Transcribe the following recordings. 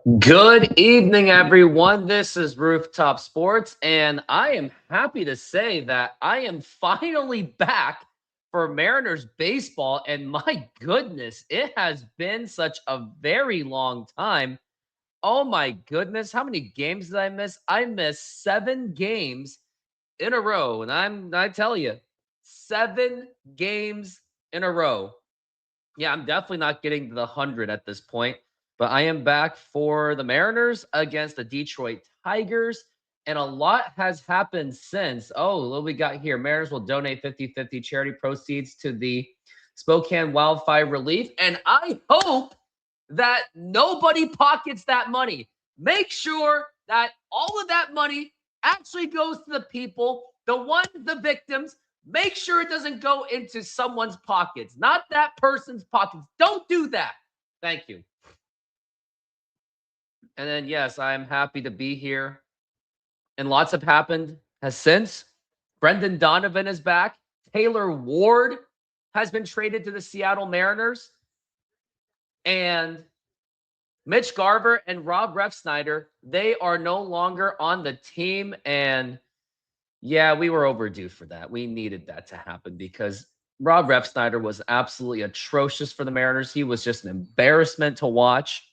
Good evening, everyone. This is Rooftop Sports, and I am happy to say that I am finally back for Mariners baseball. And my goodness, it has been such a very long time. Oh my goodness, how many games did I miss? I missed 7 games in a row, and I tell you, 7 games in a row. Yeah, I'm definitely not getting to the 100 at this point, but I am back for the Mariners against the Detroit Tigers, and a lot has happened since. Oh, what we got here? Mariners will donate 50-50 charity proceeds to the Spokane wildfire relief, and I hope that nobody pockets that money. Make sure that all of that money actually goes to the people, the victims. Make sure it doesn't go into someone's pockets, not that person's pockets. Don't do that. Thank you. And then, yes, I'm happy to be here. And lots have happened has since. Brendan Donovan is back. Taylor Ward has been traded to the Seattle Mariners. And Mitch Garver and Rob Refsnyder, they are no longer on the team. And yeah, we were overdue for that. We needed that to happen because Rob Refsnyder was absolutely atrocious for the Mariners. He was just an embarrassment to watch.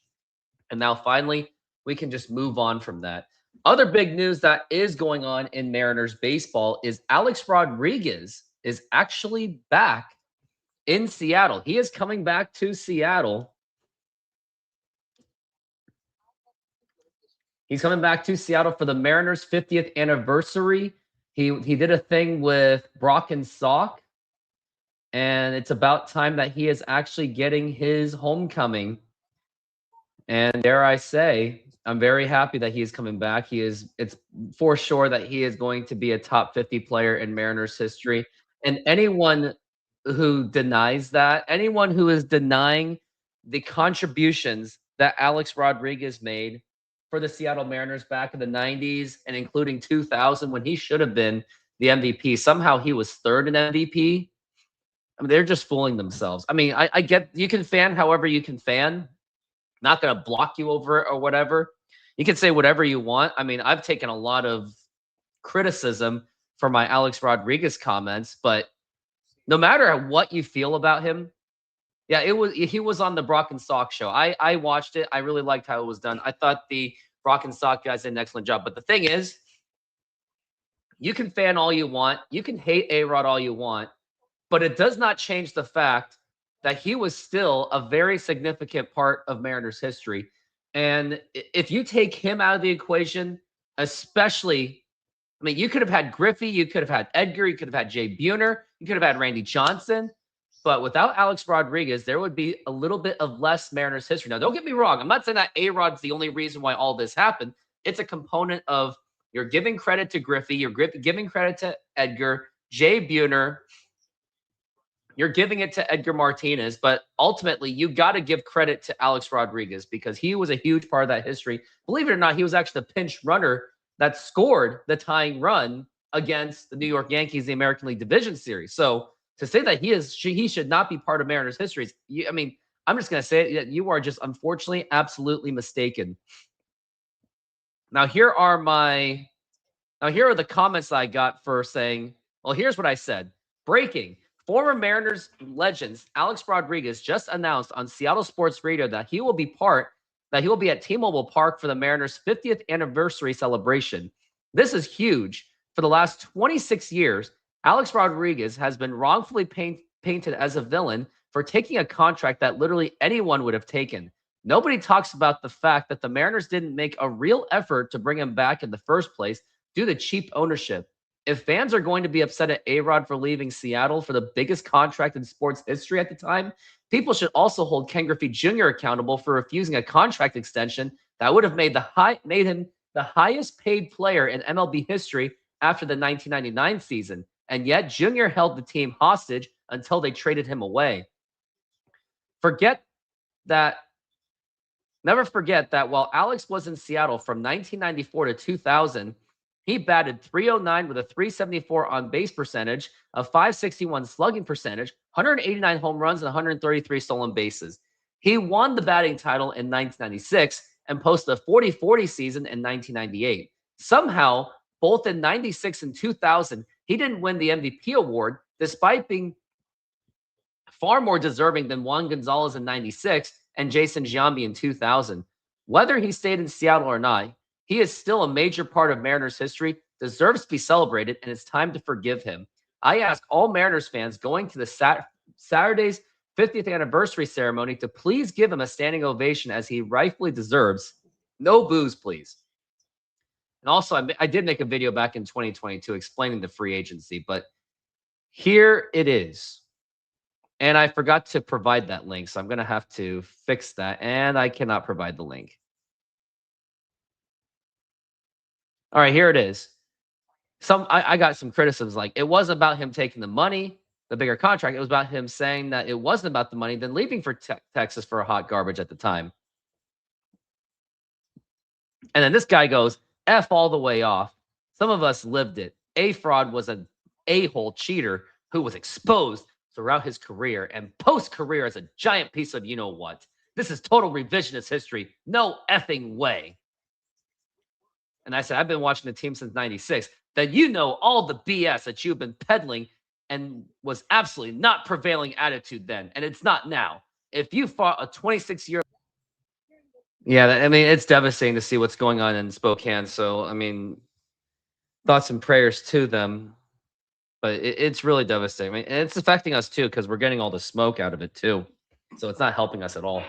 And now finally, we can just move on from that. Other big news that is going on in Mariners baseball is Alex Rodriguez is actually back in Seattle. He is coming back to Seattle. He's coming back to Seattle for the Mariners' 50th anniversary. He did a thing with Brock and Salk, and it's about time that he is actually getting his homecoming. And dare I say, I'm very happy that he is coming back. It's for sure that he is going to be a top 50 player in Mariners history. And anyone who denies that, anyone who is denying the contributions that Alex Rodriguez made for the Seattle Mariners back in the 90s and including 2000 when he should have been the MVP. Somehow he was third in MVP. I mean, they're just fooling themselves. I mean, I get you can fan however you can fan. Not going to block you over it or whatever. You can say whatever you want. I mean, I've taken a lot of criticism for my Alex Rodriguez comments, but no matter what you feel about him, yeah, he was on the Brock and Salk show. I watched it. I really liked how it was done. I thought the Brock and Salk guys did an excellent job. But the thing is, you can fan all you want, you can hate A-Rod all you want, but it does not change the fact that he was still a very significant part of Mariners history. And if you take him out of the equation, especially, I mean, you could have had Griffey, you could have had Edgar, you could have had Jay Buhner, you could have had Randy Johnson. But without Alex Rodriguez, there would be a little bit of less Mariners history. Now, don't get me wrong. I'm not saying that A-Rod's the only reason why all this happened. It's a component of you're giving credit to Griffey, you're giving credit to Edgar, Jay Buhner, you're giving it to Edgar Martinez, but ultimately you got to give credit to Alex Rodriguez because he was a huge part of that history. Believe it or not, he was actually the pinch runner that scored the tying run against the New York Yankees, the American League Division Series. So to say that he should not be part of Mariners history, I mean, I'm just going to say it, you are just unfortunately absolutely mistaken. Now here are the comments I got for saying, well, here's what I said. Breaking. Former Mariners legends Alex Rodriguez just announced on Seattle Sports Radio that he will be at T-Mobile Park for the Mariners' 50th anniversary celebration. This is huge. For the last 26 years, Alex Rodriguez has been wrongfully painted as a villain for taking a contract that literally anyone would have taken. Nobody talks about the fact that the Mariners didn't make a real effort to bring him back in the first place due to cheap ownership. If fans are going to be upset at A-Rod for leaving Seattle for the biggest contract in sports history at the time, people should also hold Ken Griffey Jr. accountable for refusing a contract extension that would have made him the highest paid player in MLB history after the 1999 season. And yet, Jr. held the team hostage until they traded him away. Never forget that while Alex was in Seattle from 1994 to 2000, he batted .309 with a .374 on base percentage, a .561 slugging percentage, 189 home runs, and 133 stolen bases. He won the batting title in 1996 and post a 40-40 season in 1998. Somehow, both in 96 and 2000, he didn't win the MVP award despite being far more deserving than Juan Gonzalez in 96 and Jason Giambi in 2000. Whether he stayed in Seattle or not, he is still a major part of Mariners history, deserves to be celebrated, and it's time to forgive him. I ask all Mariners fans going to the Saturday's 50th anniversary ceremony to please give him a standing ovation as he rightfully deserves. No booze, please. And also, I did make a video back in 2022 explaining the free agency, but here it is. And I forgot to provide that link, so I'm going to have to fix that, and I cannot provide the link. All right, here it is. I got some criticisms, like, it wasn't about him taking the money, the bigger contract. It was about him saying that it wasn't about the money, then leaving for Texas for a hot garbage at the time. And then this guy goes, F all the way off. Some of us lived it. A-Fraud was an a-hole cheater who was exposed throughout his career and post-career as a giant piece of you-know-what. This is total revisionist history. No effing way. And I said, I've been watching the team since 96. Then you know all the BS that you've been peddling and was absolutely not prevailing attitude then. And it's not now. If you fought a 26-year... Yeah, I mean, it's devastating to see what's going on in Spokane. So, I mean, thoughts and prayers to them. But it's really devastating. I mean, and it's affecting us too because we're getting all the smoke out of it too. So it's not helping us at all.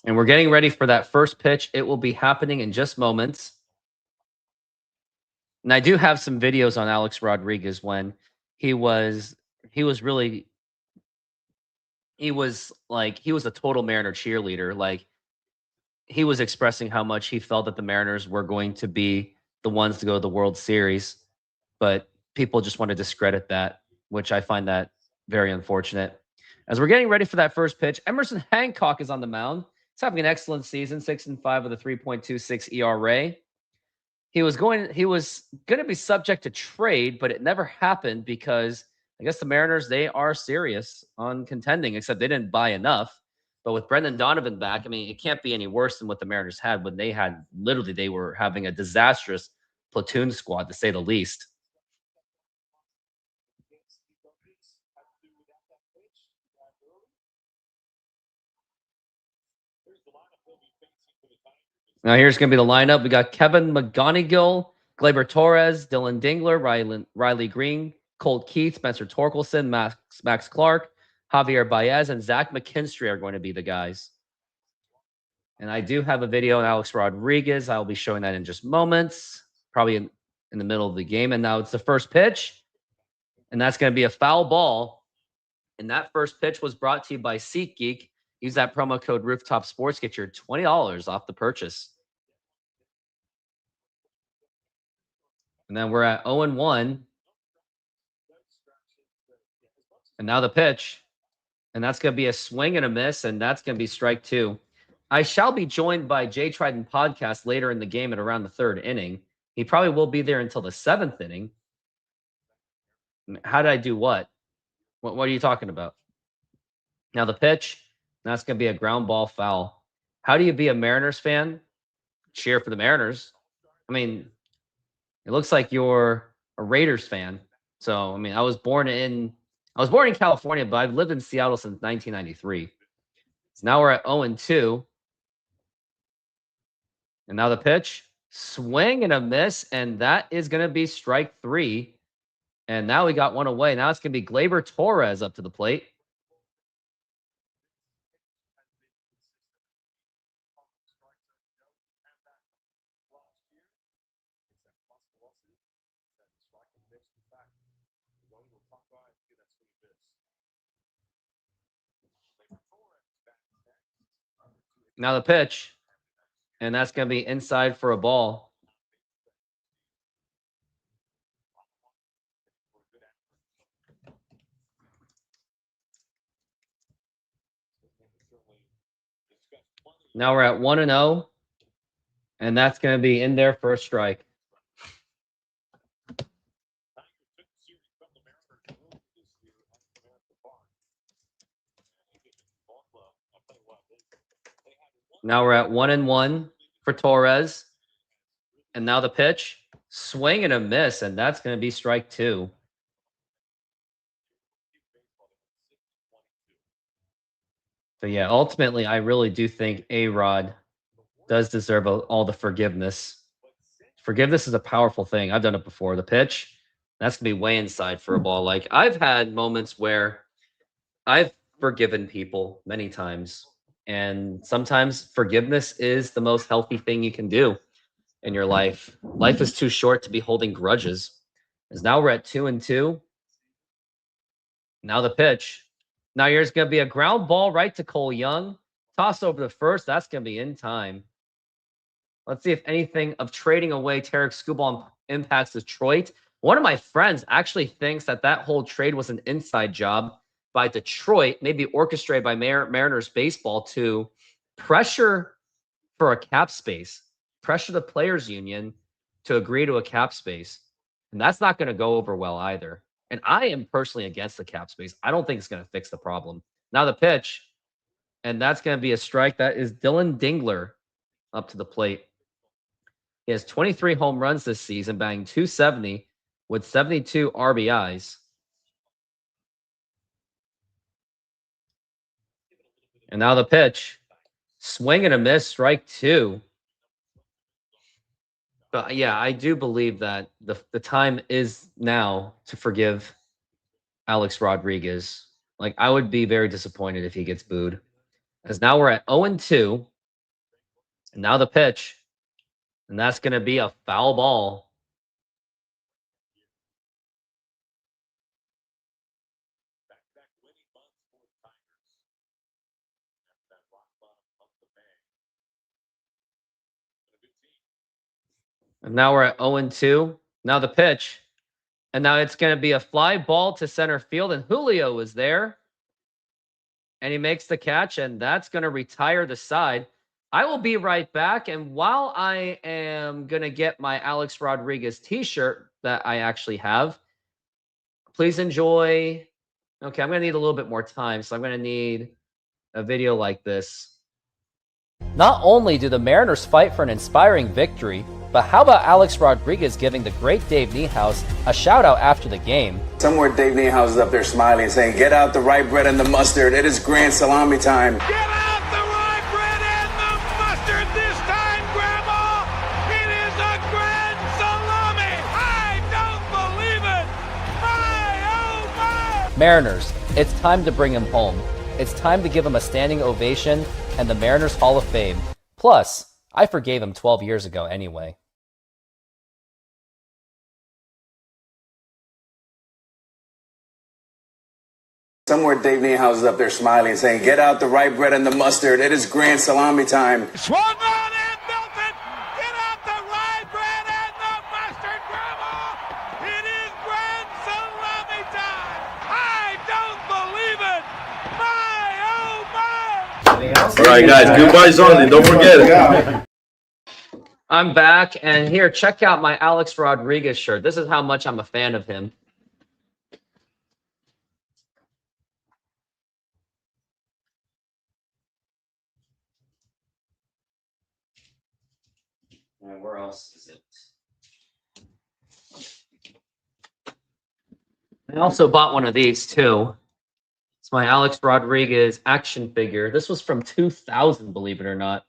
And we're getting ready for that first pitch. It will be happening in just moments. And I do have some videos on Alex Rodriguez when he was really he was a total Mariner cheerleader. Like, he was expressing how much he felt that the Mariners were going to be the ones to go to the World Series, but people just want to discredit that, which I find that very unfortunate. As we're getting ready for that first pitch, Emerson Hancock is on the mound. He's having an excellent season, 6-5 with a 3.26 ERA. He was going to be subject to trade, but it never happened because I guess the Mariners, they are serious on contending, except they didn't buy enough. But with Brendan Donovan back, I mean, it can't be any worse than what the Mariners had when they were having a disastrous platoon squad, to say the least. Now here's going to be the lineup. We got Kevin McGonigal, Gleyber Torres, Dylan Dingler, Riley Green, Colt Keith, Spencer Torkelson, Max Clark, Javier Baez, and Zach McKinstry are going to be the guys. And I do have a video on Alex Rodriguez. I'll be showing that in just moments, probably in the middle of the game. And now it's the first pitch, and that's going to be a foul ball. And that first pitch was brought to you by SeatGeek. Use that promo code Rooftop Sports. Get your $20 off the purchase. And then we're at 0-1. And now the pitch. And that's going to be a swing and a miss, and that's going to be strike two. I shall be joined by Jay Trident Podcast later in the game at around the third inning. He probably will be there until the seventh inning. How did I do what? What are you talking about? Now the pitch, that's going to be a ground ball foul. How do you be a Mariners fan? Cheer for the Mariners. I mean, it looks like you're a Raiders fan. So, I mean, I was born in California, but I've lived in Seattle since 1993. So now we're at 0-2. And now the pitch, swing and a miss, and that is going to be strike three. And now we got one away. Now it's going to be Gleyber Torres up to the plate. Now the pitch, and that's going to be inside for a ball. Now we're at 1-0. And that's going to be in there for a strike. Now we're at 1-1 for Torres. And now the pitch. Swing and a miss. And that's going to be strike two. So yeah, ultimately, I really do think A-Rod does deserve all the forgiveness. Forgiveness is a powerful thing. I've done it before. The pitch, that's gonna be way inside for a ball. Like I've had moments where I've forgiven people many times, and sometimes forgiveness is the most healthy thing you can do in your life. Life is too short to be holding grudges. As now we're at 2-2. Now the pitch. Now here's gonna be a ground ball right to Cole Young. Toss over the first. That's gonna be in time. Let's see if anything of trading away Tarik Skubal impacts Detroit. One of my friends actually thinks that that whole trade was an inside job by Detroit, maybe orchestrated by Mariners baseball to pressure for a cap space, pressure the players union to agree to a cap space. And that's not going to go over well either. And I am personally against the cap space. I don't think it's going to fix the problem. Now the pitch, and that's going to be a strike. That is Dylan Dingler up to the plate. He has 23 home runs this season, batting 270 with 72 RBIs. And now the pitch. Swing and a miss, strike two. But yeah, I do believe that the time is now to forgive Alex Rodriguez. Like, I would be very disappointed if he gets booed. As now we're at 0-2. And now the pitch. And that's going to be a foul ball. And now we're at 0-2. Now the pitch. And now it's going to be a fly ball to center field. And Julio is there. And he makes the catch. And that's going to retire the side. I will be right back. And while I am going to get my Alex Rodriguez t-shirt that I actually have, please enjoy. Okay, I'm going to need a little bit more time. So I'm going to need a video like this. Not only do the Mariners fight for an inspiring victory, but how about Alex Rodriguez giving the great Dave Niehaus a shout out after the game? Somewhere Dave Niehaus is up there smiling, saying, "Get out the rye bread and the mustard. It is grand salami time." Get out the rye bread and the mustard this time, Grandma! It is a grand salami! I don't believe it! My, oh my! Mariners, it's time to bring him home. It's time to give him a standing ovation and the Mariners Hall of Fame. Plus, I forgave him 12 years ago anyway. Somewhere Dave Niehaus is up there smiling, saying, "Get out the rye bread and the mustard. It is grand salami time." Swung on and belted! Get out the rye bread and the mustard, Grandma! It is grand salami time! I don't believe it! My, oh my! All right, guys, goodbyes only. Don't forget it. I'm back, and here, check out my Alex Rodriguez shirt. This is how much I'm a fan of him. And where else is it? I also bought one of these too. It's my Alex Rodriguez action figure. This was from 2000, believe it or not,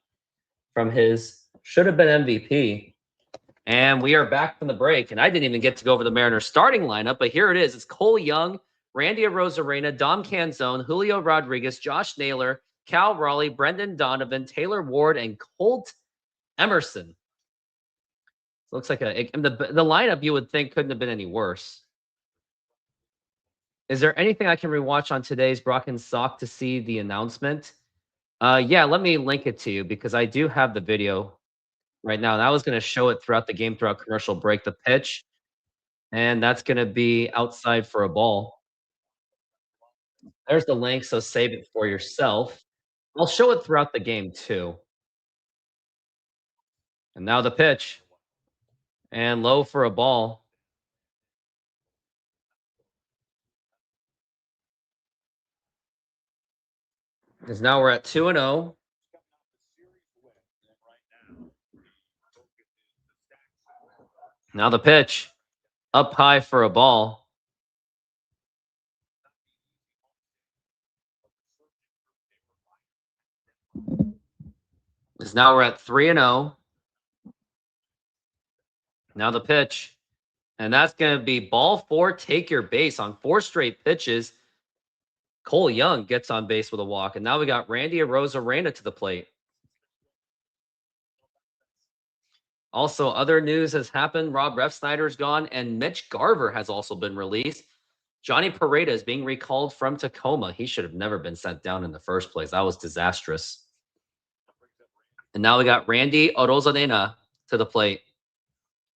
from his should have been MVP. And we are back from the break. And I didn't even get to go over the Mariners starting lineup, but here it is. It's Cole Young, Randy Arozarena, Dom Canzone, Julio Rodriguez, Josh Naylor, Cal Raleigh, Brendan Donovan, Taylor Ward, and Colt Emerson. Looks like the lineup you would think couldn't have been any worse. Is there anything I can rewatch on today's Brock and Sock to see the announcement? Yeah, let me link it to you because I do have the video right now. And I was going to show it throughout the game, throughout commercial break, the pitch. And that's going to be outside for a ball. There's the link, so save it for yourself. I'll show it throughout the game too. And now the pitch. And low for a ball. Because now we're at 2-0. Now the pitch. Up high for a ball. Because now we're at 3-0. Now the pitch. And that's going to be ball 4, take your base on 4 straight pitches. Cole Young gets on base with a walk. And now we got Randy Arozarena to the plate. Also, other news has happened. Rob Refsnyder's gone, and Mitch Garver has also been released. Johnny Pareda is being recalled from Tacoma. He should have never been sent down in the first place. That was disastrous. And now we got Randy Arozarena to the plate.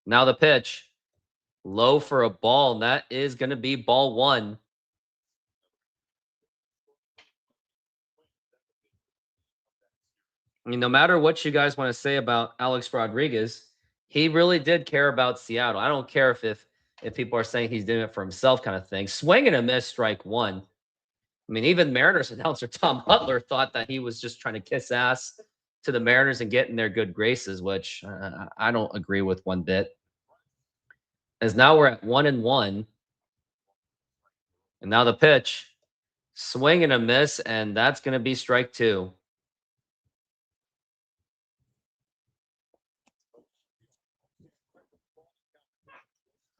Now the pitch. Low for a ball, and that is going to be ball 1. I mean, no matter what you guys want to say about Alex Rodriguez, he really did care about Seattle. I don't care if people are saying he's doing it for himself kind of thing. Swing and a miss, strike 1. I mean, even Mariners announcer Tom Butler thought that he was just trying to kiss ass to the Mariners and get in their good graces, which I don't agree with one bit. As now we're at 1-1. And now the pitch. Swing and a miss, and that's going to be strike 2.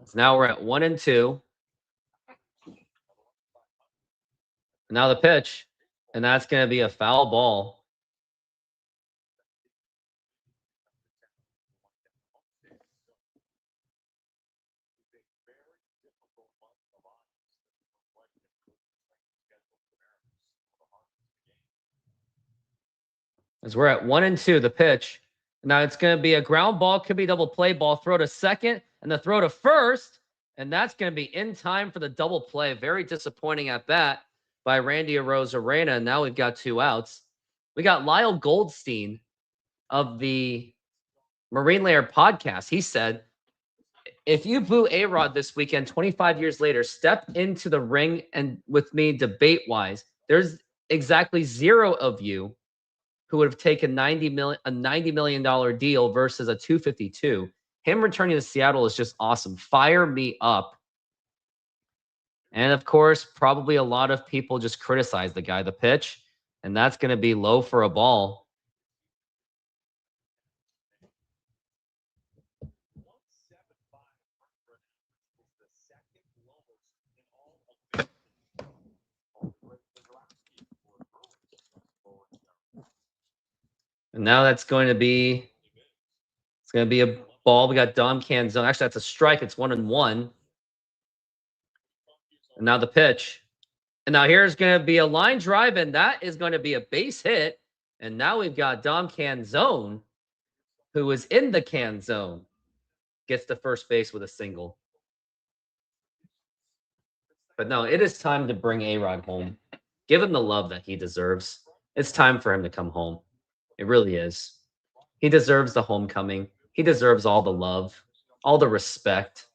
So now we're at 1-2. Now the pitch, and that's going to be a foul ball. As we're at 1-2, the pitch. Now it's going to be a ground ball, could be double play ball, throw to second, and the throw to first, and that's going to be in time for the double play. Very disappointing at bat by Randy Arozarena, and now we've got 2 outs. We got Lyle Goldstein of the Marine Layer podcast. He said, if you boo A-Rod this weekend, 25 years later, step into the ring and with me debate-wise, there's exactly 0 of you who would have taken a $90 million deal versus a $252. Him returning to Seattle is just awesome. Fire me up. And of course, probably a lot of people just criticize the guy, the pitch, and that's going to be low for a ball. And now that's going to be, it's going to be a ball. We got Dom Canzone. Actually, that's a strike. It's 1-1. And now the pitch. And now here's going to be a line drive, and that is going to be a base hit. And now we've got Dom Canzone, who is in the can zone, gets to first base with a single. But no, it is time to bring A-Rod home. Give him the love that he deserves. It's time for him to come home. It really is. He deserves the homecoming. He deserves all the love, all the respect.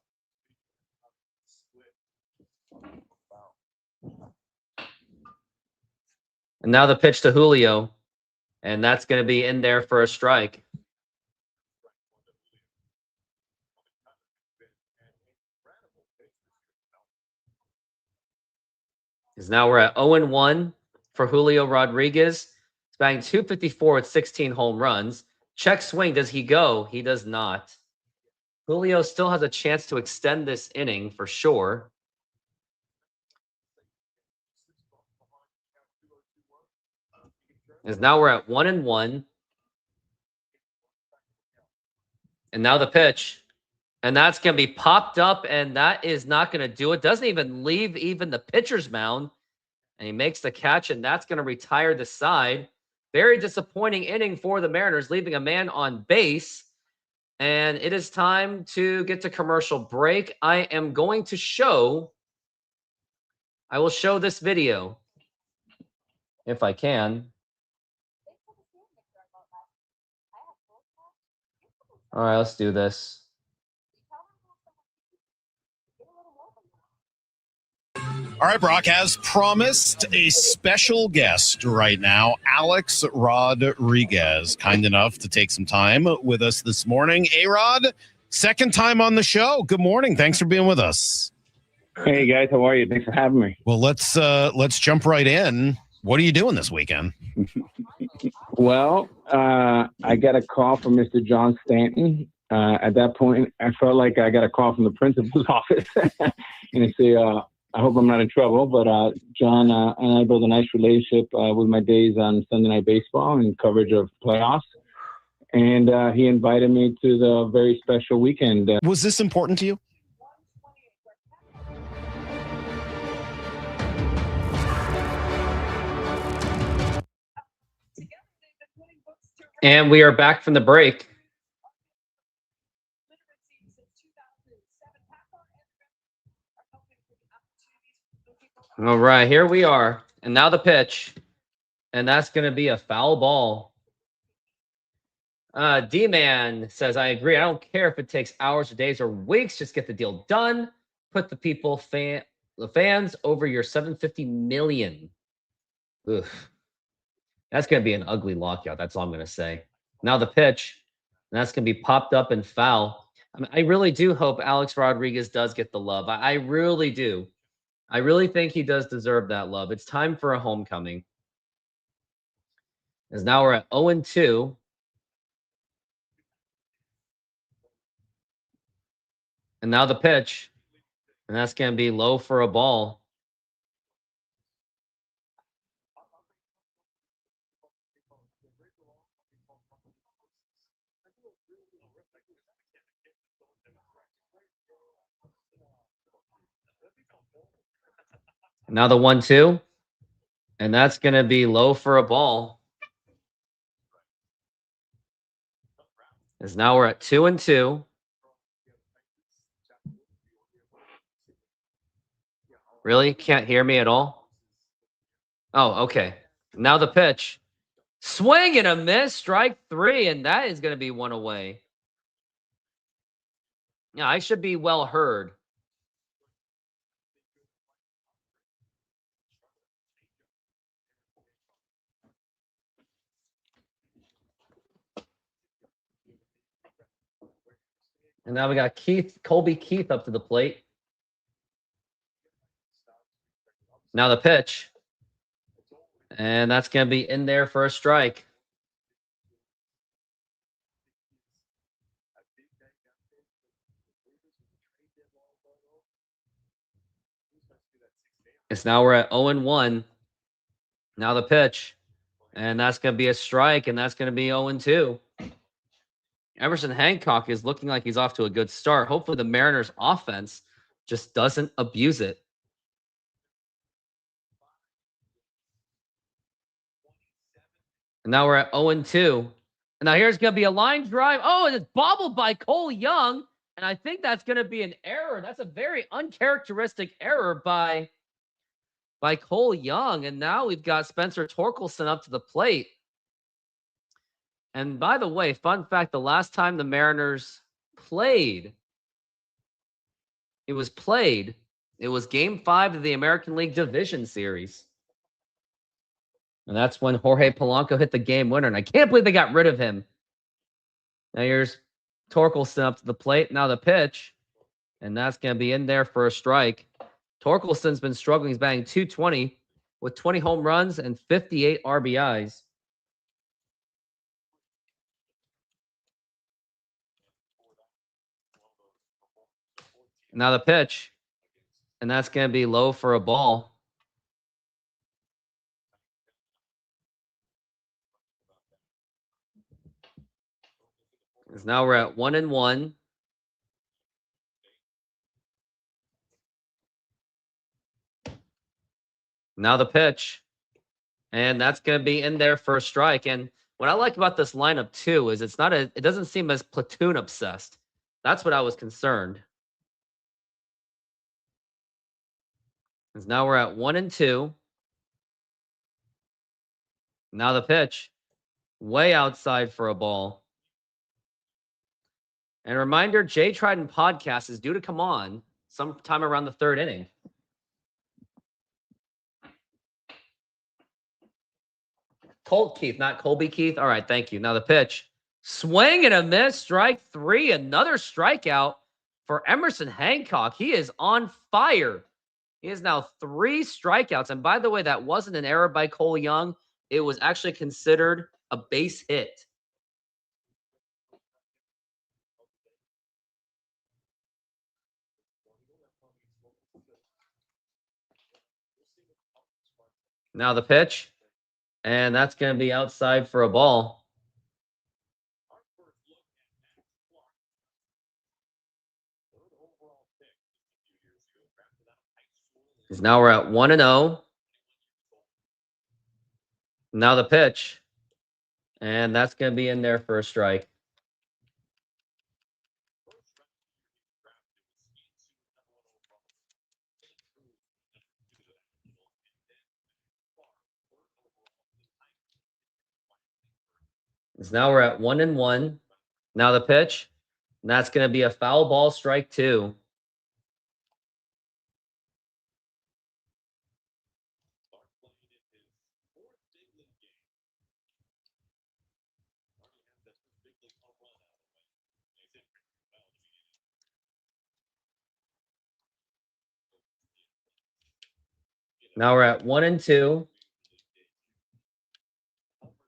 And now the pitch to Julio, and that's going to be in there for a strike. Because now we're at 0-1 for Julio Rodriguez. He's batting .254 with 16 home runs. Check swing. Does he go? He does not. Julio still has a chance to extend this inning for sure. As now we're at 1-1. And now the pitch. And that's going to be popped up, and that is not going to do it. Doesn't even leave even the pitcher's mound. And he makes the catch, and that's going to retire the side. Very disappointing inning for the Mariners, leaving a man on base. And it is time to get to commercial break. I will show this video if I can. All right, let's do this. All right, Brock, as promised, a special guest right now, Alex Rodriguez, kind enough to take some time with us this morning. A-Rod, second time on the show. Good morning. Thanks for being with us. Hey guys, how are you? Thanks for having me. Well, let's jump right in. What are you doing this weekend? Well, I got a call from Mr. John Stanton. At that point, I felt like I got a call from the principal's office, and I say, I hope I'm not in trouble. But John and I built a nice relationship with my days on Sunday Night Baseball and coverage of playoffs. And he invited me to the very special weekend. Was this important to you? And we are back from the break. All right, here we are. And now the pitch. And that's going to be a foul ball. D-Man says, I agree. I don't care if it takes hours or days or weeks. Just get the deal done. Put the fans over your $750 million. Oof. That's going to be an ugly lockout. That's all I'm going to say. Now the pitch. And that's going to be popped up and foul. I really do hope Alex Rodriguez does get the love. I really do. I really think he does deserve that love. It's time for a homecoming. As now we're at 0-2. And now the pitch. And that's going to be low for a ball. Now the 1-2. And that's going to be low for a ball. As now we're at 2-2. Really? Can't hear me at all? Oh, okay. Now the pitch. Swing and a miss. Strike 3. And that is going to be one away. Yeah, I should be well heard. And now we got Colby Keith up to the plate. Now the pitch. And that's going to be in there for a strike. It's now we're at 0-1. Now the pitch. And that's going to be a strike, and that's going to be 0-2. Emerson Hancock is looking like he's off to a good start. Hopefully the Mariners offense just doesn't abuse it. And now we're at 0-2. And now here's going to be a line drive. Oh, and it's bobbled by Cole Young. And I think that's going to be an error. That's a very uncharacteristic error by Cole Young. And now we've got Spencer Torkelson up to the plate. And by the way, fun fact, the last time the Mariners played, it was Game 5 of the American League Division Series. And that's when Jorge Polanco hit the game winner. And I can't believe they got rid of him. Now here's Torkelson up to the plate. Now the pitch. And that's going to be in there for a strike. Torkelson's been struggling. He's batting .220 with 20 home runs and 58 RBIs. Now the pitch. And that's going to be low for a ball. As now we're at 1-1. Now the pitch. And that's going to be in there for a strike. And what I like about this lineup too is it doesn't seem as platoon obsessed. That's what I was concerned. As now we're at 1-2. Now the pitch. Way outside for a ball. And a reminder, Jay Trident podcast is due to come on sometime around the 3rd inning. Colt Keith, not Colby Keith. All right, thank you. Now the pitch. Swing and a miss. Strike 3. Another strikeout for Emerson Hancock. He is on fire. He has now 3 strikeouts. And by the way, that wasn't an error by Cole Young. It was actually considered a base hit. Now the pitch. And that's going to be outside for a ball. Because now we're at 1-0. Now the pitch. And that's going to be in there for a strike. Because now we're at 1-1. Now the pitch. And that's going to be a foul ball, strike 2. Now we're at 1-2.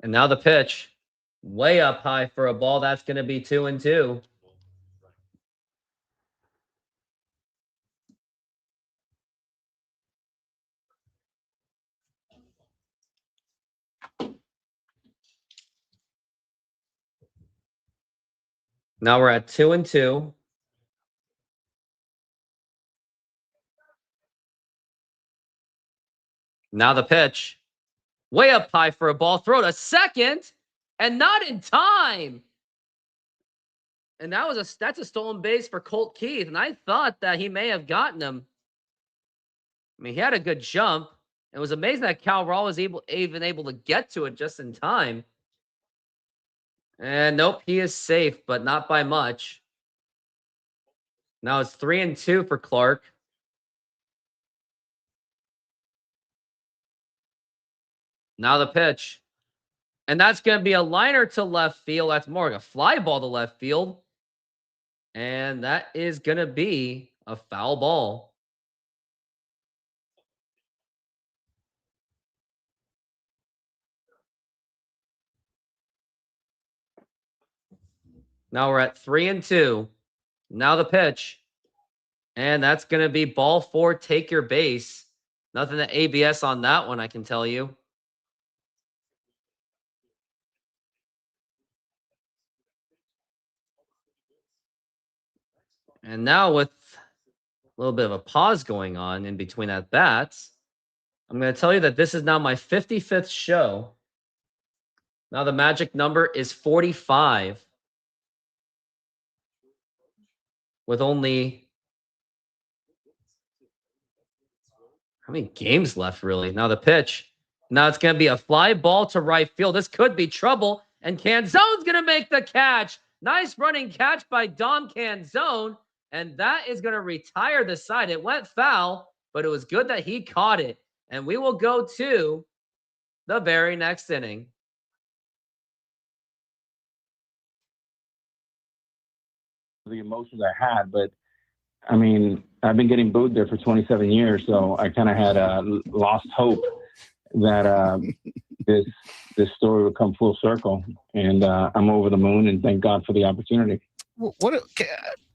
And now the pitch. Way up high for a ball. That's going to be 2-2. Now we're at 2-2. Now the pitch. Way up high for a ball. Throw to second. And not in time. And that's a stolen base for Colt Keith. And I thought that he may have gotten him. I mean, he had a good jump. It was amazing that Cal Raw was even able to get to it just in time. And nope, he is safe, but not by much. Now it's 3-2 for Clark. Now the pitch. And that's going to be a liner to left field. That's more like a fly ball to left field. And that is going to be a foul ball. Now we're at 3-2. Now the pitch. And that's going to be ball 4, take your base. Nothing to ABS on that one, I can tell you. And now with a little bit of a pause going on in between at bats, I'm going to tell you that this is now my 55th show. Now the magic number is 45. With only, how many games left, really? Now the pitch. Now it's going to be a fly ball to right field. This could be trouble. And Canzone's going to make the catch. Nice running catch by Dom Canzone. And that is going to retire the side. It went foul, but it was good that he caught it. And we will go to the very next inning. The emotions I had, but I mean, I've been getting booed there for 27 years, so I kind of had lost hope that this story would come full circle, and I'm over the moon, and thank God for the opportunity.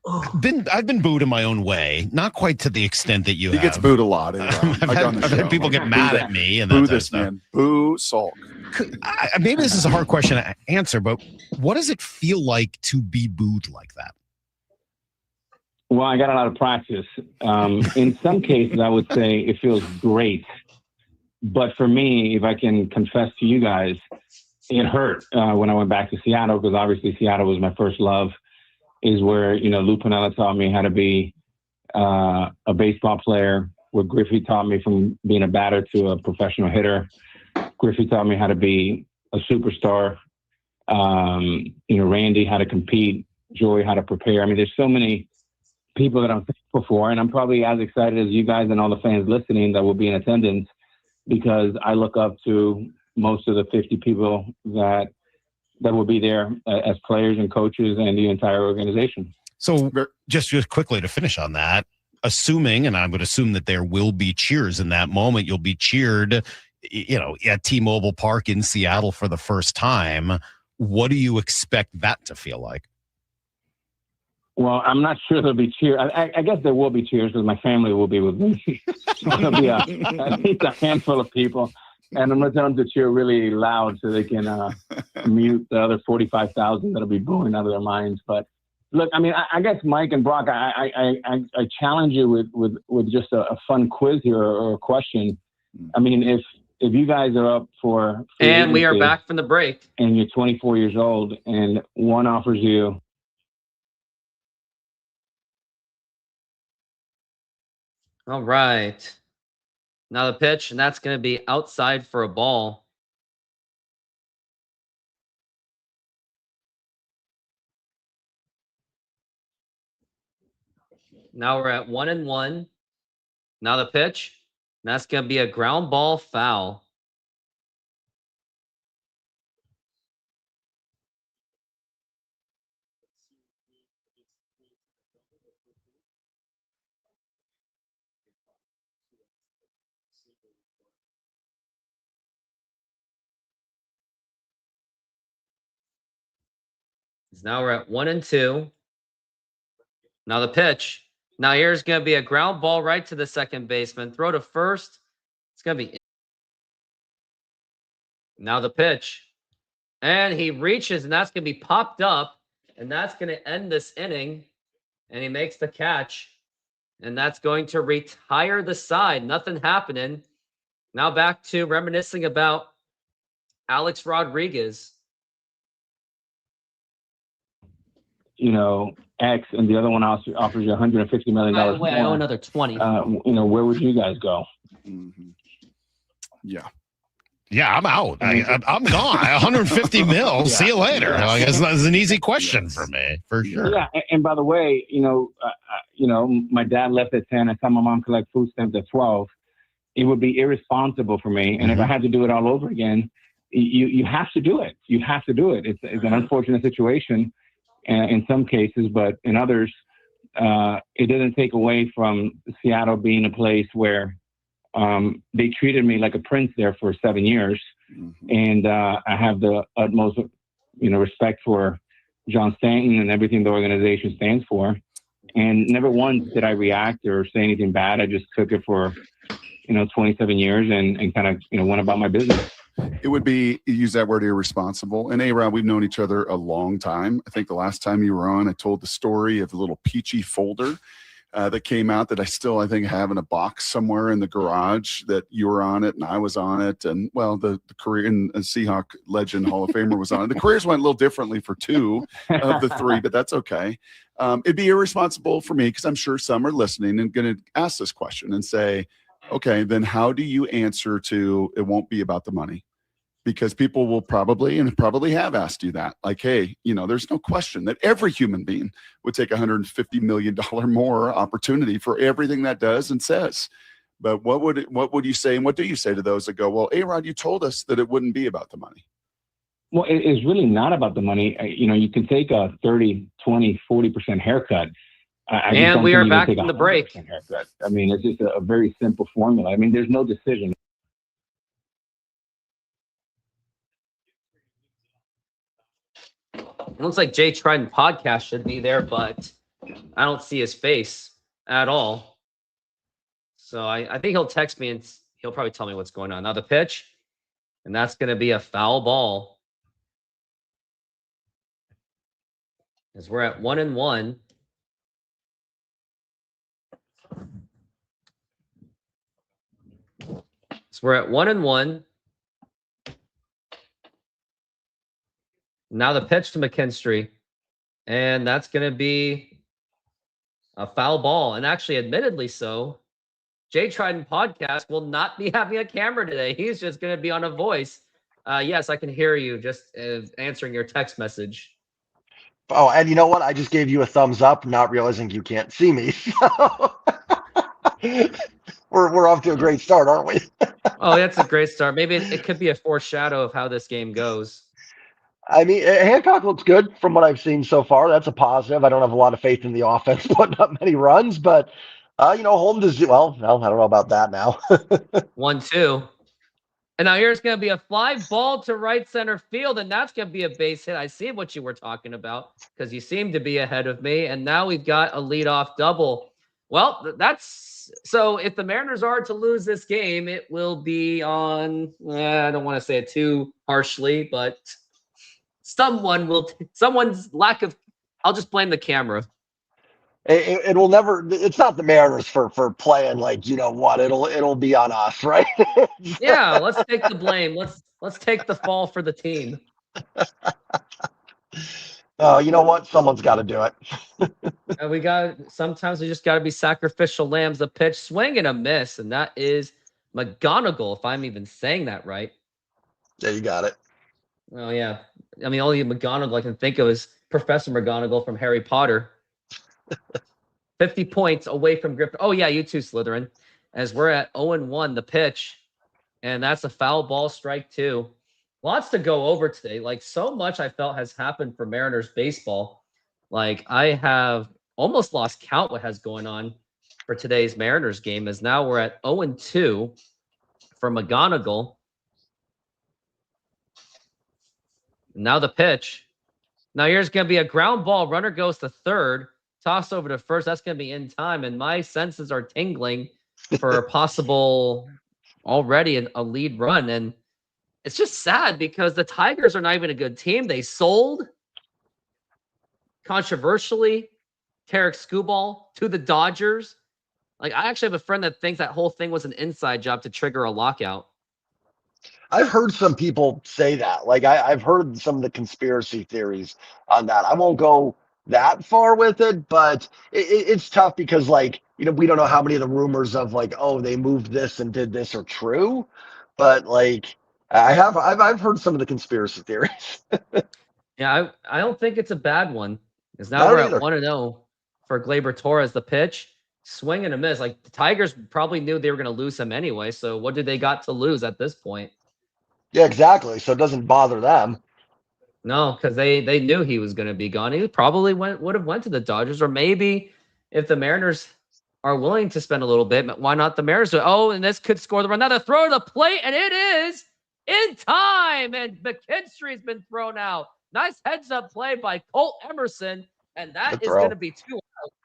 I've been booed in my own way, not quite to the extent that you have. He gets booed a lot. I've had people get mad at me and boo that this man. Boo sulk. Maybe this is a hard question to answer, but what does it feel like to be booed like that? Well, I got a lot of practice. In some cases, I would say it feels great. But for me, if I can confess to you guys, it hurt when I went back to Seattle, because obviously Seattle was my first love, is where, Lou Piniella taught me how to be a baseball player, where Griffey taught me from being a batter to a professional hitter. Griffey taught me how to be a superstar. Randy, how to compete Joey how to prepare. I mean, there's so many people that I'm thankful for, and I'm probably as excited as you guys and all the fans listening that will be in attendance, because I look up to most of the 50 people that will be there as players and coaches and the entire organization. So just quickly to finish on that, assuming, and I would assume that there will be cheers in that moment, you'll be cheered, at T-Mobile Park in Seattle for the first time. What do you expect that to feel like? Well, I'm not sure there'll be cheers. I guess there will be cheers because my family will be with me. There'll be at least a handful of people. And I'm going to tell them to cheer really loud so they can mute the other 45,000 that'll be booing out of their minds. But look, I mean, I guess Mike and Brock, I challenge you with just a fun quiz here or a question. I mean, if you guys are up for and we are back from the break, and you're 24 years old, and one offers you. All right. Now the pitch, and that's going to be outside for a ball. Now we're at 1-1. Now the pitch, and that's going to be a ground ball foul. Now we're at 1-2. Now the pitch. Now here's going to be a ground ball right to the second baseman. Throw to first. It's going to be. Now the pitch. And he reaches, and that's going to be popped up. And that's going to end this inning. And he makes the catch. And that's going to retire the side. Nothing happening. Now back to reminiscing about Alex Rodriguez. X, and the other one offers you $150 million. By the way, I owe another 20. Where would you guys go? Mm-hmm. Yeah. Yeah, I'm out. I'm gone. 150 mil. Yeah. See you later. Yeah. Like, it's an easy question for me, for sure. Yeah, and by the way, my dad left at 10. I saw my mom collect food stamps at 12. It would be irresponsible for me, and if I had to do it all over again, you have to do it. You have to do it. It's an unfortunate situation. In some cases, but in others, it doesn't take away from Seattle being a place where they treated me like a prince there for 7 years. Mm-hmm. And I have the utmost, respect for John Stanton and everything the organization stands for. And never once did I react or say anything bad. I just took it for, 27 years and kind of, went about my business. It would be, you use that word, irresponsible. And A-Rod, we've known each other a long time. I think the last time you were on, I told the story of the little peachy folder that came out that I think have in a box somewhere in the garage, that you were on it and I was on it. And well, the career and Seahawk legend Hall of Famer was on it. The careers went a little differently for two of the three, but that's okay. It'd be irresponsible for me, because I'm sure some are listening and going to ask this question and say, okay, then how do you answer to it won't be about the money? Because people will probably have asked you that. Like, hey, there's no question that every human being would take $150 million more opportunity for everything that does and says. But what would you say, and what do you say to those that go, well, A-Rod, you told us that it wouldn't be about the money? Well, it's really not about the money. You can take a 30, 20, 40% haircut. And we are back from the break. Haircut. I mean, it's just a very simple formula. I mean, there's no decision. It looks like Jay Trident podcast should be there, but I don't see his face at all. So I think he'll text me and he'll probably tell me what's going on. Now the pitch, and that's going to be a foul ball. As we're at 1-1. So we're at 1-1. Now the pitch to McKinstry, and that's going to be a foul ball. And actually, admittedly so, Jay Trident podcast will not be having a camera today. He's just going to be on a voice. Yes, I can hear you, just answering your text message. Oh, and you know what? I just gave you a thumbs up, not realizing you can't see me. So we're off to a great start, aren't we? Oh, that's a great start. Maybe it could be a foreshadow of how this game goes. I mean, Hancock looks good from what I've seen so far. That's a positive. I don't have a lot of faith in the offense putting up many runs, but Holmes is well. I don't know about that now. 1-2. And now here's going to be a fly ball to right center field, and that's going to be a base hit. I see what you were talking about because you seem to be ahead of me. And now we've got a leadoff double. Well, that's so if the Mariners are to lose this game, it will be on, I don't want to say it too harshly, but someone's lack of, I'll just blame the camera. It will never. It's not the Mariners for playing like what. It'll be on us, right? Yeah, let's take the blame. Let's take the fall for the team. Oh, you know what? Someone's got to do it. And sometimes we just got to be sacrificial lambs. The pitch, swing and a miss, and that is McGonagall, if I'm even saying that right. Yeah, you got it. Oh yeah, I mean, only McGonagall I can think of is Professor McGonagall from Harry Potter. 50 points away from Griffin. Oh yeah, you too, Slytherin. As we're at 0-1, the pitch, and that's a foul ball, strike two. Lots to go over today. Like, so much I felt has happened for Mariners baseball. Like, I have almost lost count what has going on for today's Mariners game, as now we're at 0-2 for McGonagall. Now the pitch. Now here's going to be a ground ball. Runner goes to third. Toss over to first. That's going to be in time. And my senses are tingling for a possible already a lead run. And it's just sad because the Tigers are not even a good team. They sold, controversially, Tarik Skubal to the Dodgers. Like, I actually have a friend that thinks that whole thing was an inside job to trigger a lockout. I've heard some people say that. Like, I've heard some of the conspiracy theories on that. I won't go that far with it, but it's tough because, like, we don't know how many of the rumors of like, oh, they moved this and did this are true. But like, I've heard some of the conspiracy theories. Yeah, I don't think it's a bad one. Because now Not we're either. at 1-0 for Gleyber Torres. The pitch, swing and a miss. Like, the Tigers probably knew they were going to lose him anyway. So what did they got to lose at this point? Yeah, exactly. So it doesn't bother them. No, because they knew he was going to be gone. He probably would have went to the Dodgers, or maybe if the Mariners are willing to spend a little bit, why not the Mariners? Oh, and this could score the run. Another throw to the plate, and it is in time. And McKinstry's been thrown out. Nice heads-up play by Colt Emerson, and that Good is throw. going to be 2 outs.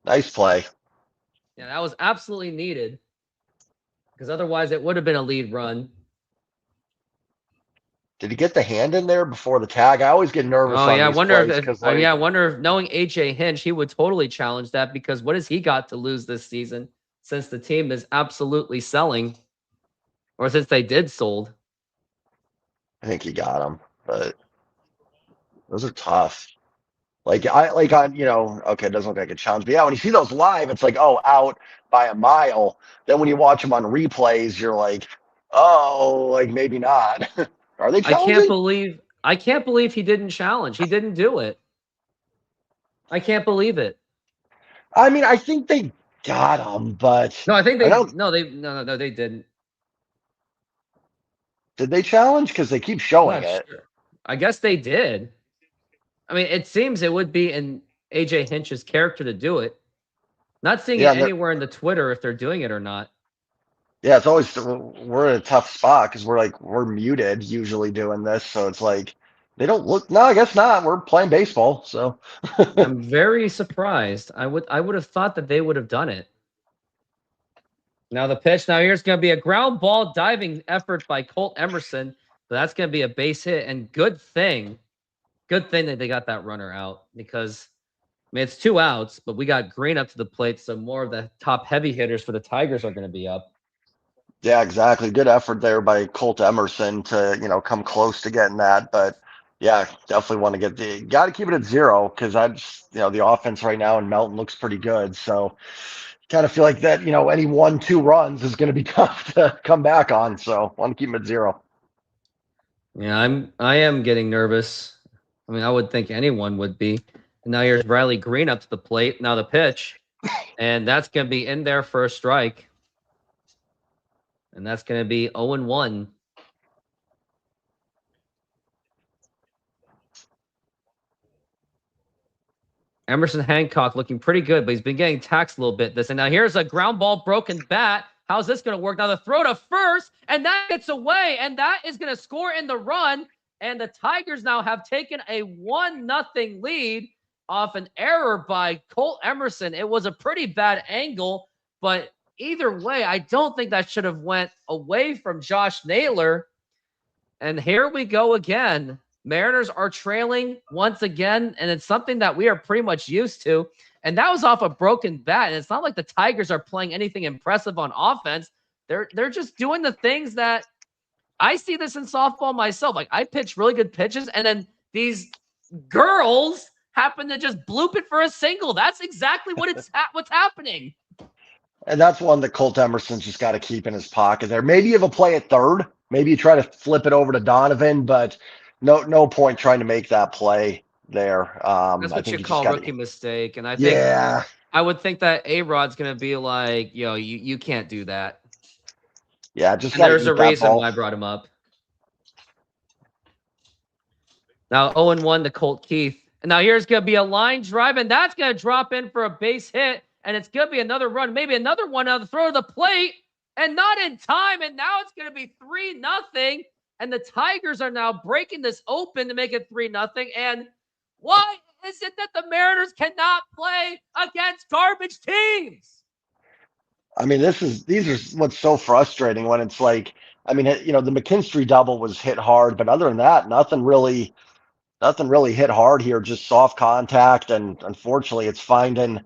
Nice play. Yeah, that was absolutely needed, because otherwise it would have been a lead run. Did he get the hand in there before the tag? I always get nervous. Oh on yeah, I these wonder plays if 'cause, like, I wonder if knowing AJ Hinch, he would totally challenge that, because what has he got to lose this season since the team is absolutely selling, or since they did sold? I think he got him, but those are tough. Like okay, it doesn't look like a challenge, but yeah, when you see those live, it's like, oh, out by a mile. Then when you watch them on replays, you're like, oh, like maybe not. Are they challenging? I can't believe he didn't challenge. He didn't do it. I can't believe it. I mean, I think they got him, but No, I think they didn't. Did they challenge? Because they keep showing it. Sure. I guess they did. I mean, it seems it would be in AJ Hinch's character to do it. Not seeing it anywhere in the Twitter if they're doing it or not. Yeah, it's always, we're in a tough spot because we're muted usually doing this, so it's like they don't look. No, I guess not. We're playing baseball, so I'm very surprised. I would have thought that they would have done it. Now the pitch. Now here's going to be a ground ball diving effort by Colt Emerson, but that's going to be a base hit. And good thing that they got that runner out, because I mean, it's 2 outs, but we got Green up to the plate, so more of the top heavy hitters for the Tigers are going to be up. yeah, exactly. Good effort there by Colt Emerson to come close to getting that, but yeah, definitely want to got to keep it at 0 because I just the offense right now in Melton looks pretty good, so kind of feel like that any 1-2 runs is going to be tough to come back on, so want to keep them at 0. Yeah, I am getting nervous. I mean, I would think anyone would be. And now here's Riley Green up to the plate. Now the pitch. And that's going to be in there for a strike. And that's going to be 0-1. Emerson Hancock looking pretty good, but he's been getting taxed a little bit. And now here's a ground ball, broken bat. How's this going to work? Now the throw to first, and that gets away, and that is going to score in the run. And the Tigers now have taken a 1-0 lead off an error by Colt Emerson. It was a pretty bad angle, but either way, I don't think that should have went away from Josh Naylor. And here we go again. Mariners are trailing once again, and it's something that we are pretty much used to. And that was off a broken bat. And it's not like the Tigers are playing anything impressive on offense. They're just doing the things that I see this in softball myself. Like, I pitch really good pitches, and then these girls happen to just bloop it for a single. That's exactly what what's happening. And that's one that Colt Emerson's just got to keep in his pocket there. Maybe you have a play at third. Maybe you try to flip it over to Donovan, but no point trying to make that play there. That's what you call rookie mistake. And I think I would think that A-Rod's going to be like, yo, you can't do that. Yeah, just there's a reason why I brought him up. Now 0-1 to Colt Keith. And now here's going to be a line drive, and that's going to drop in for a base hit. And it's going to be another run, maybe another one out of the throw to the plate, and not in time. And now it's going to be 3-0. And the Tigers are now breaking this open to make it 3-0. And why is it that the Mariners cannot play against garbage teams? I mean, these are what's so frustrating when it's like, I mean, the McKinstry double was hit hard, but other than that, nothing really hit hard here, just soft contact. And unfortunately, it's finding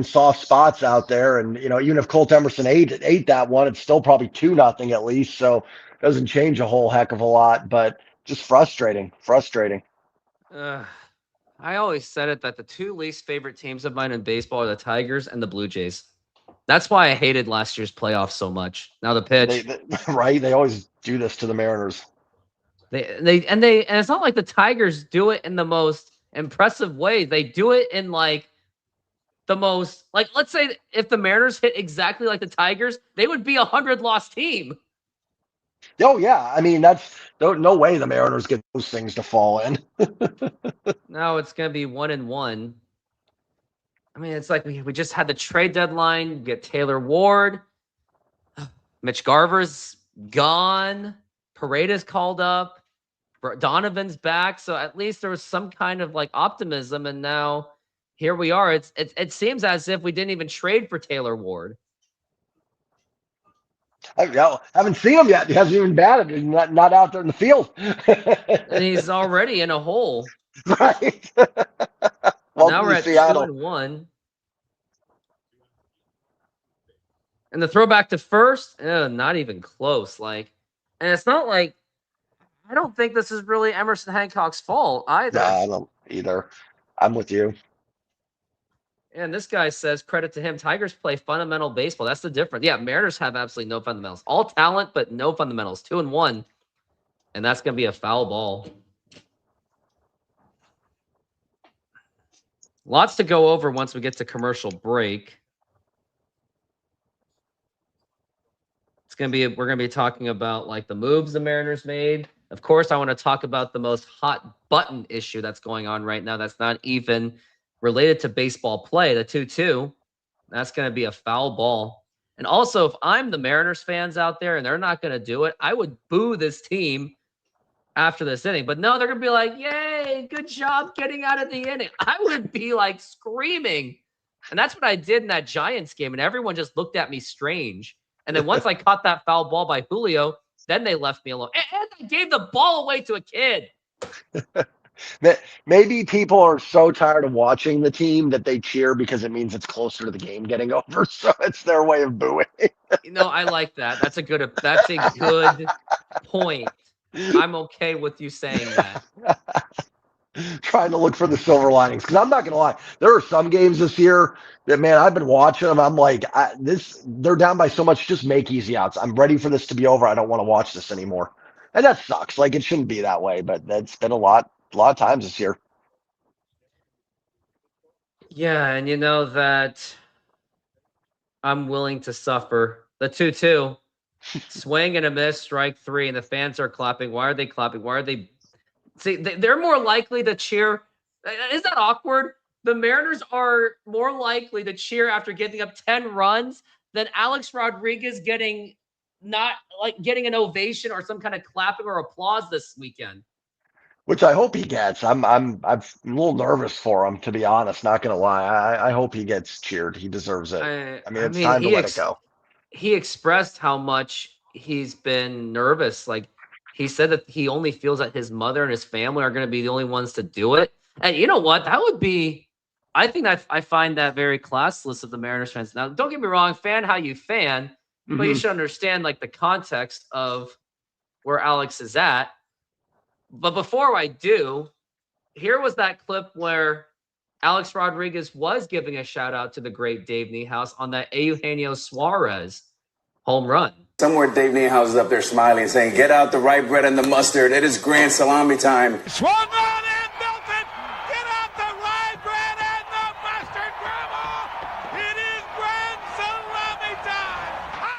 soft spots out there. And, even if Colt Emerson ate that one, it's still probably 2-0 at least. So it doesn't change a whole heck of a lot, but just frustrating. I always said it that the two least favorite teams of mine in baseball are the Tigers and the Blue Jays. That's why I hated last year's playoffs so much. Now the pitch. Right? They always do this to the Mariners. And it's not like the Tigers do it in the most impressive way. They do it in like the most, like, let's say if the Mariners hit exactly like the Tigers, they would be a 100-loss team. Oh yeah, I mean, that's no way the Mariners get those things to fall in. Now it's gonna be 1-1. I mean, it's like we just had the trade deadline. You get Taylor Ward, Mitch Garver's gone, Paredes called up, Donovan's back, so at least there was some kind of like optimism. And now here we are. It seems as if we didn't even trade for Taylor Ward. I haven't seen him yet. He hasn't even batted. He's not out there in the field. And he's already in a hole. Right. Now we're at 2-1. And the throwback to first, not even close. And it's not like, I don't think this is really Emerson Hancock's fault either. No, I don't either. I'm with you. And this guy says, credit to him, Tigers play fundamental baseball. That's the difference. Yeah, Mariners have absolutely no fundamentals. All talent, but no fundamentals. 2-1. And that's going to be a foul ball. Lots to go over once we get to commercial break. We're going to be talking about like the moves the Mariners made. Of course, I want to talk about the most hot button issue that's going on right now. That's not even related to baseball play, the 2-2. That's going to be a foul ball. And also, if I'm the Mariners fans out there and they're not going to do it, I would boo this team after this inning. But no, they're going to be like, yay, good job getting out of the inning. I would be like screaming. And that's what I did in that Giants game. And everyone just looked at me strange. And then once I caught that foul ball by Julio, then they left me alone. And I gave the ball away to a kid. Maybe people are so tired of watching the team that they cheer because it means it's closer to the game getting over. So it's their way of booing. I like that. That's a good point. I'm okay with you saying that. Trying to look for the silver linings, because I'm not going to lie. There are some games this year that, man, I've been watching them. I'm like, they're down by so much. Just make easy outs. I'm ready for this to be over. I don't want to watch this anymore. And that sucks. Like, it shouldn't be that way, but that's been a lot a lot of times this year. Yeah, and you know that I'm willing to suffer. The 2-2 swing and a miss, strike three, and the fans are clapping. Why are they clapping? Why are they? See, they're more likely to cheer. Is that awkward? The Mariners are more likely to cheer after giving up 10 runs than Alex Rodriguez getting not like getting an ovation or some kind of clapping or applause this weekend. Which I hope he gets. I'm a little nervous for him, to be honest. Not gonna lie. I hope he gets cheered. He deserves it. I mean, I it's mean, time to let it go. he expressed how much he's been nervous. Like he said that he only feels that his mother and his family are going to be the only ones to do it. And you know what? That would be. I think I find that very classless of the Mariners fans. Now, don't get me wrong, fan how you fan, but you should understand like the context of where Alex is at. But before I do, here was that clip where Alex Rodriguez was giving a shout out to the great Dave Niehaus on that Eugenio Suarez home run. Somewhere Dave Niehaus is up there smiling, saying, "Get out the rye bread and the mustard. It is grand salami time." Swung on and belted. Get out the rye bread and the mustard, Grandma. It is grand salami time.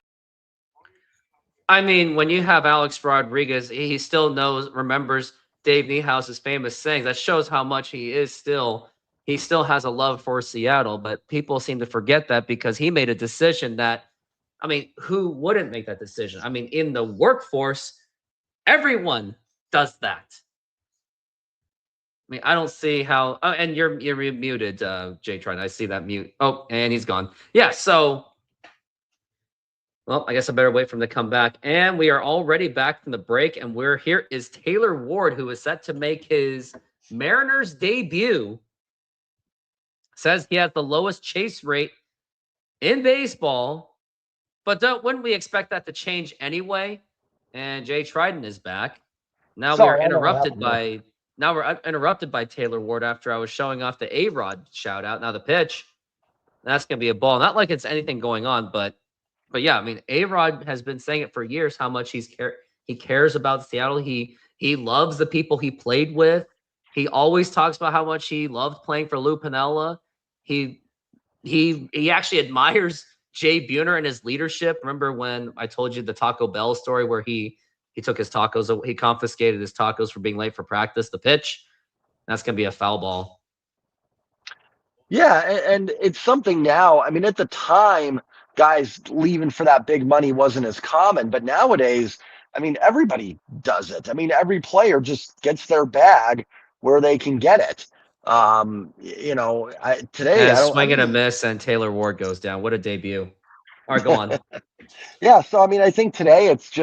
I mean, when you have Alex Rodriguez, he still remembers Dave Niehaus's famous sayings. That shows how much he still has a love for Seattle. But people seem to forget that because he made a decision that, I mean, who wouldn't make that decision? I mean, in the workforce, everyone does that. I mean, I don't see how. Oh, and you're muted, Jay Tron. I see that mute. Oh, and he's gone. Yeah. So, well, I guess I better wait for him to come back. And we are already back from the break, and we're here is Taylor Ward, who is set to make his Mariners debut. Says he has the lowest chase rate in baseball, but wouldn't we expect that to change anyway? And Jay Trident is back. Now we're interrupted by Taylor Ward after I was showing off the A-Rod shout out. Now the pitch, that's gonna be a ball. Not like it's anything going on, but yeah, I mean, A-Rod has been saying it for years how much he cares about Seattle. He loves the people he played with. He always talks about how much he loved playing for Lou Piniella. He actually admires Jay Buhner and his leadership. Remember when I told you the Taco Bell story where he took his tacos, he confiscated his tacos for being late for practice. The pitch, that's gonna be a foul ball. Yeah, and it's something now. I mean, at the time, guys leaving for that big money wasn't as common, but nowadays, I mean, everybody does it. I mean, every player just gets their bag where they can get it. You know, today I don't swing and a miss, and Taylor Ward goes down. What a debut! All right, go on. Yeah, so I mean, I think today it's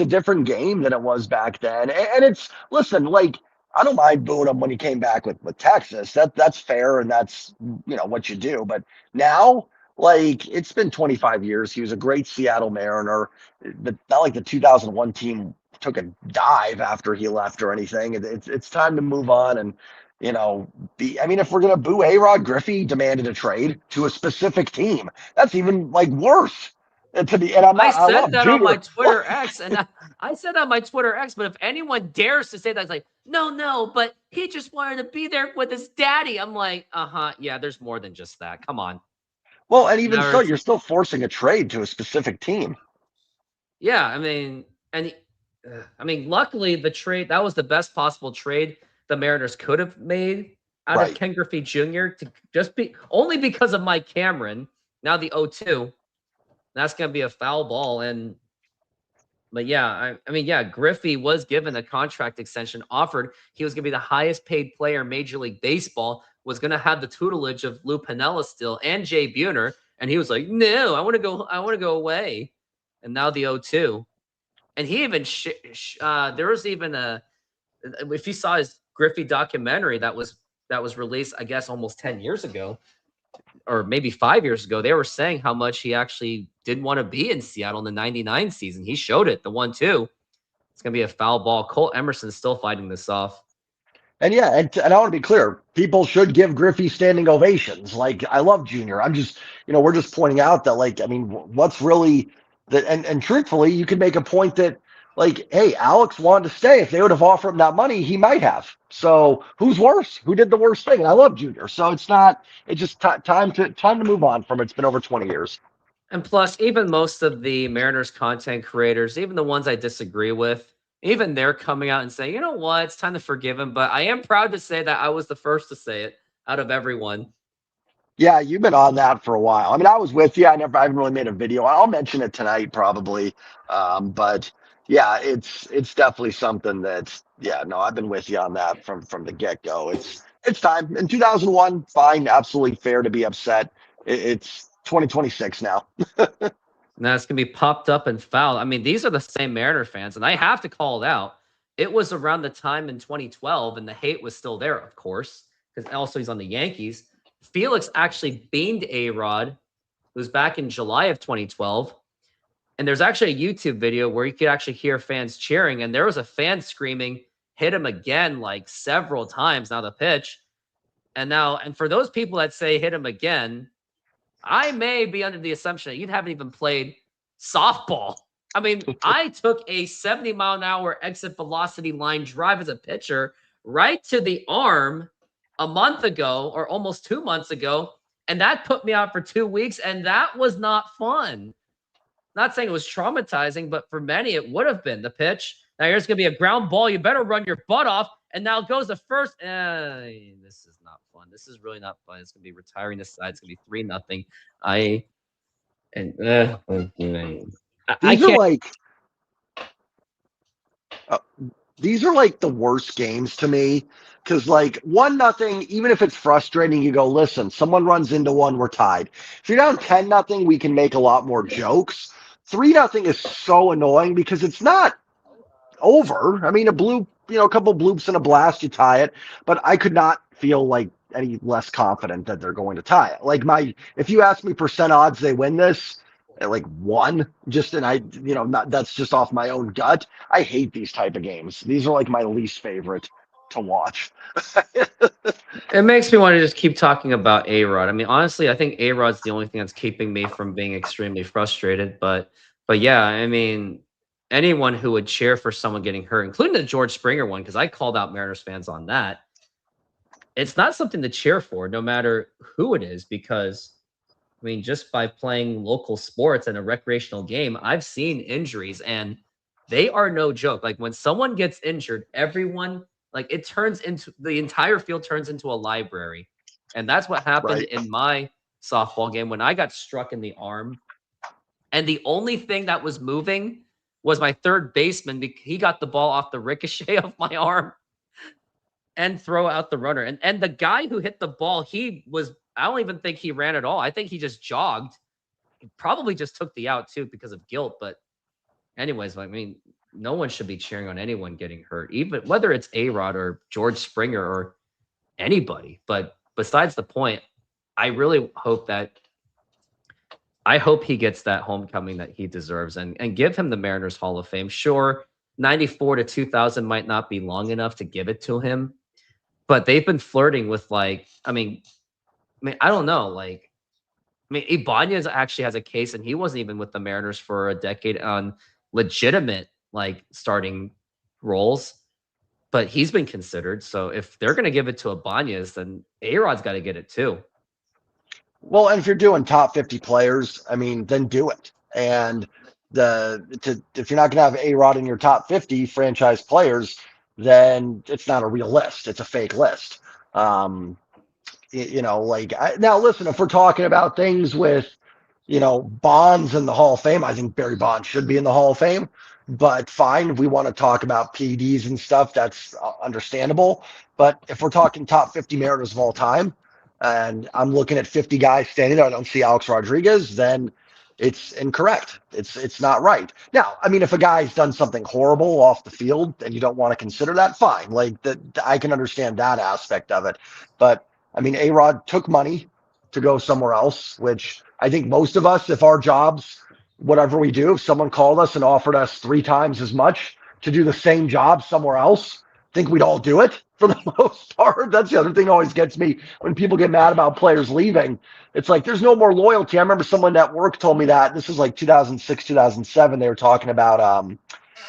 a different game than it was back then, and it's listen, like I don't mind booing him when he came back with Texas. That's fair, and that's what you do. But now, like it's been 25 years. He was a great Seattle Mariner. Not like the 2001 team took a dive after he left or anything. It's time to move on and I mean, if we're gonna boo A-Rod, Griffey demanded a trade to a specific team. That's even like worse. To be, and I said that on my Twitter X, and I said on my Twitter X. But if anyone dares to say that, it's like, no, but he just wanted to be there with his daddy. I'm like, yeah. There's more than just that. Come on. Well, and even so, you're still forcing a trade to a specific team. Yeah, I mean, luckily the trade that was the best possible trade the Mariners could have made out of Ken Griffey Jr. to just be only because of Mike Cameron. Now the 0-2. That's going to be a foul ball. But yeah, I mean, Griffey was given a contract extension offered. He was going to be the highest paid player in Major League Baseball, was going to have the tutelage of Lou Piniella still and Jay Buhner. And he was like, no, I want to go away. And now the 0-2. And he even, there was even if you saw his Griffey documentary that was released, I guess, almost 10 years ago. Or maybe 5 years ago, they were saying how much he actually didn't want to be in Seattle in the 99 season. He showed it, the 1-2. It's going to be a foul ball. Cole Emerson's still fighting this off. And yeah, and I want to be clear, people should give Griffey standing ovations. Like, I love Junior. I'm just, we're just pointing out that, like, I mean, what's really that, and truthfully, you could make a point that like, hey, Alex wanted to stay. If they would have offered him that money, he might have. So who's worse? Who did the worst thing? And I love Junior. So it's not. It's just time to move on from it. It's been over 20 years. And plus, even most of the Mariners content creators, even the ones I disagree with, even they're coming out and saying, you know what, it's time to forgive him. But I am proud to say that I was the first to say it out of everyone. Yeah, you've been on that for a while. I mean, I was with you. I haven't really made a video. I'll mention it tonight probably. But yeah, it's definitely something that's, yeah, no, I've been with you on that from the get go. It's time. In 2001, fine, absolutely fair to be upset. It's 2026 now. Now it's going to be popped up and fouled. I mean, these are the same Mariner fans, and I have to call it out. It was around the time in 2012, and the hate was still there, of course, because also he's on the Yankees. Felix actually beamed A-Rod. It was back in July of 2012. And there's actually a YouTube video where you could actually hear fans cheering, and there was a fan screaming, hit him again, like several times now the pitch. And for those people that say hit him again, I may be under the assumption that you haven't even played softball. I mean, I took a 70-mile-an-hour exit velocity line drive as a pitcher right to the arm a month ago or almost 2 months ago, and that put me out for 2 weeks, and that was not fun. Not saying it was traumatizing, but for many, it would have been. The pitch, now here's going to be a ground ball. You better run your butt off, and now it goes to first. This is not fun. This is really not fun. It's going to be retiring this side. It's going to be 3-0. These are like these are like the worst games to me because like 1-0, even if it's frustrating, you go, listen, someone runs into one, we're tied. If you're down 10-0, we can make a lot more jokes. 3-0 is so annoying because it's not over. I mean, a couple bloops and a blast, you tie it, but I could not feel like any less confident that they're going to tie it. Like if you ask me percent odds they win this, at like 1, that's just off my own gut. I hate these type of games. These are like my least favorite to watch. It makes me want to just keep talking about A-Rod. I mean, honestly, I think A-Rod's the only thing that's keeping me from being extremely frustrated. But yeah, I mean, anyone who would cheer for someone getting hurt, including the George Springer one, because I called out Mariners fans on that. It's not something to cheer for, no matter who it is, because I mean, just by playing local sports and a recreational game, I've seen injuries, and they are no joke. Like when someone gets injured, everyone, like the entire field turns into a library. And that's what happened in my softball game when I got struck in the arm. And the only thing that was moving was my third baseman. He got the ball off the ricochet of my arm and throw out the runner. And the guy who hit the ball, I don't even think he ran at all. I think he just jogged. He probably just took the out too because of guilt. But anyways, I mean, no one should be cheering on anyone getting hurt, even whether it's A-Rod or George Springer or anybody. But besides the point, I really hope he gets that homecoming that he deserves and give him the Mariners Hall of Fame. Sure, 94 to 2000 might not be long enough to give it to him, but they've been flirting with I don't know. Ibanez actually has a case, and he wasn't even with the Mariners for a decade on legitimate starting roles, but he's been considered. So if they're going to give it to Ibanez, then A-Rod's got to get it too. Well, and if you're doing top 50 players, I mean, then do it. And if you're not going to have A-Rod in your top 50 franchise players, then it's not a real list. It's a fake list. Now listen, if we're talking about things with, Bonds in the Hall of Fame, I think Barry Bonds should be in the Hall of Fame, but fine. If we want to talk about PEDs and stuff, that's understandable. But if we're talking top 50 Mariners of all time, and I'm looking at 50 guys standing there, I don't see Alex Rodriguez, then it's incorrect. It's not right. Now, I mean, if a guy's done something horrible off the field and you don't want to consider that, fine. I can understand that aspect of it. But I mean, A-Rod took money to go somewhere else, which I think most of us, if our jobs, whatever we do, if someone called us and offered us 3 times as much to do the same job somewhere else, I think we'd all do it for the most part. That's the other thing that always gets me when people get mad about players leaving. It's like there's no more loyalty. I remember someone at work told me that. This was like 2006, 2007. They were talking about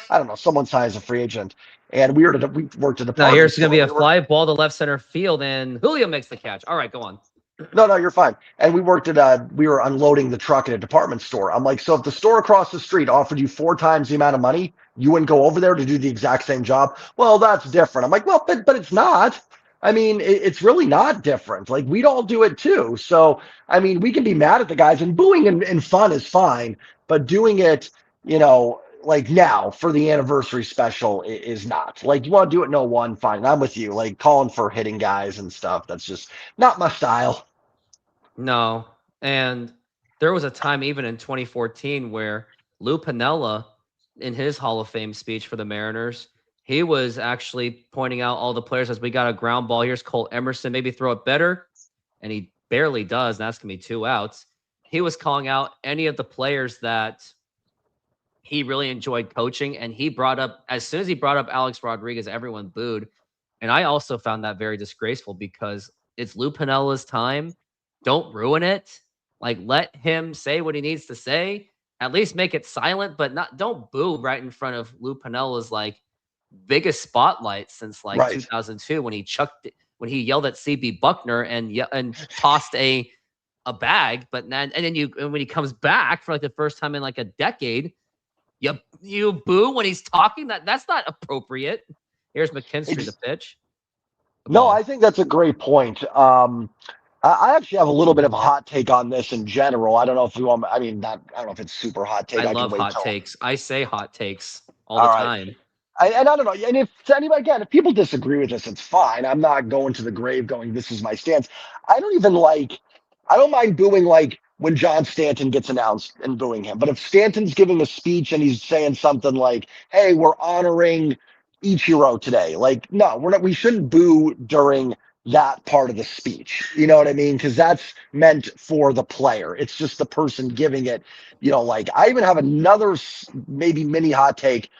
I don't know, someone signs a free agent, and we worked a Now department here's going to store. be a fly ball to left center field, and Julio makes the catch. All right, go on. No, you're fine. And we were unloading the truck at a department store. I'm like, so if the store across the street offered you 4 times the amount of money, you wouldn't go over there to do the exact same job? Well, that's different. I'm like, well, but it's not. I mean, it's really not different. Like, we'd all do it too. So, I mean, we can be mad at the guys, and booing and fun is fine, but doing it, like now for the anniversary special is not. Like, you want to do it 0-1, fine. I'm with you. Like, calling for hitting guys and stuff, that's just not my style. No. And there was a time even in 2014 where Lou Piniella, in his Hall of Fame speech for the Mariners, he was actually pointing out all the players as we got a ground ball. Here's Cole Emerson, maybe throw it better. And he barely does. And that's going to be 2 outs. He was calling out any of the players that he really enjoyed coaching. And he brought up, as soon as he brought up Alex Rodriguez, everyone booed. And I also found that very disgraceful because it's Lou Piniella's time. Don't ruin it. Like, let him say what he needs to say. At least make it silent, but don't boo right in front of Lou Piniella's like biggest spotlight since like Right. 2002 when he yelled at CB Buckner and tossed a bag. But then when he comes back for like the first time in like a decade, you boo when he's talking. That's not appropriate. Here's McKinstry, the pitch. No, I think that's a great point. I actually have a little bit of a hot take on this in general. I don't know if you want. I mean, I don't know if it's super hot take. I love hot takes. I say hot takes all the time. And I don't know. And if anybody, again, if people disagree with this, it's fine. I'm not going to the grave going, this is my stance. I don't mind booing like when John Stanton gets announced and booing him. But if Stanton's giving a speech and he's saying something like, hey, we're honoring Ichiro today. Like, no, we shouldn't boo during that part of the speech. You know what I mean? Because that's meant for the player. It's just the person giving it. Like, I even have another maybe mini hot take.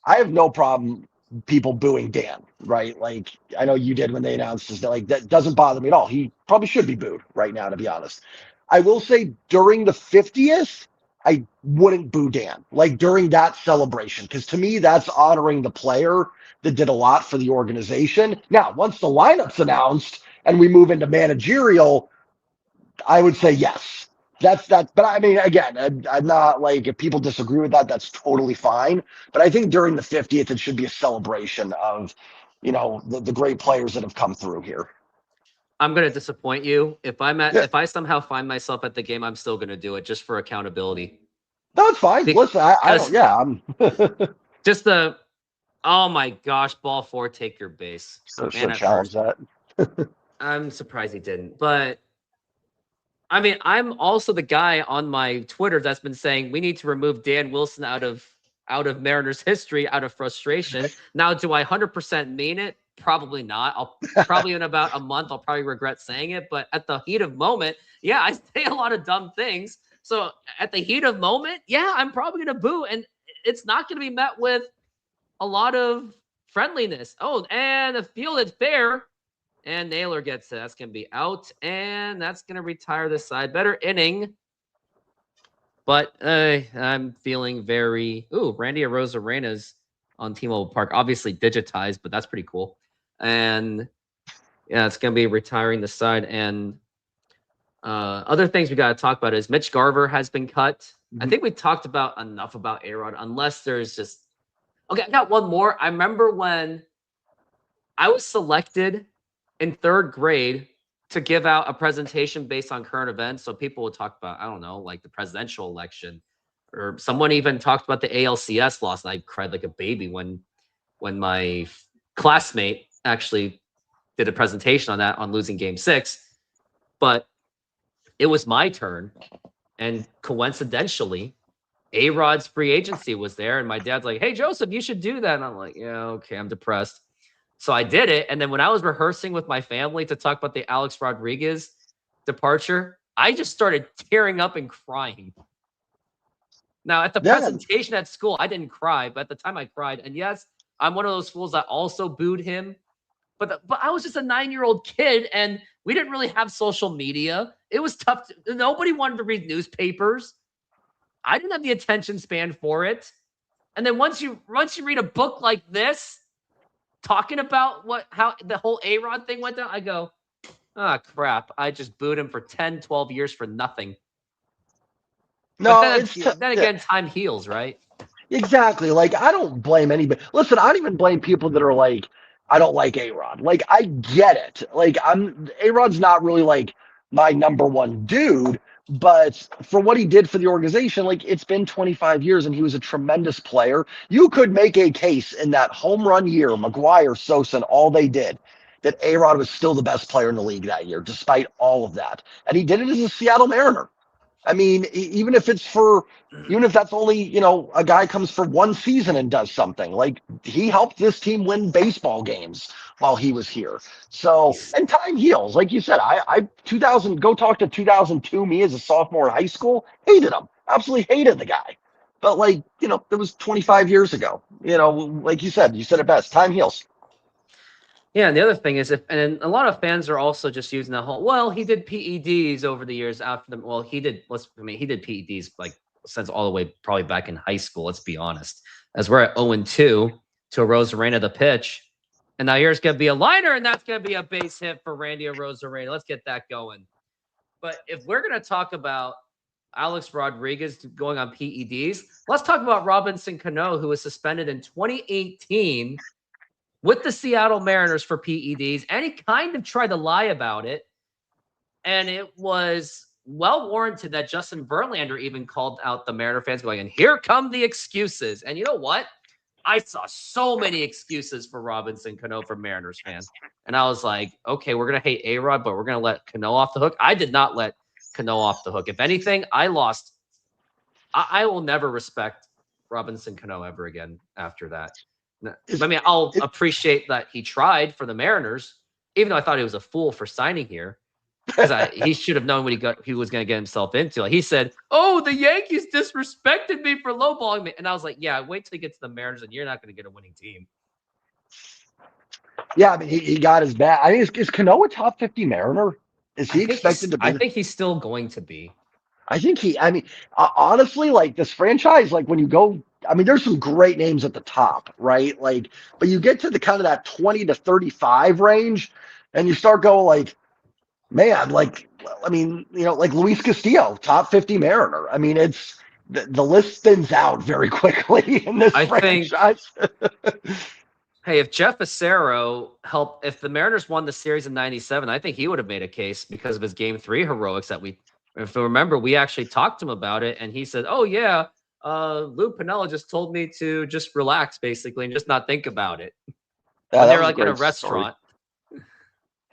I have no problem people booing Dan, right? Like, I know you did when they announced this. Like, that doesn't bother me at all. He probably should be booed right now, to be honest. I will say during the 50th, I wouldn't boo Dan, like during that celebration, because to me, that's honoring the player that did a lot for the organization. Now, once the lineup's announced and we move into managerial, I would say yes. That's that. But I mean, again, I'm not like, if people disagree with that, that's totally fine. But I think during the 50th, it should be a celebration of, the great players that have come through here. I'm gonna disappoint you. If I somehow find myself at the game, I'm still gonna do it just for accountability. No, it's fine. Listen, I don't. Yeah, I'm just oh my gosh, ball 4, take your base. Should challenge that. I'm surprised he didn't, but I mean, I'm also the guy on my Twitter that's been saying we need to remove Dan Wilson out of Mariners history out of frustration. Now, do I 100% mean it? Probably not. I'll probably in about a month, I'll probably regret saying it. But at the heat of moment, yeah, I say a lot of dumb things. So at the heat of moment, yeah, I'm probably going to boo. And it's not going to be met with a lot of friendliness. Oh, and the field is fair. And Naylor gets it. That's going to be out. And that's going to retire this side. Better inning. But I'm feeling very... Ooh, Randy Arozarena's on T-Mobile Park. Obviously digitized, but that's pretty cool. And yeah, it's going to be retiring the side. And other things we got to talk about is Mitch Garver has been cut. Mm-hmm. I think we talked about enough about A-Rod, unless there's just... Okay, I got one more. I remember when I was selected in 3rd grade to give out a presentation based on current events. So people would talk about, I don't know, like the presidential election, or someone even talked about the ALCS loss. And I cried like a baby when my classmate actually did a presentation on that, on losing game 6. But it was my turn. And coincidentally, A-Rod's free agency was there. And my dad's like, hey, Joseph, you should do that. And I'm like, yeah, okay, I'm depressed. So I did it. And then when I was rehearsing with my family to talk about the Alex Rodriguez departure, I just started tearing up and crying. Now, at the presentation at school, I didn't cry, but at the time I cried. And yes, I'm one of those fools that also booed him. But I was just a 9-year-old kid, and we didn't really have social media. It was tough. Nobody wanted to read newspapers. I didn't have the attention span for it. And then once you read a book like this, talking about how the whole A-Rod thing went down, I go, ah, crap. I just booed him for 10, 12 years for nothing. No, But then again, time heals, right? exactly. Like, I don't blame anybody. Listen, I don't even blame people that are like, I don't like A-Rod. Like, I get it. Like, A-Rod's not really like my number one dude, but for what he did for the organization, like, it's been 25 years and he was a tremendous player. You could make a case in that home run year, McGuire, Sosa, and all they did, that A-Rod was still the best player in the league that year, despite all of that. And he did it as a Seattle Mariner. I mean, even if that's only, a guy comes for one season and does something, like, he helped this team win baseball games while he was here. So, and time heals. Like you said, go talk to 2002 me as a sophomore in high school, hated him, absolutely hated the guy. But it was 25 years ago, like you said it best, time heals. Yeah, and the other thing is, and a lot of fans are also just using that whole, well, he did PEDs over the years after them. Well, he did PEDs like since all the way probably back in high school, let's be honest. As we're at 0-2 to Arozarena the pitch. And now here's going to be a liner, and that's going to be a base hit for Randy Arozarena. Let's get that going. But if we're going to talk about Alex Rodriguez going on PEDs, let's talk about Robinson Cano, who was suspended in 2018 with the Seattle Mariners for PEDs, and he kind of tried to lie about it. And it was well warranted that Justin Verlander even called out the Mariner fans going, and here come the excuses. And you know what? I saw so many excuses for Robinson Cano from Mariners fans. And I was like, okay, we're going to hate A-Rod, but we're going to let Cano off the hook. I did not let Cano off the hook. If anything, I will never respect Robinson Cano ever again after that. I mean, I'll appreciate that he tried for the Mariners, even though I thought he was a fool for signing here, because he should have known what he was going to get himself into. Like, he said, "Oh, the Yankees disrespected me for lowballing me," and I was like, "Yeah, wait till you get to the Mariners, and you're not going to get a winning team." Yeah, I mean, he got his bat. I mean, is Cano a top 50 Mariner? Is he expected to be? I think he's still going to be. Honestly, like, this franchise, like, when you go, I mean, there's some great names at the top, right? Like, but you get to the kind of that 20 to 35 range, and you start going like, man, like, I mean, like Luis Castillo, top 50 Mariner. I mean, it's the list thins out very quickly in this franchise. Hey, if Jeff Acero if the Mariners won the series in '97, I think he would have made a case because of his Game 3 heroics if you remember, we actually talked to him about it, and he said, "Oh yeah, Lou Piniella just told me to just relax, basically, and just not think about it." Yeah, they were like in a restaurant.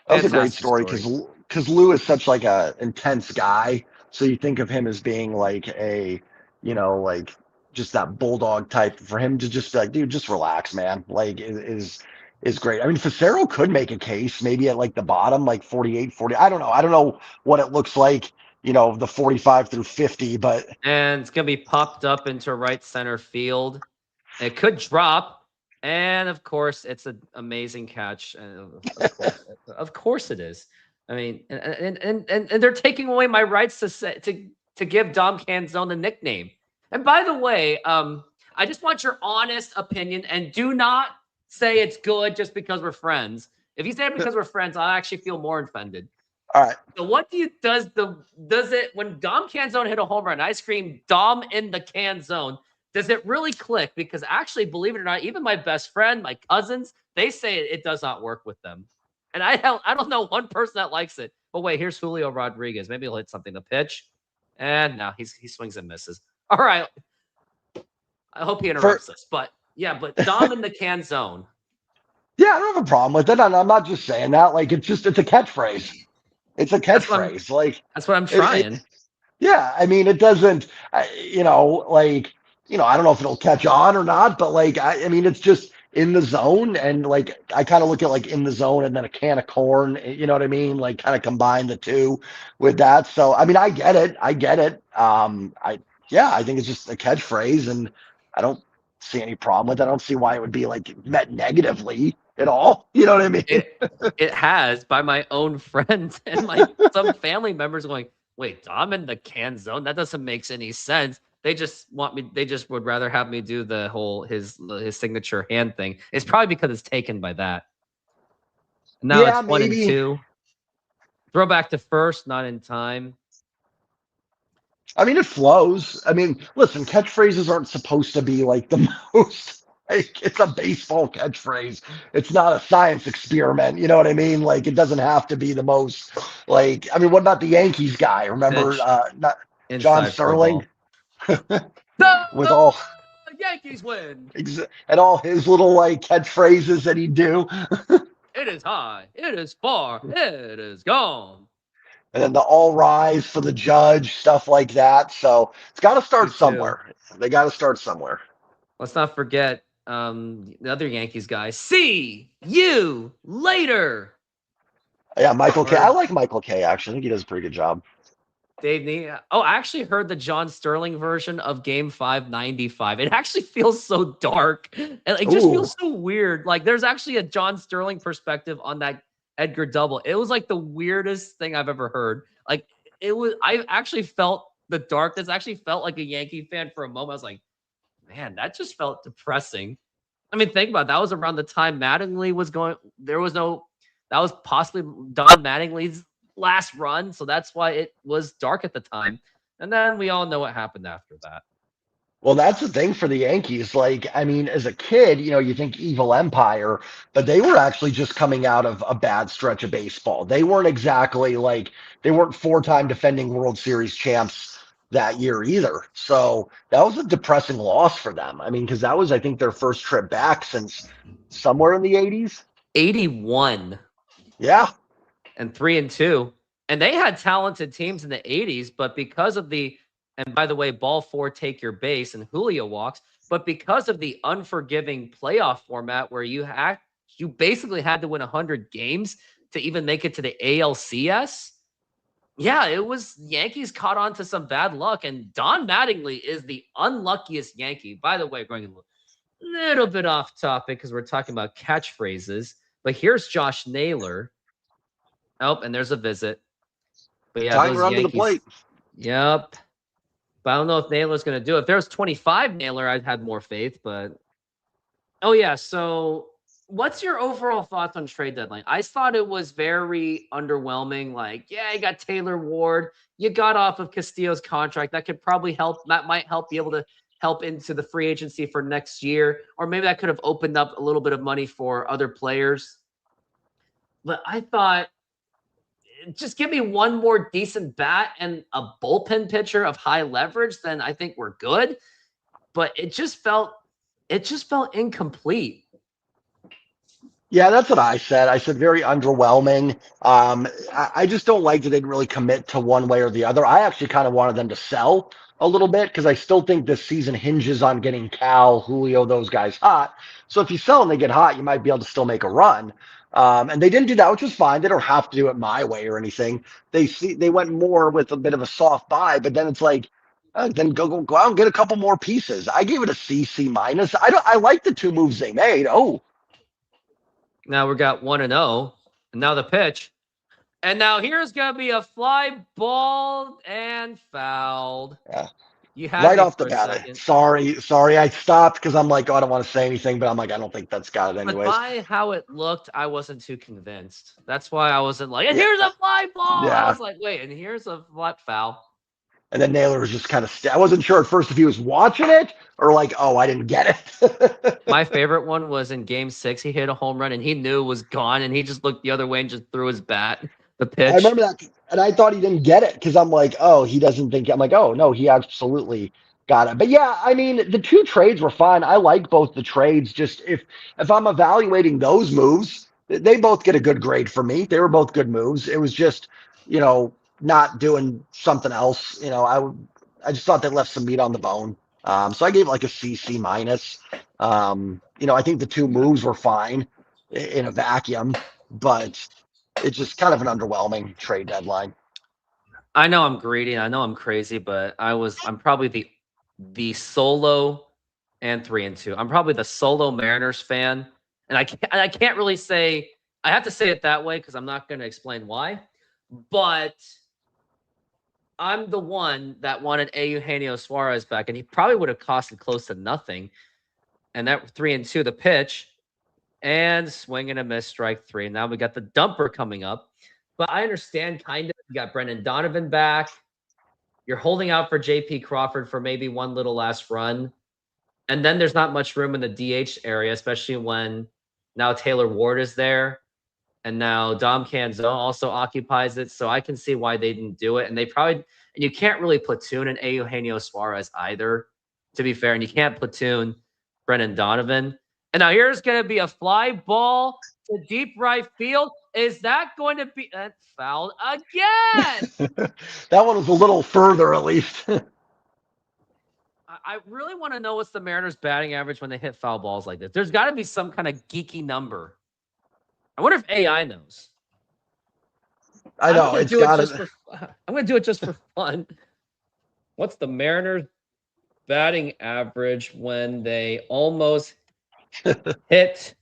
That was a great story because Lou is such like a intense guy, so you think of him as being like a, like just that bulldog type. For him to just be like, dude, just relax, man. Like is great. I mean, Facero could make a case maybe at like the bottom, like 48, 40. I don't know what it looks like. The 45 through 50, and it's going to be popped up into right center field. It could drop. And of course, it's an amazing catch. Of course it is. I mean, and they're taking away my rights to give Dom Canzone the nickname. And by the way, I just want your honest opinion, and do not say it's good just because we're friends. If you say it because we're friends, I actually feel more offended. All right. So what does it when Dom Canzone hit a home run, I scream Dom in the can zone, does it really click? Because actually, believe it or not, even my best friend, my cousins, they say it does not work with them. And I don't know one person that likes it. But wait, here's Julio Rodriguez. Maybe he'll hit something to pitch. And no, he swings and misses. All right. I hope he interrupts us. But yeah, but Dom in the can zone. Yeah, I don't have a problem with it. I'm not just saying that. Like, it's a catchphrase. It's a catchphrase. That's what I'm trying. Yeah, I mean, it doesn't, I don't know if it'll catch on or not, but I mean, it's just in the zone, and I kind of look at in the zone and then a can of corn, you know what I mean? Like, kind of combine the two with that. So, I mean, I get it. I think it's just a catchphrase, and I don't see any problem with it. I don't see why it would be met negatively at all. You know what I mean? It has, by my own friends and some family members going, wait, Dom in the can zone? That doesn't make any sense. They just want me. They just would rather have me do the whole his signature hand thing. It's probably because it's taken by that. Now Yeah, it's 1 and maybe. 2. Throw back to first, not in time. I mean, it flows. I mean, listen, catchphrases aren't supposed to be like the most. Like, it's a baseball catchphrase. It's not a science experiment. You know what I mean? Like, it doesn't have to be the most. Like, I mean, what about the Yankees guy? Remember, Pitch not John inside for a Sterling ball. with The all Yankees win. and all his little like catchphrases that he'd do, It is high. It is far. It is gone. and then the all rise for the judge, stuff like that. So it's got to start 2-2. somewhere. They got to start somewhere. Let's not forget the other Yankees guy. See you later. Yeah, Michael K. Or I like Michael K. Actually, I think he does a pretty good job. Dave Nee. Oh, I actually heard the John Sterling version of Game 5 95. It actually feels so dark. And it just feels so weird. Like there's actually a John Sterling perspective on that Edgar double. It was like the weirdest thing I've ever heard. Like I actually felt the darkness. I actually felt like a Yankee fan for a moment. I was like, man, that just felt depressing. I mean, think about it. That was around the time Mattingly was going. That was possibly Don Mattingly's last run. So that's why it was dark at the time. And then we all know what happened after that. Well, that's the thing for the Yankees. Like, I mean, as a kid, you think evil empire, but they were actually just coming out of a bad stretch of baseball. They weren't exactly like they weren't 4-time defending World Series champs that year either. So that was a depressing loss for them. I mean, because that was, I think, their first trip back since somewhere in the 80s. 81. Yeah. And 3-2. And they had talented teams in the 80s, but because of and by the way, ball 4, take your base, and Julio walks, but because of the unforgiving playoff format where you basically had to win 100 games to even make it to the ALCS. Yeah, it was Yankees caught on to some bad luck, and Don Mattingly is the unluckiest Yankee. By the way, going a little bit off topic because we're talking about catchphrases, but here's Josh Naylor. Oh, and there's a visit. But yeah, Tying those run to Yankees. the plate. Yep. But I don't know if Naylor's going to do it. If there was 25 Naylor, I'd had more faith. But oh yeah, so what's your overall thoughts on trade deadline? I thought it was very underwhelming. Like, yeah, you got Taylor Ward. You got off of Castillo's contract. That could probably help. That might help be able to help into the free agency for next year. Or maybe that could have opened up a little bit of money for other players. But I thought, just give me one more decent bat and a bullpen pitcher of high leverage, then I think we're good. But it just felt incomplete. Yeah, that's what I said. I said very underwhelming. I just don't like that they didn't really commit to one way or the other. I actually kind of wanted them to sell a little bit because I still think this season hinges on getting Cal, Julio, those guys hot. So if you sell and they get hot, you might be able to still make a run. And they didn't do that, which was fine. They don't have to do it my way or anything. They went more with a bit of a soft buy, but then it's like, then go out and get a couple more pieces. I gave it a C minus. I like the 2 moves they made. Oh. Now we got 1-0, and now the pitch. And now here's going to be a fly ball and fouled. Yeah. You had right me off the for a bat. second. Sorry. I stopped because I'm like, oh, I don't want to say anything, but I'm like, I don't think that's got it But anyways. by how it looked, I wasn't too convinced. That's why I wasn't like, and here's a fly ball. Yeah. I was like, wait, and here's a flat foul. And then Naylor was just kind of I wasn't sure at first if he was watching it or like, oh, I didn't get it. My favorite one was in Game 6. He hit a home run and he knew it was gone, and he just looked the other way and just threw his bat. The pitch. I remember that, and I thought he didn't get it because I'm like, oh, he doesn't think. I'm like, oh no, he absolutely got it. But yeah, I mean, the 2 trades were fine. I like both the trades. Just if I'm evaluating those moves, they both get a good grade for me. They were both good moves. It was just, not doing something else. I just thought they left some meat on the bone. So I gave like a C minus. I think the 2 moves were fine in a vacuum, but it's just kind of an underwhelming trade deadline. I know I'm greedy. I know I'm crazy, but I'm probably the solo and 3-2. I'm probably the solo Mariners fan, and I can't really say. I have to say it that way because I'm not going to explain why. But I'm the one that wanted Eugenio Suarez back, and he probably would have costed close to nothing. And that 3-2, the pitch, and swing and a miss, strike 3. Now we got the dumper coming up. But I understand kind of. You got Brendan Donovan back. You're holding out for JP Crawford for maybe one little last run. And then there's not much room in the DH area, especially when now Taylor Ward is there. And now Dom Canzone also occupies it. So I can see why they didn't do it. And they probably, and you can't really platoon an Eugenio Suarez either, to be fair. And you can't platoon Brendan Donovan. And now here's going to be a fly ball to deep right field. Is that going to be fouled again? That one was a little further, at least. I really want to know what's the Mariners' batting average when they hit foul balls like this. There's got to be some kind of geeky number. I wonder if AI knows. I know it's got it. I'm going to do it just for fun. What's the Mariners' batting average when they almost hit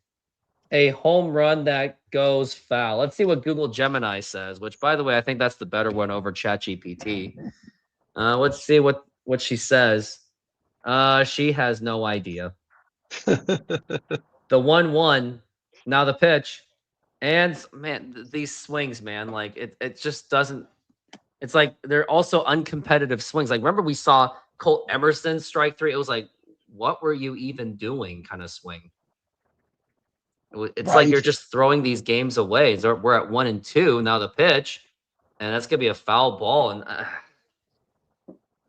a home run that goes foul? Let's see what Google Gemini says, which, by the way, I think that's the better one over ChatGPT. Let's see what she says. She has no idea. The 1-1, now the pitch. And, man, these swings, man, like, it just doesn't – it's like they're also uncompetitive swings. Like, remember we saw Colt Emerson strike 3? It was like, what were you even doing kind of swing? It's like you're just throwing these games away. So we're at 1-2, now the pitch, and that's going to be a foul ball. And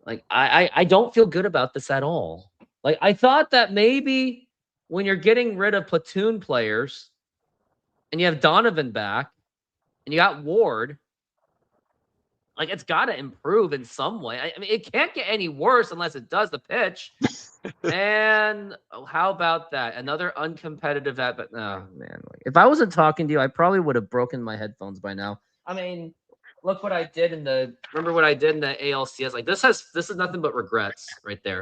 like, I don't feel good about this at all. Like, I thought that maybe when you're getting rid of platoon players and you have Donovan back and you got Ward, like, it's got to improve in some way. I mean, it can't get any worse unless it does the pitch. And how about that? Another uncompetitive at, but oh man, like, if I wasn't talking to you, I probably would have broken my headphones by now. I mean, look what I did remember what I did in the ALCS. Like, this is nothing but regrets right there.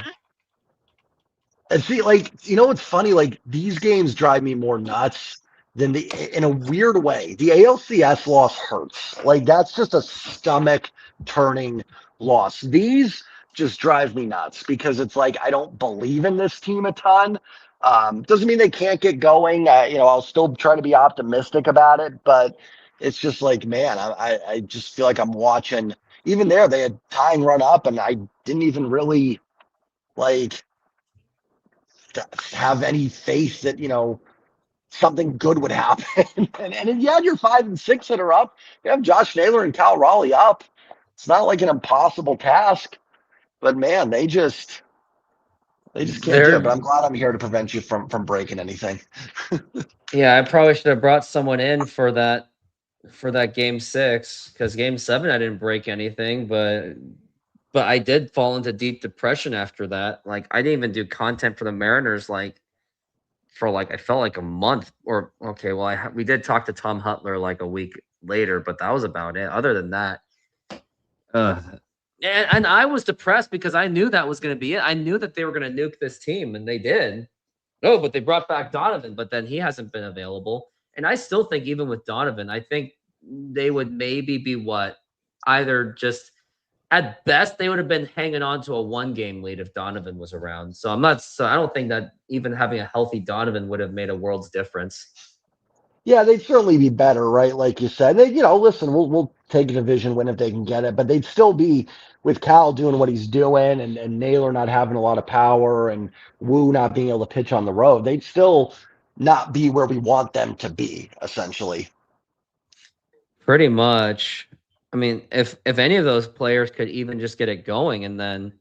And see, like, you know what's funny? Like, these games drive me more nuts than in a weird way. The ALCS loss hurts. Like, that's just a stomach turning loss. These just drive me nuts because it's like I don't believe in this team a ton. Doesn't mean they can't get going. I'll still try to be optimistic about it, but it's just like, man, I just feel like I'm watching. Even there, they had tying run up, and I didn't even really like have any faith that something good would happen. and you had your 5 and 6 that are up. You have Josh Naylor and Cal Raleigh up. It's not like an impossible task. But man, they just can't do it. But I'm glad I'm here to prevent you from breaking anything. Yeah, I probably should have brought someone in for that game 6, because game 7 I didn't break anything, but I did fall into deep depression after that. Like, I didn't even do content for the Mariners for I felt like a month. Or okay, well, we did talk to Tom Hutler like a week later, but that was about it. Other than that, and I was depressed because I knew that was going to be it. I knew that they were going to nuke this team, and they did. No, but they brought back Donovan, but then he hasn't been available. And I still think even with Donovan, I think they would maybe be either just at best they would have been hanging on to a 1-game lead if Donovan was around. So I don't think that even having a healthy Donovan would have made a world's difference. Yeah, they'd certainly be better, right? Like you said, listen, we'll take a division win if they can get it, but they'd still be with Cal doing what he's doing and Naylor not having a lot of power and Wu not being able to pitch on the road. They'd still not be where we want them to be, essentially. Pretty much. I mean, if any of those players could even just get it going, and then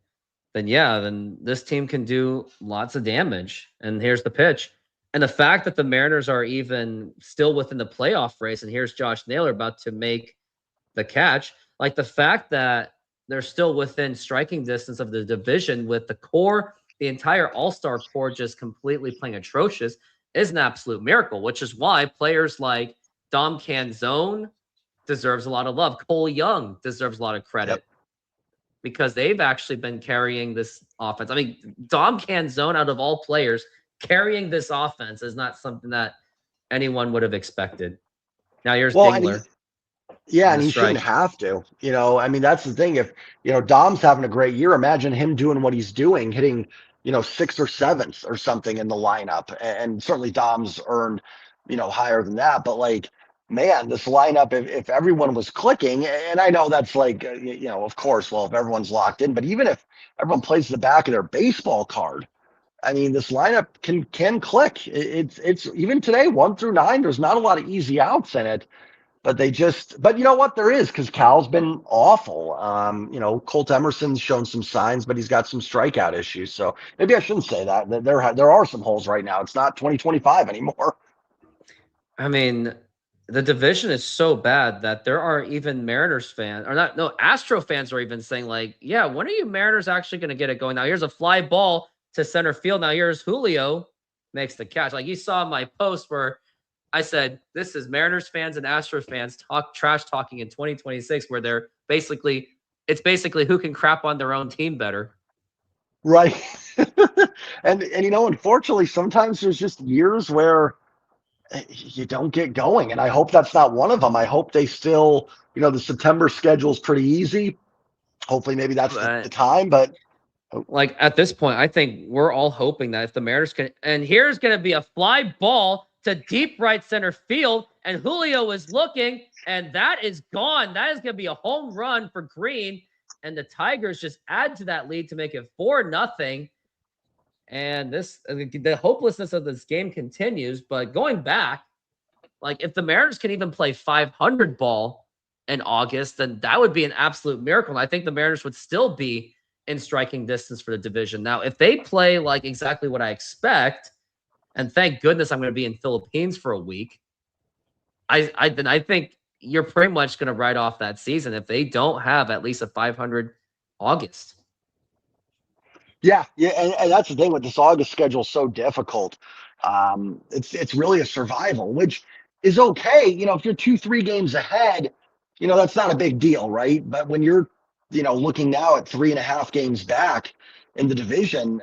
this team can do lots of damage. And here's the pitch. And the fact that the Mariners are even still within the playoff race, and here's Josh Naylor about to make the catch, like the fact that they're still within striking distance of the division with the core, the entire all-star core just completely playing atrocious, is an absolute miracle, which is why players like Dom Canzone deserves a lot of love. Cole Young deserves a lot of credit because they've actually been carrying this offense. I mean, Dom Canzone, out of all players, carrying this offense is not something that anyone would have expected. Now here's Dingler. Yeah, in and the he shouldn't strike. have to. I mean, that's the thing. If, Dom's having a great year, imagine him doing what he's doing, hitting, sixth or seventh or something in the lineup. And certainly Dom's earned, higher than that. But like, man, this lineup, if everyone was clicking, and I know that's like, of course, well, if everyone's locked in, but even if everyone plays the back of their baseball card, I mean, this lineup can click. It's even today, 1 through 9, there's not a lot of easy outs in it. But you know what? There is, because Cal's been awful. Colt Emerson's shown some signs, but he's got some strikeout issues. So maybe I shouldn't say that. There are some holes right now. It's not 2025 anymore. I mean, the division is so bad that there are even Mariners fans, or not, no, Astro fans are even saying, like, yeah, when are you Mariners actually going to get it going? Now, here's a fly ball to center field. Now, here's Julio makes the catch. Like, you saw my post where I said, this is Mariners fans and Astros fans trash talking in 2026, where it's basically who can crap on their own team better. Right. and unfortunately, sometimes there's just years where you don't get going. And I hope that's not one of them. I hope they still, the September schedule is pretty easy. Hopefully, maybe that's the time. But like at this point, I think we're all hoping that if the Mariners can, and here's going to be a fly ball to deep right center field, and Julio is looking, and that is gone. That is going to be a home run for Green, and the Tigers just add to that lead to make it 4-0. And the hopelessness of this game continues. But going back, like if the Mariners can even play 500 ball in August, then that would be an absolute miracle. And I think the Mariners would still be in striking distance for the division. Now, if they play like exactly what I expect, and thank goodness I'm going to be in Philippines for a week, I think you're pretty much going to write off that season if they don't have at least a 500 August. Yeah, and that's the thing with this August schedule, so difficult. It's really a survival, which is okay. If you're 2-3 games ahead, that's not a big deal, right? But when you're, looking now at 3.5 games back in the division,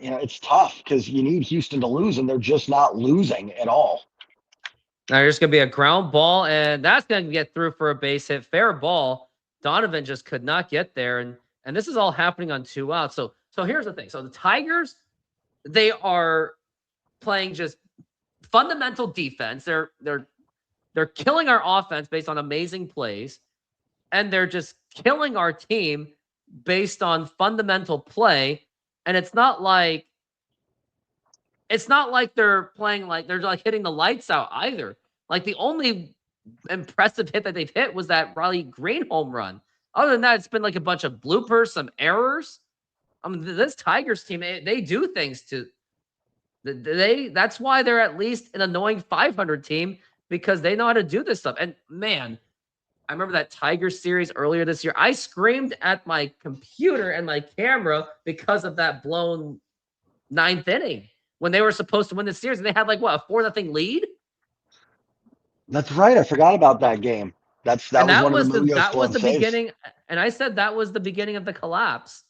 it's tough because you need Houston to lose, and they're just not losing at all. Now there's going to be a ground ball, and that's going to get through for a base hit. Fair ball. Donovan just could not get there, and this is all happening on 2 outs. So here's the thing. So the Tigers, they are playing just fundamental defense. They're killing our offense based on amazing plays, and they're just killing our team based on fundamental play. And it's not like they're playing like they're like hitting the lights out either. Like the only impressive hit that they've hit was that Riley Green home run. Other than that, it's been like a bunch of bloopers, some errors. I mean, this Tigers team, they do things to that's why they're at least an annoying 500 team, because they know how to do this stuff. And man, I remember that Tigers series earlier this year. I screamed at my computer and my camera because of that blown 9th inning when they were supposed to win the series, and they had like what, a 4-0 lead. That's right. I forgot about that game. That was the beginning. And I said that was the beginning of the collapse.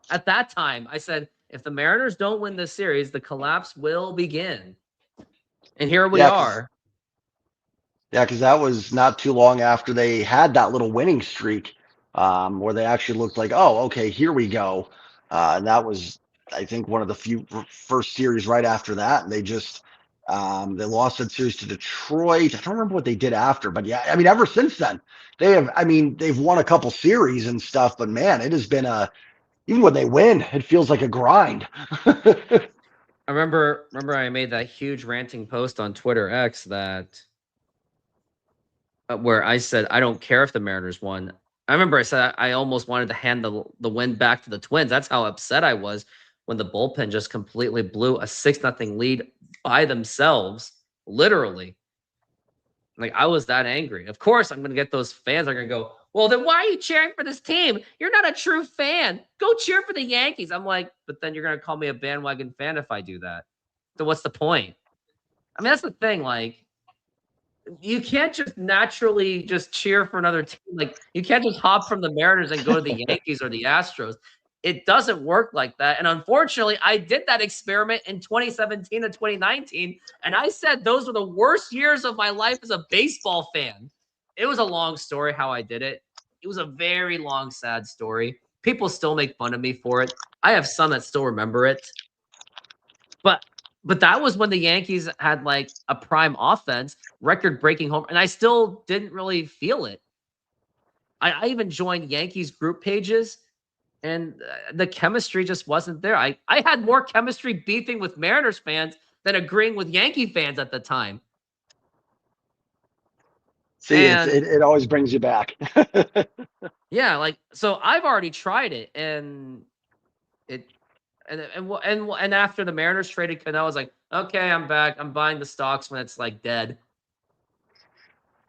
At that time, I said, if the Mariners don't win this series, the collapse will begin. And here we are. Yeah, because that was not too long after they had that little winning streak, where they actually looked like, oh, okay, here we go. And that was, I think, one of the first series right after that. And they just they lost that series to Detroit. I don't remember what they did after, but yeah, I mean, ever since then, they've won a couple series and stuff. But man, it has been even when they win, it feels like a grind. I remember I made that huge ranting post on Twitter X that where I said, I don't care if the Mariners won. I remember I said I almost wanted to hand the win back to the Twins. That's how upset I was when the bullpen just completely blew a 6-0 lead by themselves, literally. Like, I was that angry. Of course, I'm going to get those fans are going to go, well, then why are you cheering for this team? You're not a true fan. Go cheer for the Yankees. I'm like, but then you're going to call me a bandwagon fan if I do that. So what's the point? I mean, that's the thing. Like, you can't just naturally just cheer for another team. Like, you can't just hop from the Mariners and go to the Yankees or the Astros. It doesn't work like that. And unfortunately, I did that experiment in 2017 and 2019. And I said those were the worst years of my life as a baseball fan. it was a long story how I did it. It was a very long, sad story. People still make fun of me for it. I have some that still remember it. But that was when the Yankees had like a prime offense, record-breaking home, and I still didn't really feel it. I even joined Yankees group pages, and the chemistry just wasn't there. I had more chemistry beefing with Mariners fans than agreeing with Yankee fans at the time. See, it always brings you back. Yeah, like so I've already tried it, and it and after the Mariners traded Cano, I was like, okay, I'm back. I'm buying the stocks when it's like dead.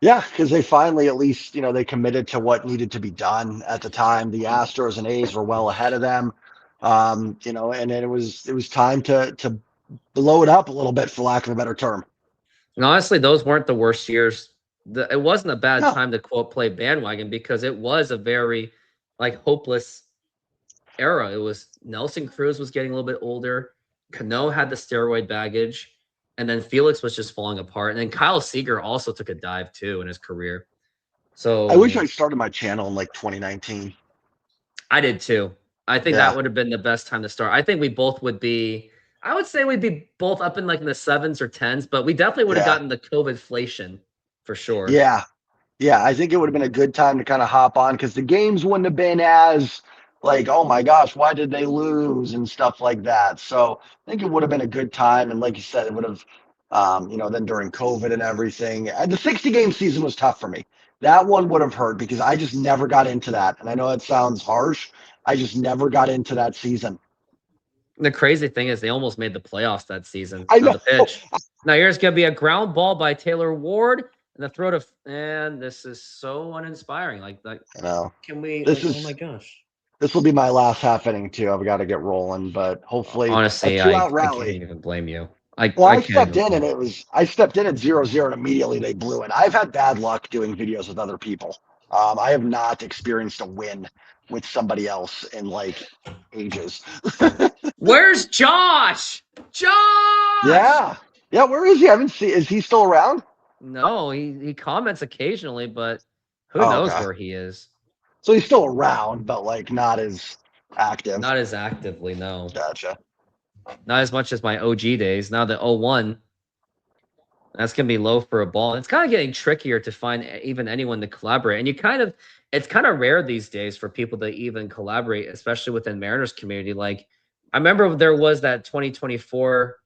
Yeah, because they finally, at least, they committed to what needed to be done at the time. The Astros and A's were well ahead of them, and then it was time to blow it up a little bit, for lack of a better term. And honestly, those weren't the worst years. It wasn't a bad No. time to quote play bandwagon because it was a very like hopeless era. It was Nelson Cruz was getting a little bit older. Cano had the steroid baggage, and then Felix was just falling apart. And then Kyle Seager also took a dive too in his career. So I wish I started my channel in like 2019. I did too. I think Yeah. that would have been the best time to start. I think we both would be. I would say we'd be both up in like in the 7s or 10s, but we definitely would have Yeah. gotten the COVID-flation for sure. Yeah. Yeah, I think it would have been a good time to kind of hop on, because the games wouldn't have been as like, oh my gosh, why did they lose and stuff like that. So I think it would have been a good time. And like you said, it would have, then during COVID and everything, and the 60-game season was tough for me. That one would have hurt because I just never got into that. And I know it sounds harsh. I just never got into that season. The crazy thing is they almost made the playoffs that season. I Now know. the pitch. Now here's gonna be a ground ball by Taylor Ward and the throw to, and this is so uninspiring. Like I know. can we This like, oh is my gosh. this will be my last half inning too. I've got to get rolling, but hopefully Honestly, a I 2-out can't rally. even blame you. Well, I I can't stepped even in blame and I stepped in at 0-0 and immediately they blew it. I've had bad luck doing videos with other people. I have not experienced a win with somebody else in like ages. Where's Josh? Josh! Yeah. Yeah. Where is he? I haven't seen. Is he still around? No, he comments occasionally, but who Oh, knows okay. where he is? So he's still around, but like not as active. Not as actively, no. Gotcha. Not as much as my OG days. Now the 01, that's going to be low for a ball. It's kind of getting trickier to find even anyone to collaborate. And it's kind of rare these days for people to even collaborate, especially within Mariners community. Like, I remember there was that 2024,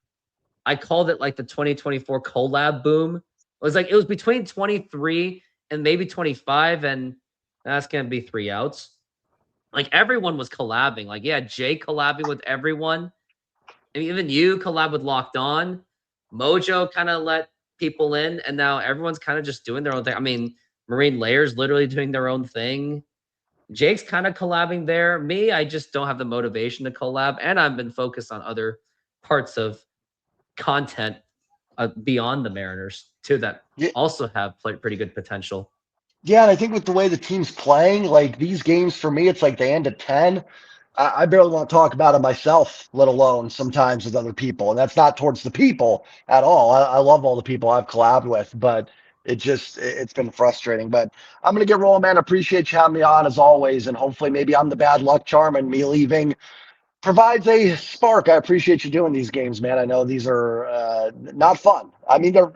I called it like the 2024 collab boom. It was between 23 and maybe 25, and that's going to be 3 outs. Like, everyone was collabing. Like, yeah, Jay collabing with everyone. And even you collab with Locked On. Mojo kind of let people in, and now everyone's kind of just doing their own thing. I mean, Marine Layers literally doing their own thing. Jake's kind of collabing there. Me, I just don't have the motivation to collab, and I've been focused on other parts of content beyond the Mariners too that also have pretty good potential. Yeah, and I think with the way the team's playing, like these games for me, it's like they end at 10. I barely want to talk about it myself, let alone sometimes with other people. And that's not towards the people at all. I love all the people I've collabed with, but it's been frustrating. But I'm going to get rolling, man. Appreciate you having me on as always. And hopefully maybe I'm the bad luck charm and me leaving provides a spark. I appreciate you doing these games, man. I know these are not fun. I mean, they're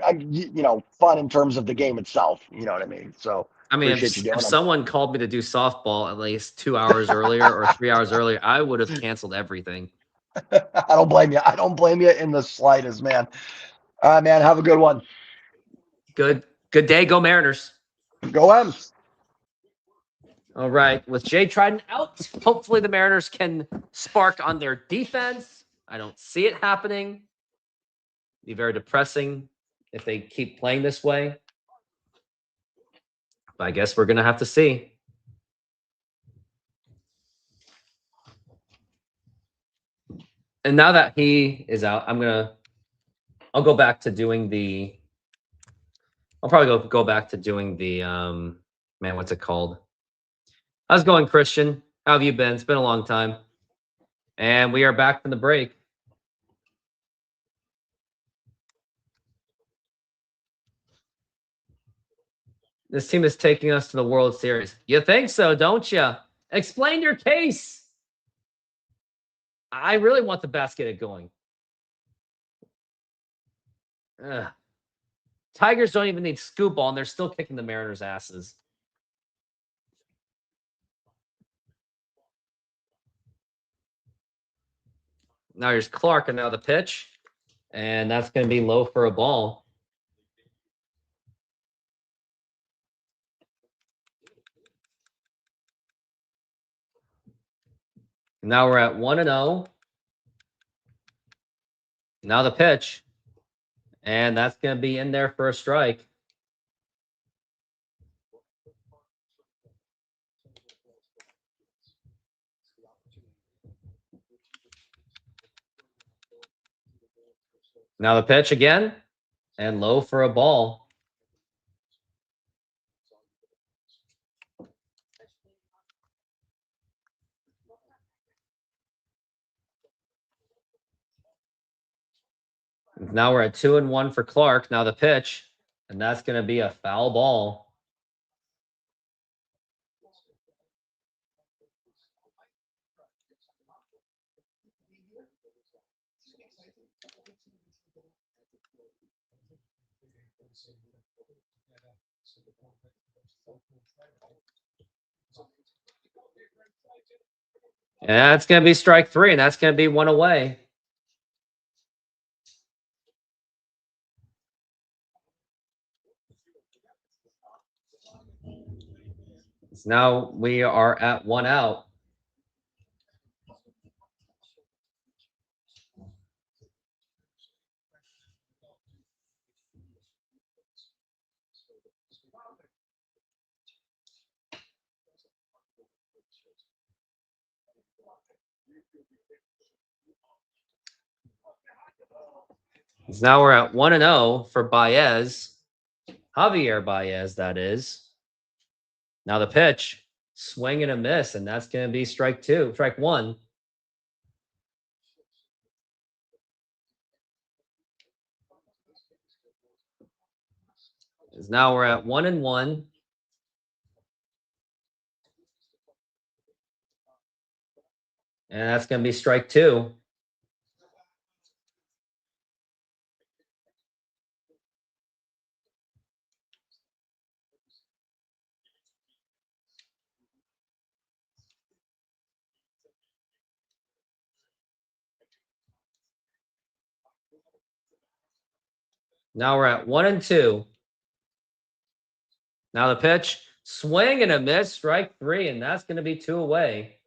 fun in terms of the game itself. You know what I mean? So I mean, if someone called me to do softball at least 2 hours earlier or 3 hours earlier, I would have canceled everything. I don't blame you. I don't blame you in the slightest, man. All right, man. Have a good one. Good day. Go Mariners. Go M's. All right. With Jay Trident out, hopefully the Mariners can spark on their defense. I don't see it happening. Be very depressing if they keep playing this way. But I guess we're going to have to see. And now that he is out, I'll go back to doing the, I'll probably go back to doing the, man, what's it called? How's it going, Christian? How have you been? It's been a long time. And we are back from the break. This team is taking us to the World Series. You think so, don't you? Explain your case. I really want the Bats get it going. Ugh. Tigers don't even need Skubal, and they're still kicking the Mariners' asses. Now here's Clark, and now the pitch. And that's going to be low for a ball. Now we're at 1-0. Now the pitch. And that's going to be in there for a strike. Now the pitch again. And low for a ball. Now we're at 2-1 for Clark. Now the pitch. And that's going to be a foul ball. And that's going to be strike 3, and that's going to be 1 away. So now we are at 1 out. So now we're at 1-0 for Baez. Javier Baez, that is. Now the pitch. Swing and a miss, and that's going to be strike 1. Now we're at 1-1. And that's going to be strike 2. Now we're at 1-2. Now the pitch. Swing and a miss, strike 3, and that's going to be 2 away.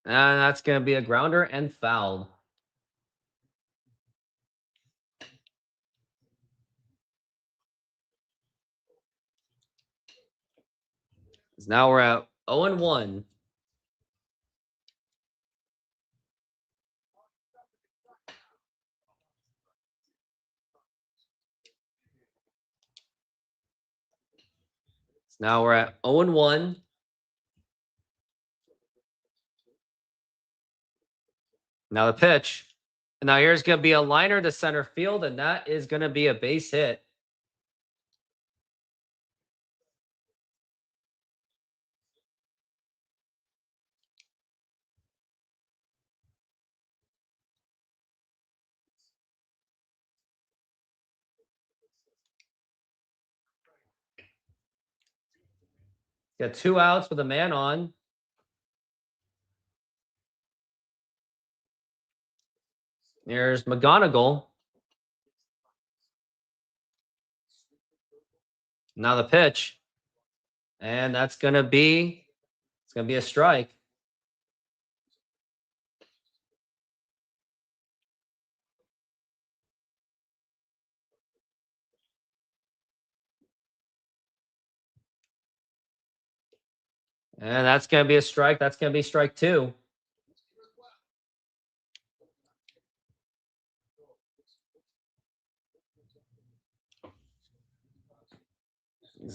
And that's going to be a grounder and fouled. Now we're at 0-1. Now we're at 0-1. Now the pitch. And now here's going to be a liner to center field, and that is going to be a base hit. Got 2 outs with a man on. There's McGonigal. Now the pitch. And that's going to be, it's going to be a strike. And that's going to be a strike. That's going to be strike 2.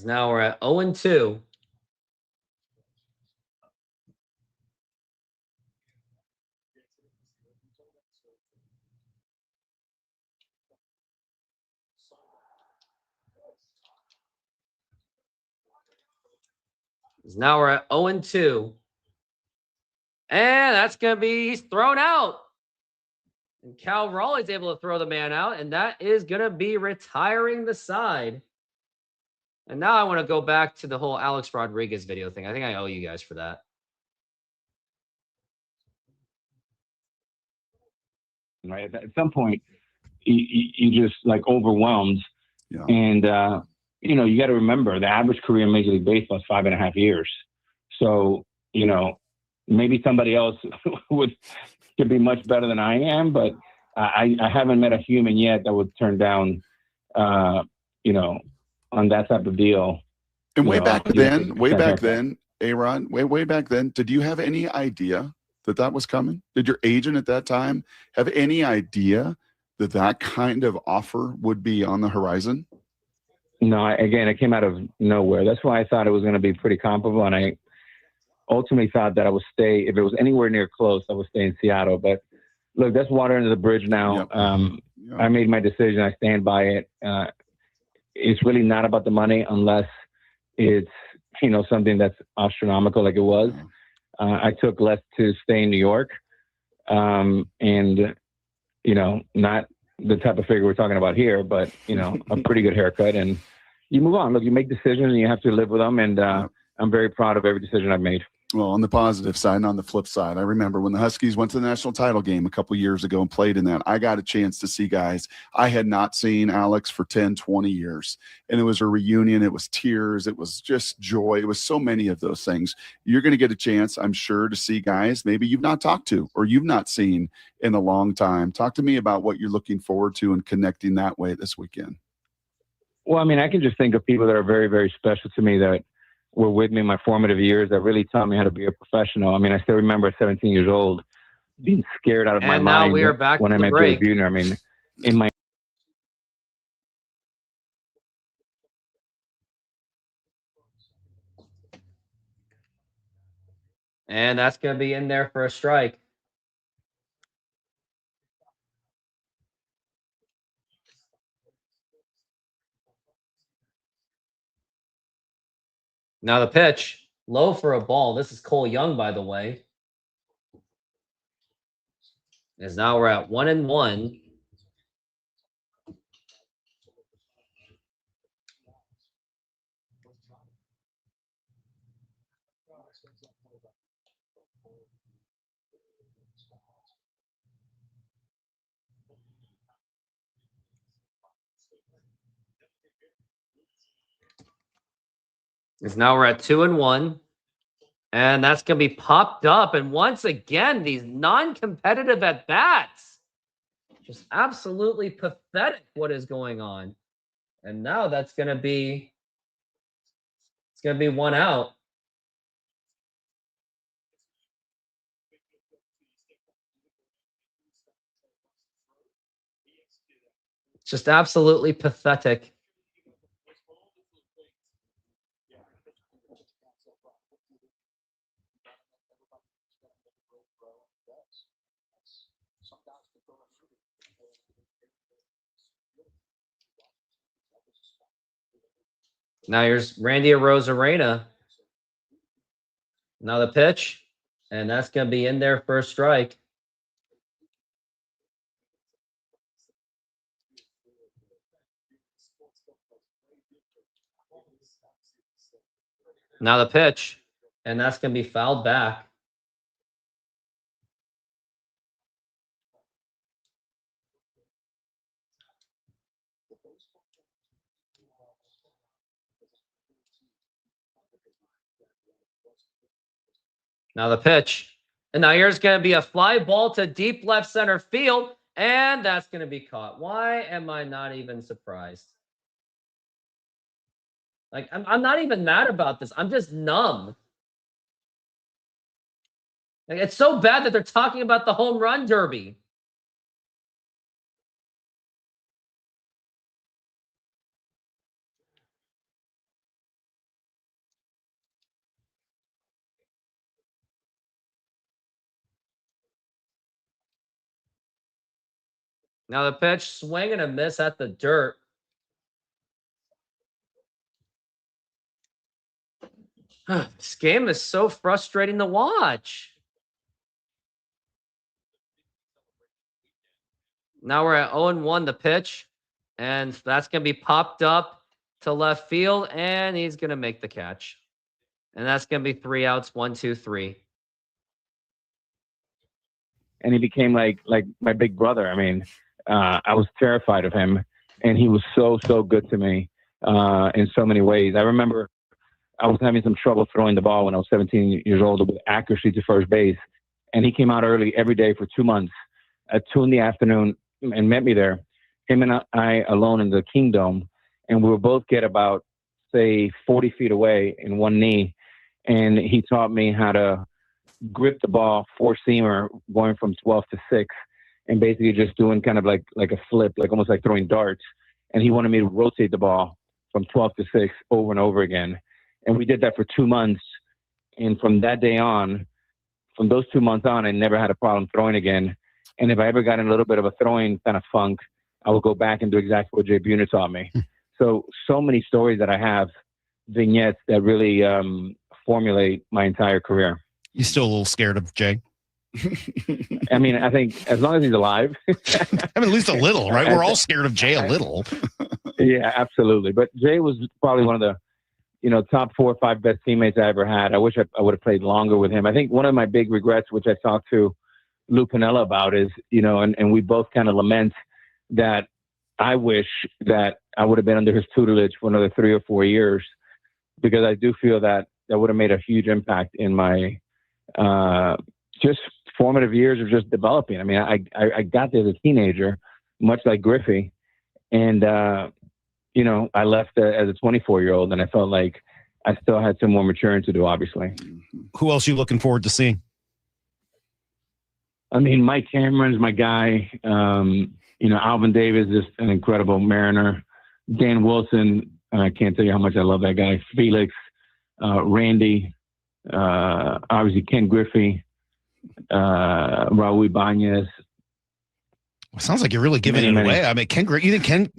Now we're at 0-2. Now we're at 0-2. And that's going to be, he's thrown out. And Cal Raleigh's able to throw the man out, and that is going to be retiring the side. And now I want to go back to the whole Alex Rodriguez video thing. I think I owe you guys for that. Right. At some point, you just like overwhelmed. Yeah. And, you know, you got to remember the average career in Major League Baseball is 5.5 years. So, you know, maybe somebody else could be much better than I am, but I haven't met a human yet that would turn down, you know, on that type of deal. And way back then, A-Rod, way back then, did you have any idea that was coming? Did your agent at that time have any idea that kind of offer would be on the horizon? No, again, it came out of nowhere. That's why I thought it was going to be pretty comparable. And I ultimately thought that I would stay, if it was anywhere near close, I would stay in Seattle. But look, that's water under the bridge now. Yep. I made my decision. I stand by it. It's really not about the money unless it's, you know, something that's astronomical like it was. I took less to stay in New York. And, you know, not the type of figure we're talking about here, but, you know, a pretty good haircut. And you move on. Look, you make decisions and you have to live with them. And I'm very proud of every decision I've made. Well, on the positive side and on the flip side, I remember when the Huskies went to the national title game a couple years ago and played in that, I got a chance to see guys I had not seen, Alex, for 10, 20 years. And it was a reunion. It was tears. It was just joy. It was so many of those things. You're going to get a chance, I'm sure, to see guys maybe you've not talked to or you've not seen in a long time. Talk to me about what you're looking forward to and connecting that way this weekend. Well, I mean, I can just think of people that are very, very special to me that were with me in my formative years that really taught me how to be a professional. I mean, I still remember at 17 years old being scared out of my mind we are back when I met Dave Buhner. I mean, in my and that's going to be in there for a strike. Now the pitch, low for a ball. This is Cole Young, by the way. As now we're at 1-1. As now we're at 2-1. And that's going to be popped up. And once again, these non-competitive at-bats. Just absolutely pathetic what is going on. And now that's going to be, it's going to be one out. Just absolutely pathetic. Now here's Randy Arozarena. Now the pitch, and that's going to be in there for a strike. Now the pitch, and that's going to be fouled back. Now the pitch. And now here's going to be a fly ball to deep left center field. And that's going to be caught. Why am I not even surprised? Like, I'm not even mad about this. I'm just numb. Like, it's so bad that they're talking about the home run derby. Now the pitch, swing and a miss at the dirt. This game is so frustrating to watch. Now we're at 0-1 the pitch, and that's going to be popped up to left field, and he's going to make the catch. And that's going to be 3 outs, 1, 2, 3. And he became like my big brother. I mean, I was terrified of him, and he was so good to me in so many ways. I remember I was having some trouble throwing the ball when I was 17 years old with accuracy to first base, and he came out early every day for 2 months at 2 in the afternoon and met me there. Him and I alone in the Kingdom, and we would both get about, say, 40 feet away in one knee, and he taught me how to grip the ball, four-seamer, going from 12 to 6, and basically just doing kind of like a flip, like almost like throwing darts. And he wanted me to rotate the ball from 12 to 6 over and over again. And we did that for 2 months. And from that day on, from those 2 months on, I never had a problem throwing again. And if I ever got in a little bit of a throwing kind of funk, I would go back and do exactly what Jay Buhner taught me. So many stories that I have, vignettes that really formulate my entire career. You still a little scared of Jay? I mean, I think as long as he's alive. I mean, at least a little, right? We're all scared of Jay a little. Yeah, absolutely. But Jay was probably one of the, top 4 or 5 best teammates I ever had. I wish I would have played longer with him. I think one of my big regrets, which I talked to Lou Piniella about, is, and we both kind of lament that I wish that I would have been under his tutelage for another 3 or 4 years, because I do feel that would have made a huge impact in my just formative years of just developing. I mean, I got there as a teenager, much like Griffey, and I left as a 24-year-old, and I felt like I still had some more maturing to do, obviously. Who else are you looking forward to seeing? I mean, Mike Cameron's my guy. Alvin Davis is an incredible Mariner. Dan Wilson, I can't tell you how much I love that guy. Felix, Randy, obviously Ken Griffey, Raul Ibanez. It sounds like you're really giving it away. I mean, you think Ken,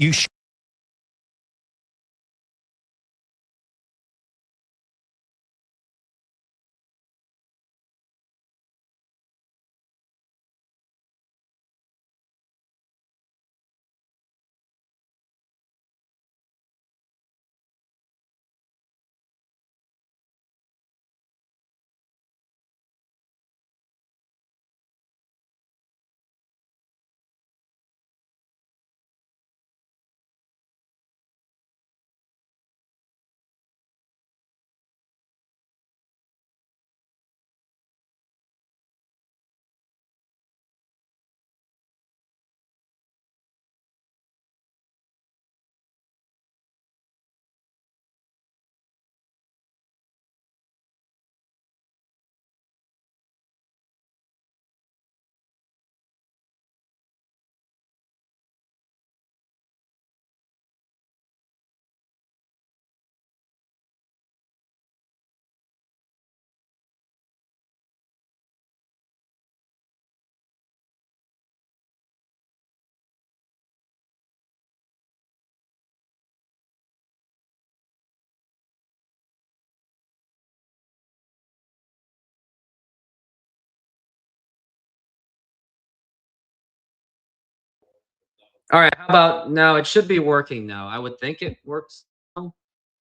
All right, how about now? It should be working now. I would think it works.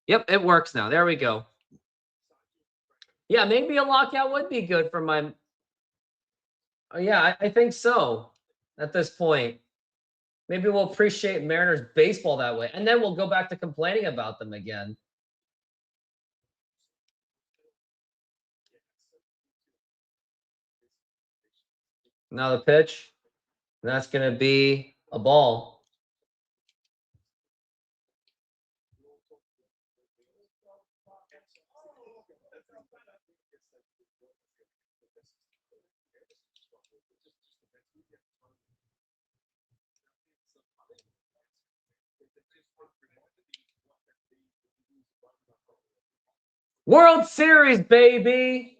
Yep, it works now. There we go. Yeah, maybe a lockout would be good for my. Yeah, I think so. At this point, maybe we'll appreciate Mariners baseball that way, and then we'll go back to complaining about them again. Now the pitch. That's going to be a ball. World Series, baby.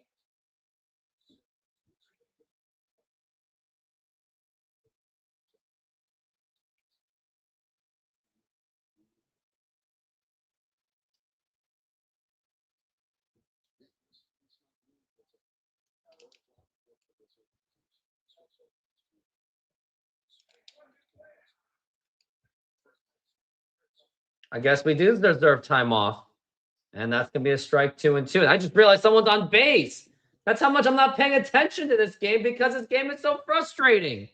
I guess we do deserve time off. And that's going to be a strike 2-2. And I just realized someone's on base. That's how much I'm not paying attention to this game because this game is so frustrating.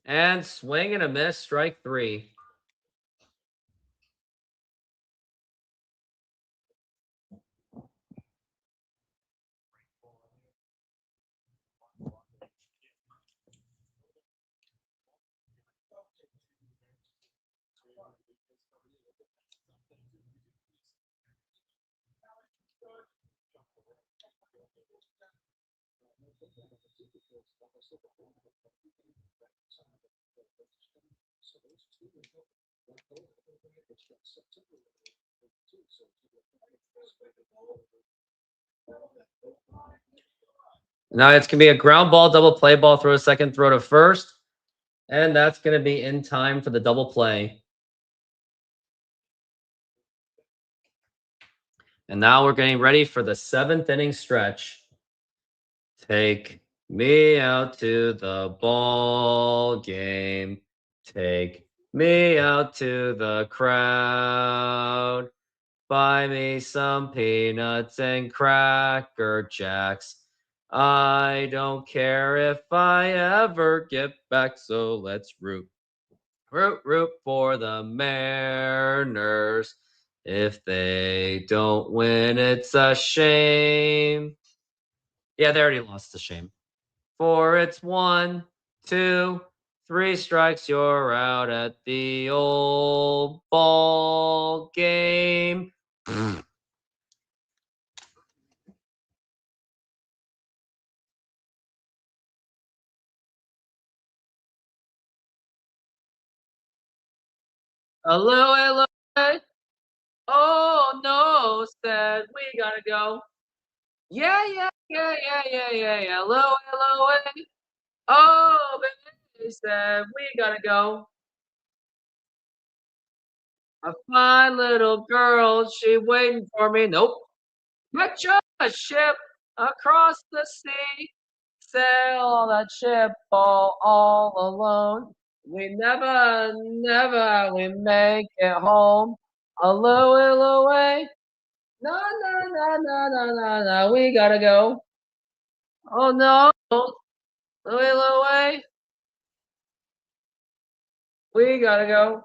And swing and a miss, strike 3. Now it's going to be a ground ball, double play ball, throw a second, throw to first. And that's going to be in time for the double play. And now we're getting ready for the 7th inning stretch. Take me out to the ball game. Take me out to the crowd. Buy me some peanuts and Cracker Jacks. I don't care if I ever get back, so let's root. Root for the Mariners. If they don't win, it's a shame. Yeah, they already lost, the shame. For it's 1, 2, 3 strikes, you're out at the old ball game. Hello, hello, hey. Oh no, said we gotta go. Yeah. Hello, hello, hey. Oh, baby, said we gotta go. A fine little girl, she waiting for me. Nope. Catch a ship across the sea. Sail that ship all alone. We never we make it home. Hello, away. No. We gotta go. Oh no. Away. We gotta go.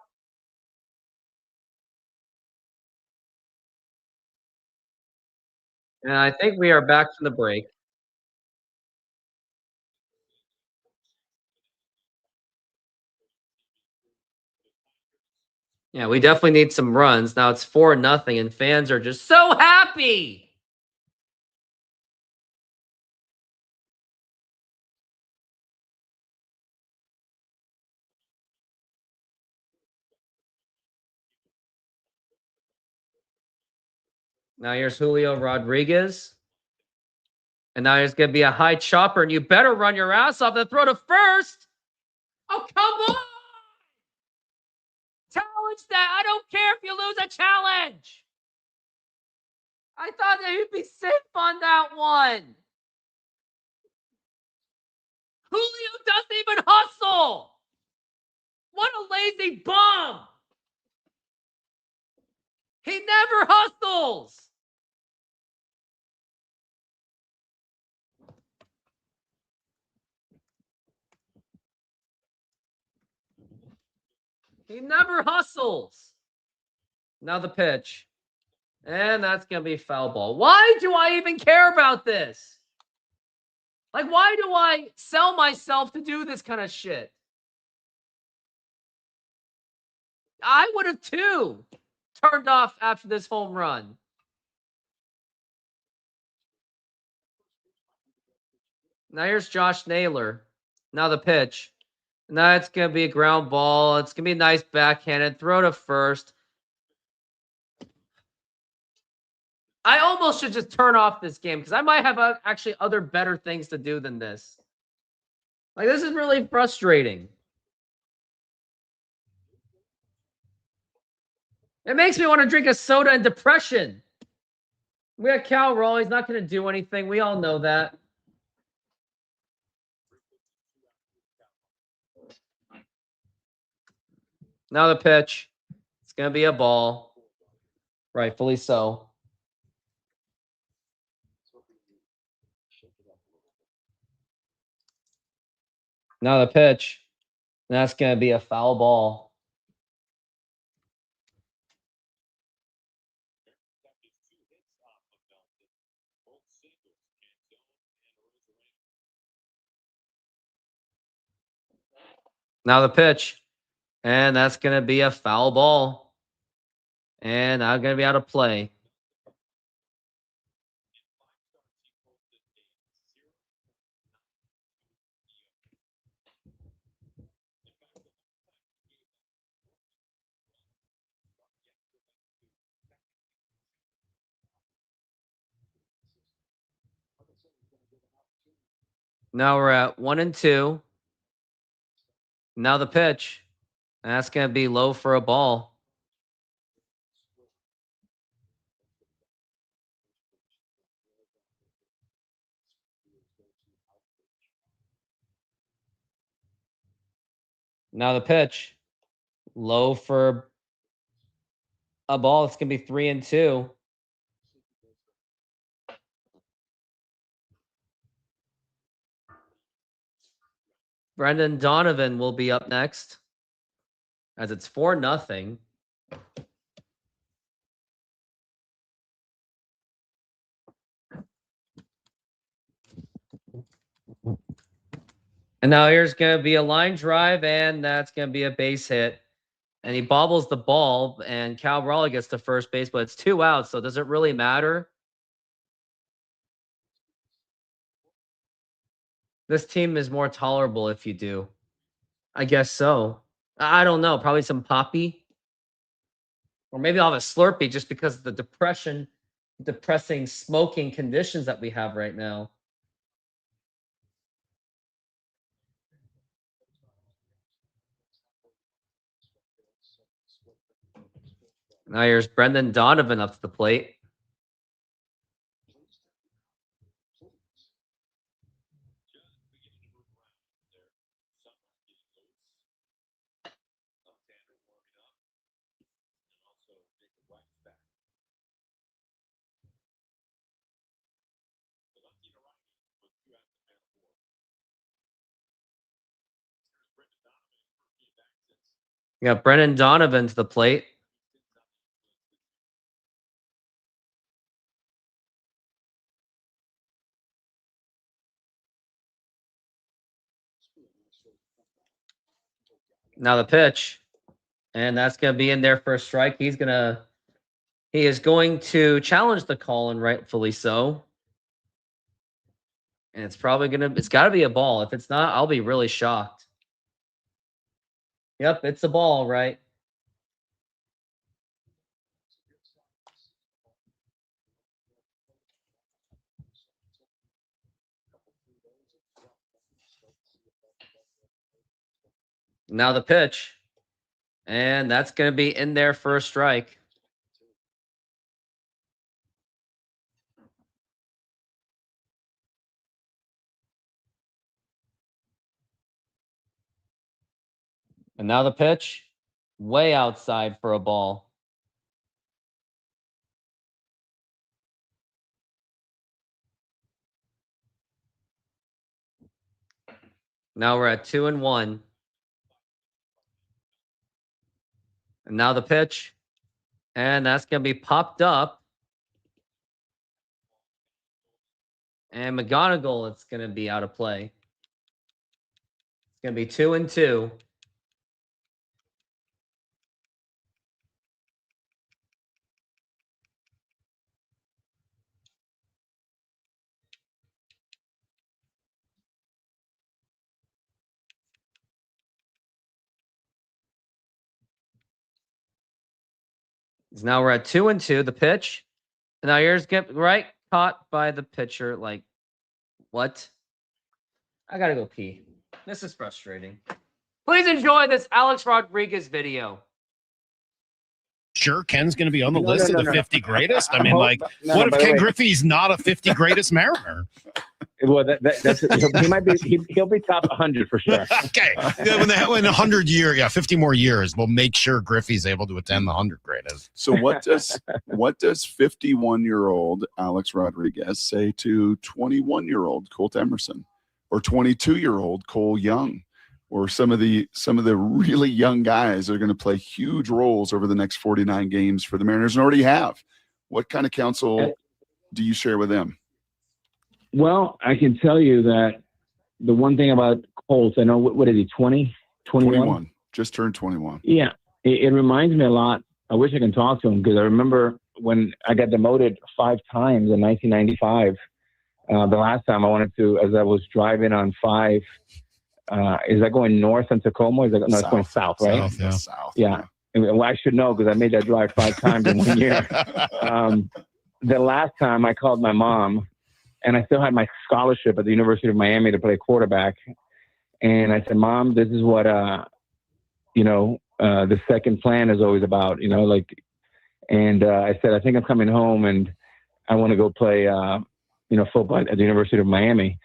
And I think we are back from the break. Yeah, we definitely need some runs. Now it's 4-0, and fans are just so happy. Now here's Julio Rodriguez. And now there's going to be a high chopper, and you better run your ass off and throw to first. Oh, come on. Challenge that. I don't care if you lose a challenge. I thought that you'd be safe on that one. Julio doesn't even hustle. What a lazy bum. He never hustles. He never hustles. Now the pitch. And that's going to be foul ball. Why do I even care about this? Like, why do I sell myself to do this kind of shit? I would have too turned off after this home run. Now here's Josh Naylor. Now the pitch. Now it's going to be a ground ball. It's going to be a nice backhanded throw to first. I almost should just turn off this game because I might have actually other better things to do than this. Like, this is really frustrating. It makes me want to drink a soda and depression. We got Cal Raleigh. He's not going to do anything. We all know that. Now the pitch. It's going to be a ball. Rightfully so. Now the pitch. That's going to be a foul ball. Now the pitch. And that's going to be a foul ball. And I'm going to be out of play. Now we're at 1-2. Now the pitch. And that's going to be low for a ball. Now the pitch. Low for a ball. It's going to be 3-2. Brendan Donovan will be up next, as it's 4-0. And now here's going to be a line drive, and that's going to be a base hit. And he bobbles the ball, and Cal Raleigh gets to first base, but it's 2 outs, so does it really matter? This team is more tolerable if you do. I guess so. I don't know. Probably some Poppy. Or maybe I'll have a Slurpee just because of the depressing smoking conditions that we have right now. Now here's Brendan Donovan up to the plate. You got Brendan Donovan to the plate. Now the pitch. And that's going to be in there for a strike. He is going to challenge the call, and rightfully so. And it's got to be a ball. If it's not, I'll be really shocked. Yep, it's a ball, right? Now the pitch. And that's going to be in there for a strike. And now the pitch. Way outside for a ball. Now we're at 2-1. And now the pitch. And that's going to be popped up. And McGonigal, it's going to be out of play. It's going to be 2-2. Now we're at 2-2. The pitch. And now here's caught by the pitcher. Like, what? I gotta go pee. This is frustrating. Please enjoy this Alex Rodriguez video. Sure, Ken's going to be on the No, list no, of the no. 50 greatest. I mean, Oh, like, no, what if by the Ken way- Griffey's not a 50 greatest Mariner? Well, that's he might be he'll be top 100 for sure. Okay, when 100 years, 50 more years, we'll make sure Griffey's able to attend the 100 greatest. So what does 51-year-old Alex Rodriguez say to 21-year-old Colt Emerson, or 22-year-old Cole Young, or some of the really young guys that are going to play huge roles over the next 49 games for the Mariners and already have? What kind of counsel do you share with them? Well, I can tell you that the one thing about Colts, I know, what is he, 20? 21? Just turned 21. Yeah. It reminds me a lot. I wish I can talk to him because I remember when I got demoted 5 times in 1995. The last time I wanted to, as I was driving on 5, is that going north in Tacoma? Is that, no, it's going south, right? South, yeah. South. Yeah. Well, I should know because I made that drive 5 times in 1 year. The last time I called my mom, and I still had my scholarship at the University of Miami to play quarterback. And I said, Mom, this is what, the second plan is always about, and I said, I think I'm coming home and I want to go play, football at the University of Miami.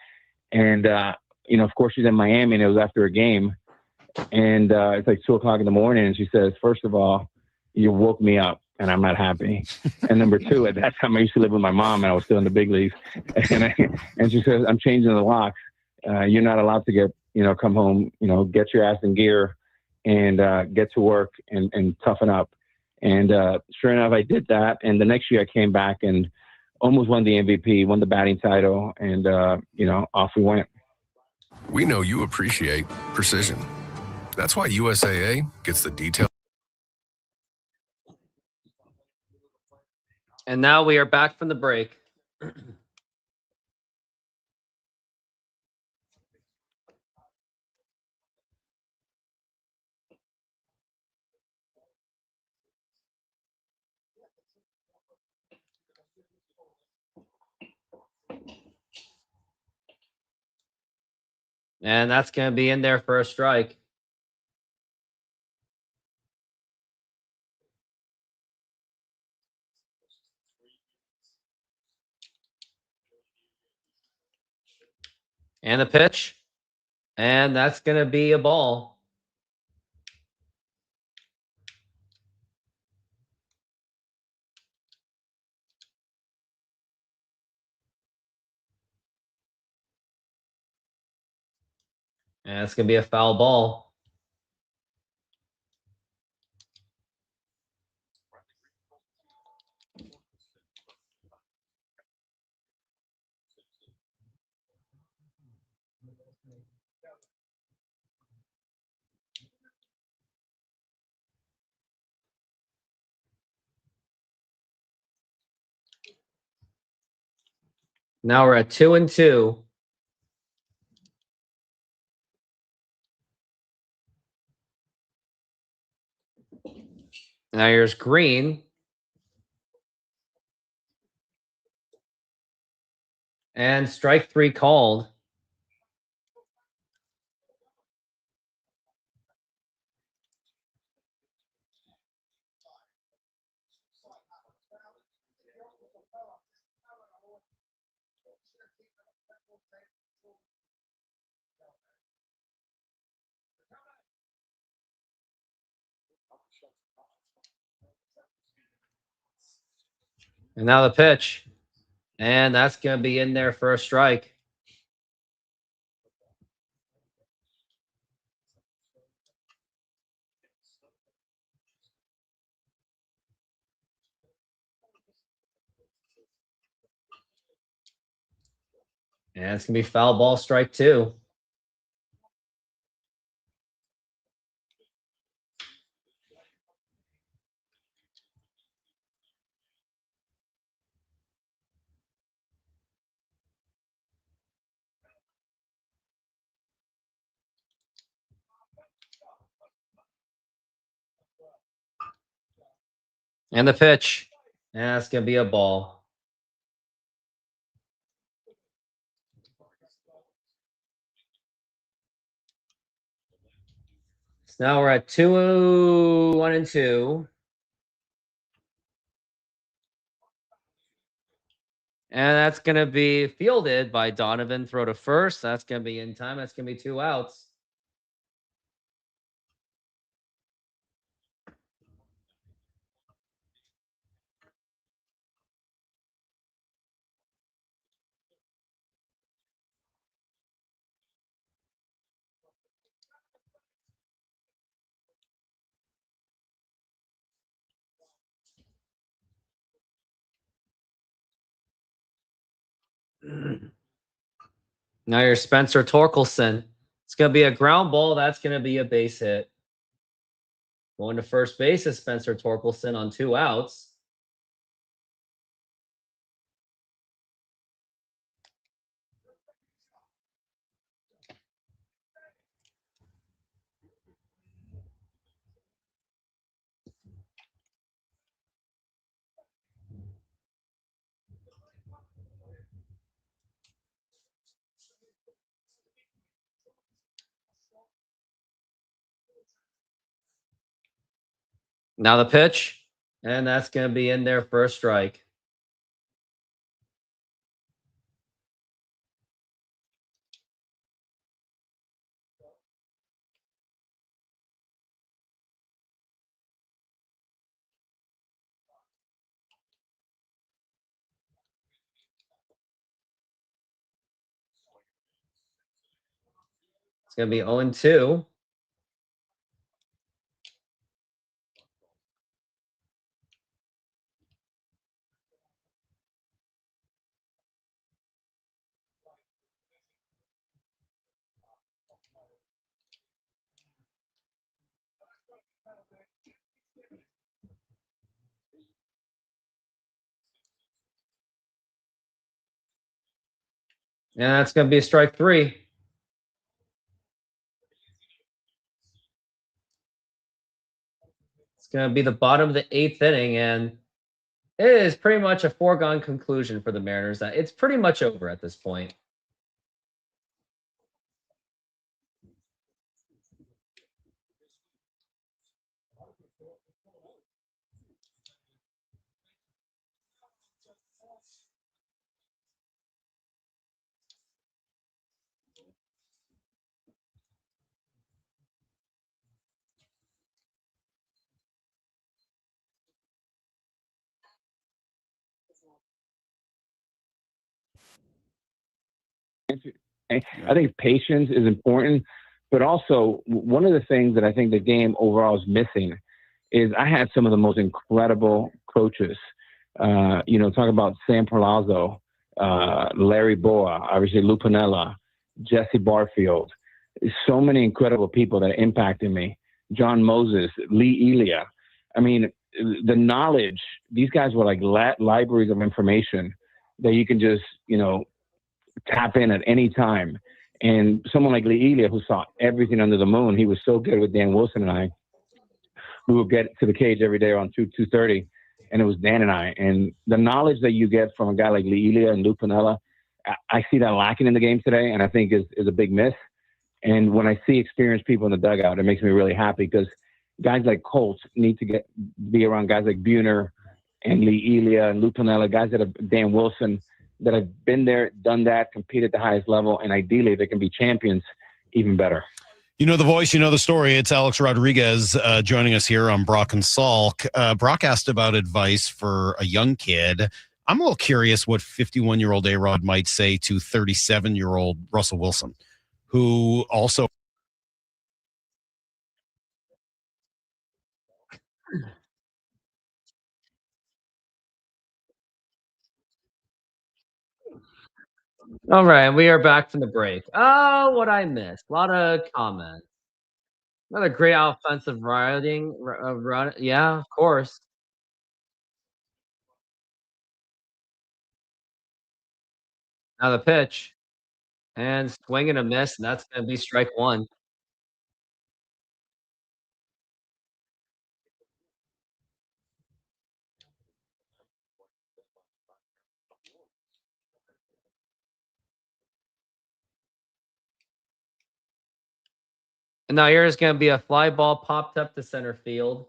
And, of course she's in Miami and it was after a game. And it's like 2:00 in the morning. And she says, first of all, you woke me up and I'm not happy. And number 2, at that time I used to live with my mom and I was still in the big leagues. And she says, I'm changing the locks. You're not allowed to come home, get your ass in gear and get to work and toughen up. And sure enough, I did that. And the next year I came back and almost won the MVP, won the batting title. And, off we went. We know you appreciate precision. That's why USAA gets the detail. And now we are back from the break. And that's going to be in there for a strike. And the pitch. And that's going to be a ball. And it's going to be a foul ball. Now we're at 2-2. Now here's Green. And strike 3 called. And now the pitch. And that's going to be in there for a strike. And it's going to be foul ball, strike 2. And the pitch. And that's going to be a ball. So now we're at 1-2. And that's going to be fielded by Donovan. Throw to first. That's going to be in time. That's going to be 2 outs. Now you're Spencer Torkelson. It's going to be a ground ball. That's going to be a base hit. Going to first base is Spencer Torkelson on 2 outs. Now the pitch, and that's going to be in there for a strike. It's going to be 0-2. And that's going to be strike 3. It's going to be the bottom of the 8th inning, and it is pretty much a foregone conclusion for the Mariners that it's pretty much over at this point. I think patience is important, but also one of the things that I think the game overall is missing is I had some of the most incredible coaches. Talk about Sam Palazzo, Larry Boa, obviously Lou Piniella, Jesse Barfield. So many incredible people that impacted me. John Moses, Lee Elia. I mean, the knowledge, these guys were like libraries of information that you can just, tap in at any time. And someone like Lee Elia, who saw everything under the moon, he was so good with Dan Wilson and I. We would get to the cage every day around 2:30, and it was Dan and I. And the knowledge that you get from a guy like Lee Elia and Lou Piniella, I see that lacking in the game today, and I think is a big miss. And when I see experienced people in the dugout, it makes me really happy because guys like Colts need to be around guys like Buhner and Lee Elia and Lou Piniella, guys that have Dan Wilson, that have been there, done that, competed at the highest level, and ideally they can be champions even better. You know the voice, you know the story. It's Alex Rodriguez joining us here on Brock and Salk. Brock asked about advice for a young kid. I'm a little curious what 51-year-old A-Rod might say to 37-year-old Russell Wilson, who also... All right, we are back from the break. Oh, what I missed. A lot of comments. Another great offensive run. Yeah, of course. Now the pitch. And swing and a miss, and that's going to be strike 1. And now here's going to be a fly ball popped up to center field.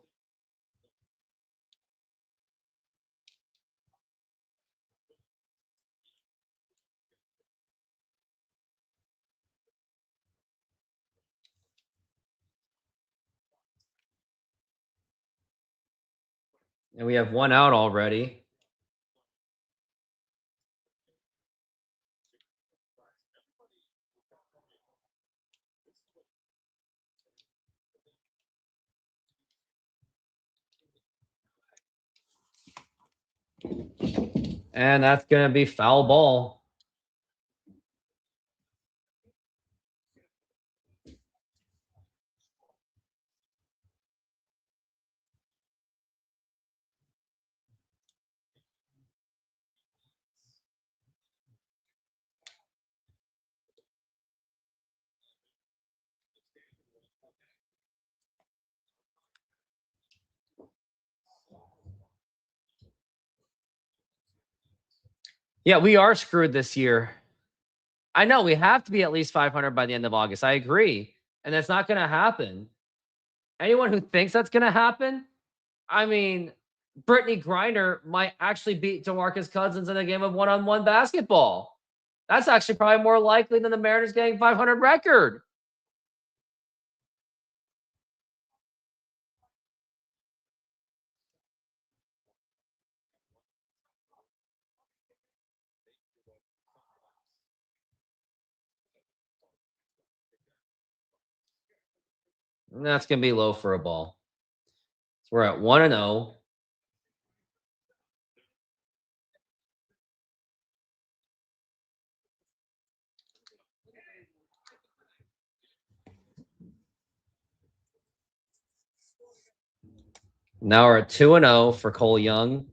And we have one out already. And that's going to be foul ball. Yeah, we are screwed this year. I know we have to be at least 500 by the end of August. I agree. And that's not going to happen. Anyone who thinks that's going to happen, I mean, Brittany Griner might actually beat DeMarcus Cousins in a game of one-on-one basketball. That's actually probably more likely than the Mariners getting 500 record. And that's going to be low for a ball. So we're at 1-0. Now we're at 2-0 for Cole Young.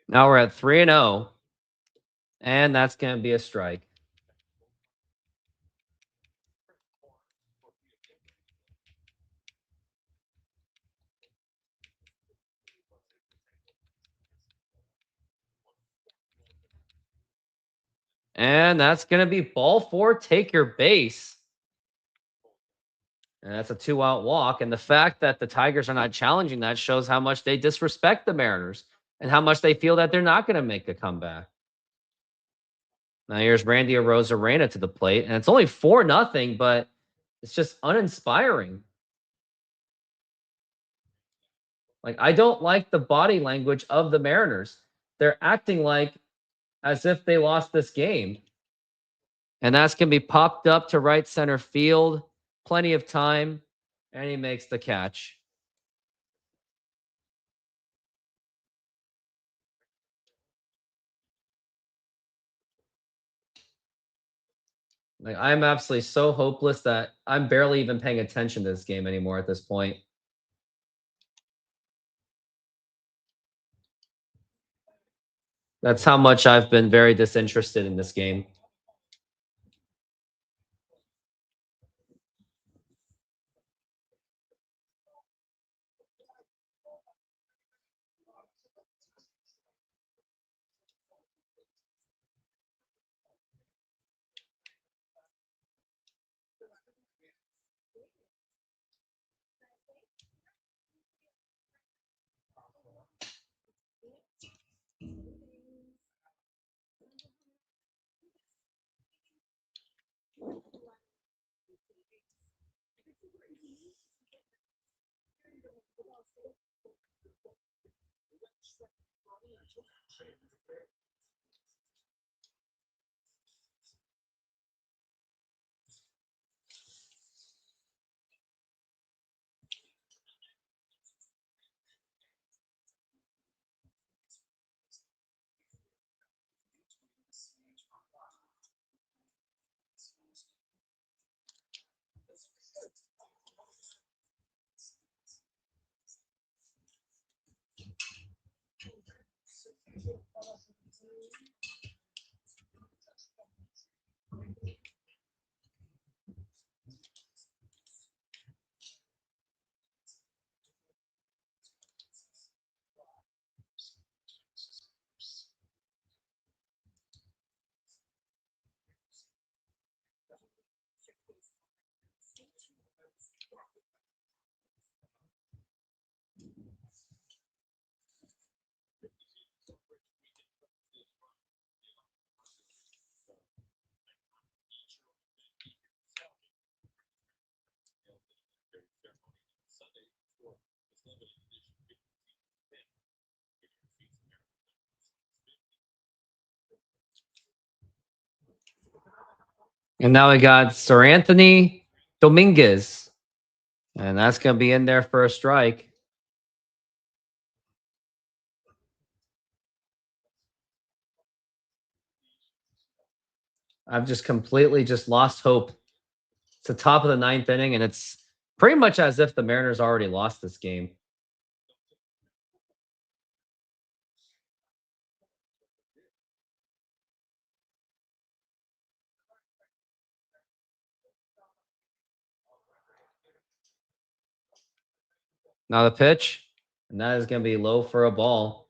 Now we're at 3-0. And that's going to be a strike. And that's going to be ball 4, take your base. And that's a 2-out walk. And the fact that the Tigers are not challenging that shows how much they disrespect the Mariners and how much they feel that they're not going to make a comeback. Now here's Randy Arozarena to the plate. And it's only 4-0, but it's just uninspiring. Like, I don't like the body language of the Mariners. They're acting like as if they lost this game. And that's going to be popped up to right center field. Plenty of time. And he makes the catch. Like, I'm absolutely so hopeless that I'm barely even paying attention to this game anymore at this point. That's how much I've been very disinterested in this game. And now we got Sir Anthony Dominguez. And that's going to be in there for a strike. I've just completely just lost hope. It's the top of the 9th inning, and it's pretty much as if the Mariners already lost this game. Now the pitch, and that is going to be low for a ball.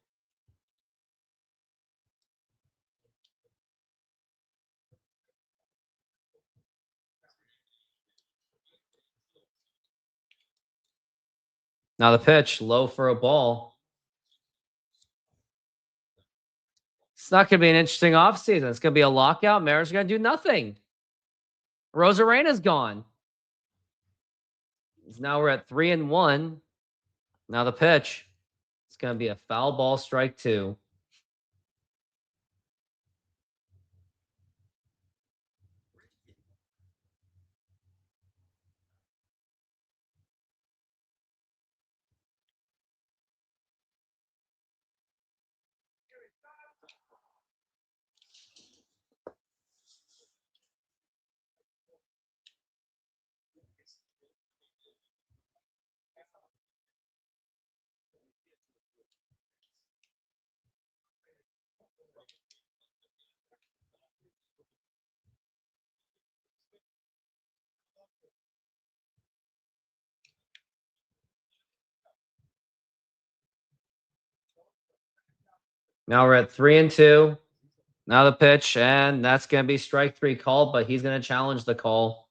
Now the pitch, low for a ball. It's not going to be an interesting offseason. It's going to be a lockout. Mariners are going to do nothing. Rosarena's gone. Now we're at 3-1. Now the pitch. It's going to be a foul ball, strike 2. Now we're at 3-2. Now the pitch, and that's going to be strike 3 called, but he's going to challenge the call.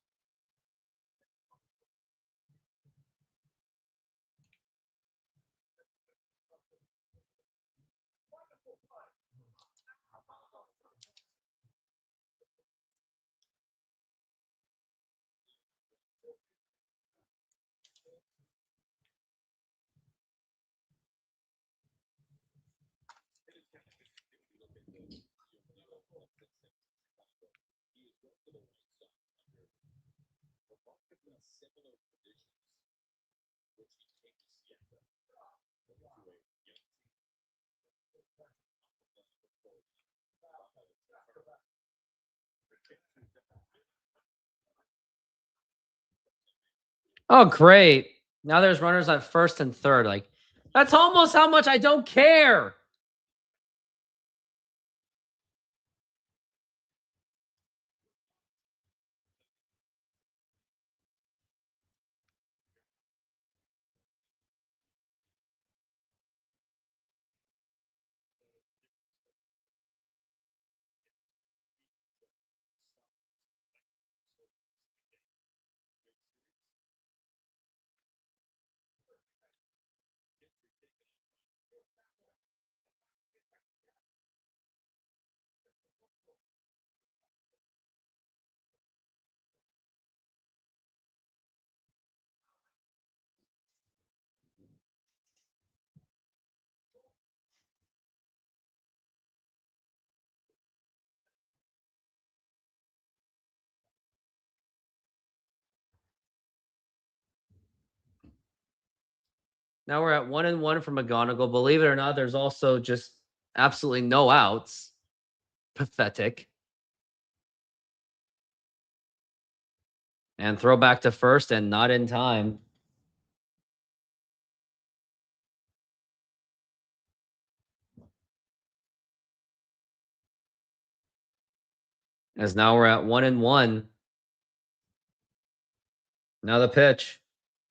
Oh, great. Now there's runners at first and third. Like, that's almost how much I don't care. Now we're at 1-1 for McGonigal. Believe it or not, there's also just absolutely no outs. Pathetic. And throw back to first and not in time. As now we're at 1-1. Now the pitch.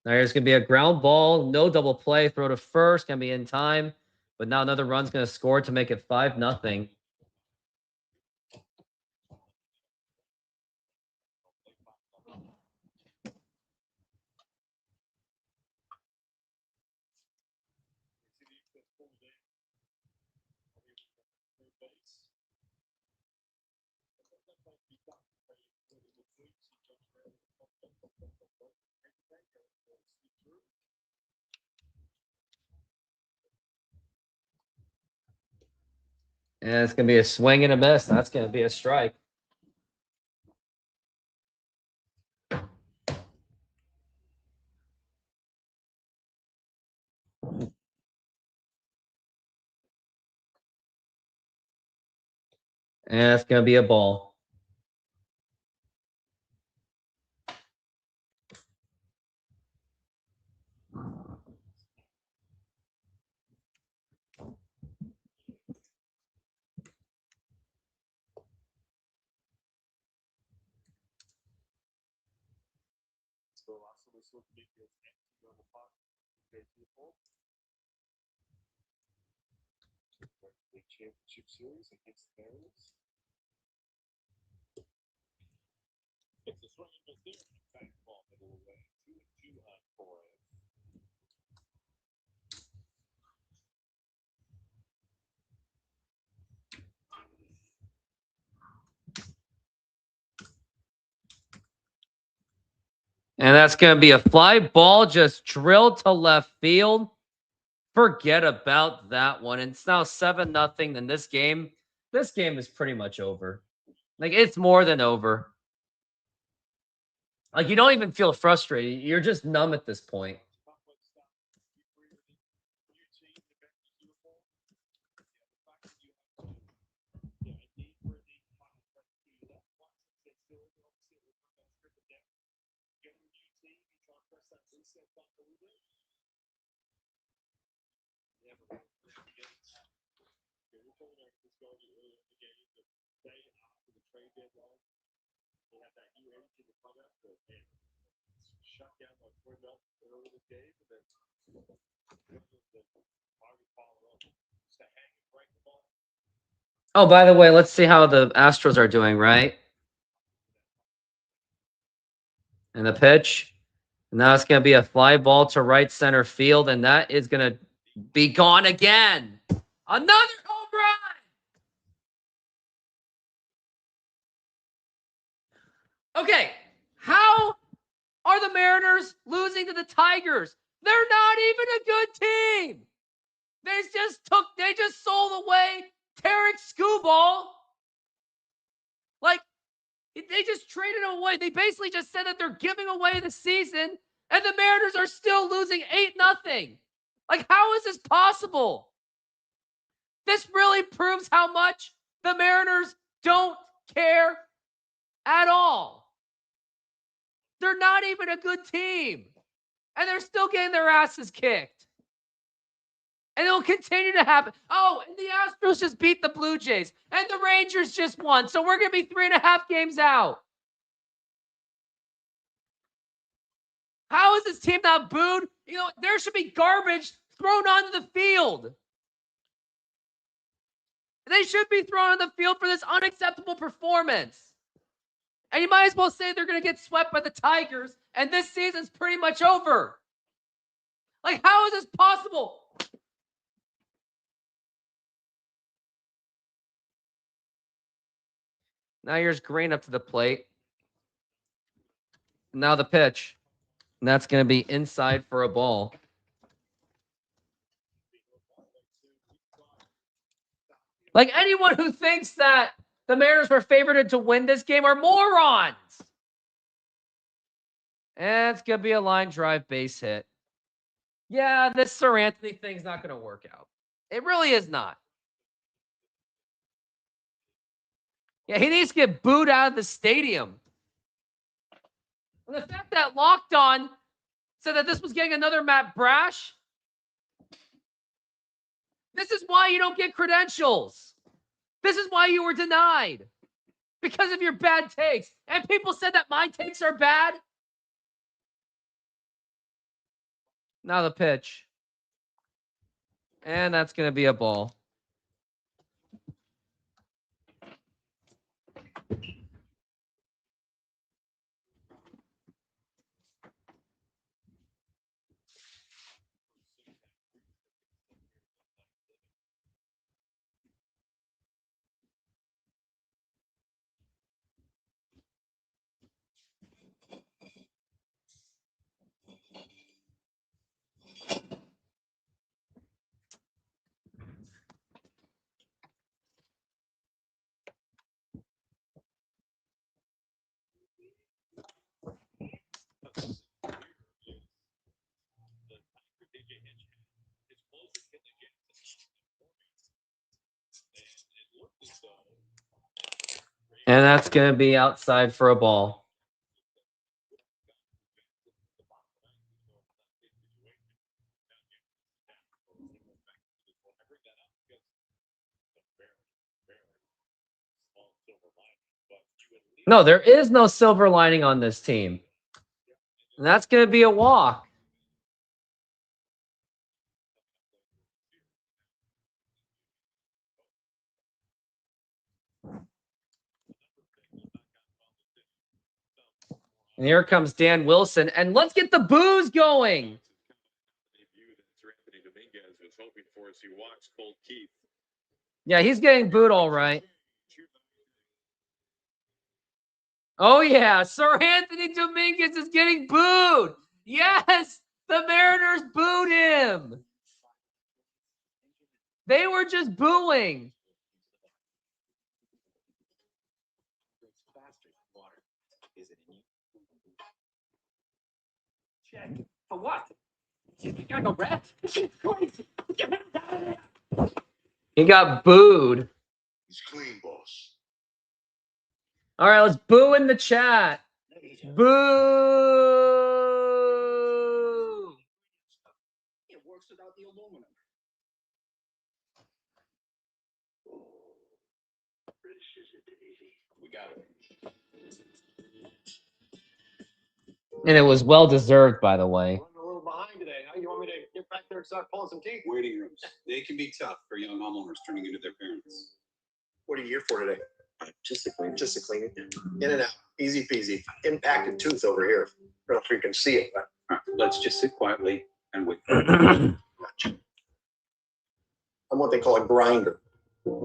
There's going to be a ground ball, no double play, throw to first, going to be in time. But now another run's going to score to make it 5-0. And it's going to be a swing and a miss. That's going to be a strike. And it's going to be a ball. Championship series against the Mariners. It's a swing and miss there. Fastball middle away. 2-2 on Torres. And that's going to be a fly ball just drilled to left field. Forget about that one. It's now 7-0. Then this game is pretty much over. Like, it's more than over. Like, you don't even feel frustrated. You're just numb at this point. Oh, by the way, let's see how the Astros are doing, right? And the pitch. Now it's going to be a fly ball to right center field, and that is going to be gone again. Another home run. Okay, how are the Mariners losing to the Tigers? They're not even a good team. They just sold away Tarik Skubal. Like, they just traded away. They basically just said that they're giving away the season, and the Mariners are still losing 8-0. Like, how is this possible? This really proves how much the Mariners don't care at all. They're not even a good team, and they're still getting their asses kicked. And it will continue to happen. Oh, and the Astros just beat the Blue Jays, and the Rangers just won. So we're going to be 3.5 games out. How is this team not booed? You know, there should be garbage thrown onto the field. They should be thrown on the field for this unacceptable performance. And you might as well say they're going to get swept by the Tigers, and this season's pretty much over. Like, how is this possible? Now here's Green up to the plate. Now the pitch. And that's going to be inside for a ball. Like, anyone who thinks that the Mariners were favored to win this game are morons. And it's going to be a line drive base hit. Yeah, this Sir Anthony thing's not going to work out. It really is not. Yeah, he needs to get booed out of the stadium. And the fact that Locked On said that this was getting another Matt Brash, this is why you don't get credentials. This is why you were denied. Because of your bad takes. And people said that my takes are bad. Now the pitch. And that's going to be a ball. And that's going to be outside for a ball. No, there is no silver lining on this team. And that's going to be a walk. And here comes Dan Wilson. And let's get the boos going. Yeah, he's getting booed all right. Oh, yeah. Sir Anthony Dominguez is getting booed. Yes, the Mariners booed him. They were just booing. For what? You gotta go red. He got booed. He's clean, boss. All right, let's boo in the chat. Boo! It works without the aluminum. We got it. And it was well deserved, by the way. Running a little behind today. Huh? You want me to get back there and start pulling some teeth? Waiting rooms. They can be tough for young homeowners turning into their parents. What are you here for today? Just to clean. Just to clean it. In and out. Easy peasy. Impacted tooth over here. I don't know if you can see it, but All right, let's just sit quietly and wait. I'm what they call a grinder.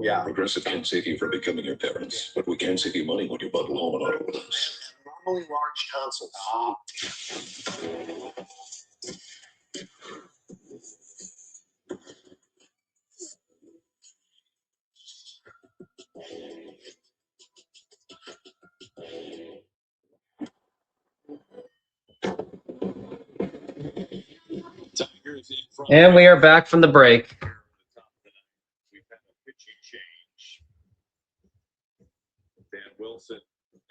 Yeah. Progressive can't save you from becoming your parents, but we can save you money when you bundle home and auto with us. Normally large tonsils. And we are back from the break. We've had a pitching change. Dan Wilson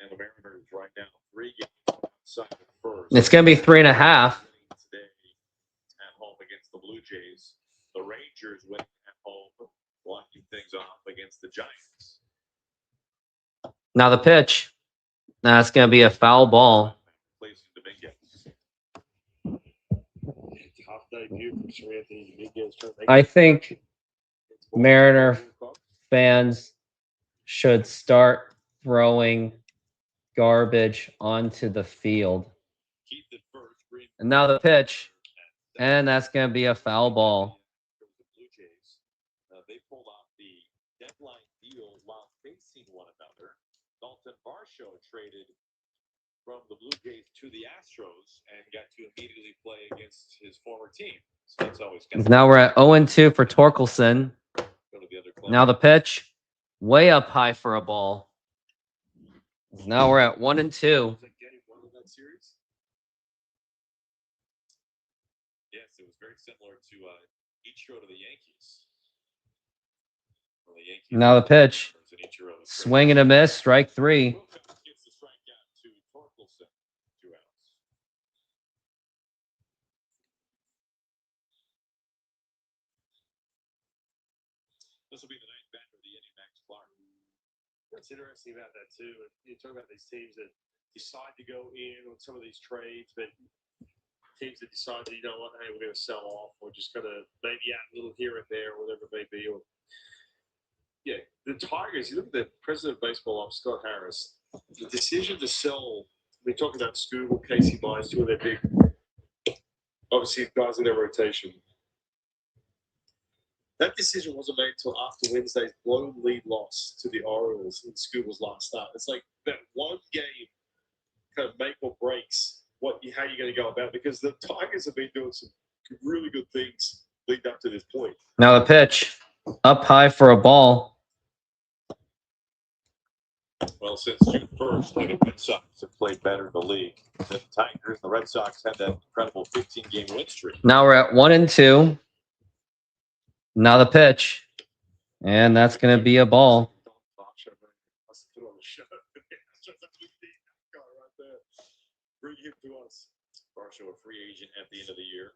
and the Mariners right now 3 games outside of first. It's going to be 3.5. Today at home against the Blue Jays. The Rangers winning at home, blocking things off against the Giants. Now the pitch. That's going to be a foul ball. Placing Dominguez. Top debut for Sir Anthony Dominguez. I think Mariner fans should start throwing garbage onto the field. And now the pitch. And that's going to be a foul ball. They pulled off the deadline deal while facing one another. Dalton Varsho traded from the Blue Jays to the Astros and got to immediately play against his former team. So that's always kind of Now we're at 0-2 for Torkelson. go to the other club. Now the pitch. Way up high for a ball. Now we're at 1-2. Was it game one of that series? Yes, it was very similar to Ichiro to the Yankees. Well, the Yankees Now the pitch. and Ichiro was great. Swing and a miss. Strike 3. Wilcox gets the strikeout to Torkelson. 2 outs. This will be the ninth batter of the inning, Max Clark. What's interesting about that too, you talk about these teams that decide to go in on some of these trades, but teams that decide that, you know what, hey, we're going to sell off, or just going to maybe add a little here and there, whatever it may be. Or yeah, the Tigers. You look at the president of baseball ops, Scott Harris. The decision to sell. We talk about Skubal, Casey Mize, 2 of their big, obviously guys in their rotation. That decision wasn't made until after Wednesday's blown lead loss to the Orioles in Skubal's last start. It's like that one game kind of make or breaks how you're going to go about it, because the Tigers have been doing some really good things leading up to this point. Now the pitch. Up high for a ball. Well, since June 1st, the Red Sox have played better in the league than the Tigers. The Red Sox had that incredible 15-game win streak. Now we're at 1-2. Now the pitch. And that's going to be a ball. at the end of the year.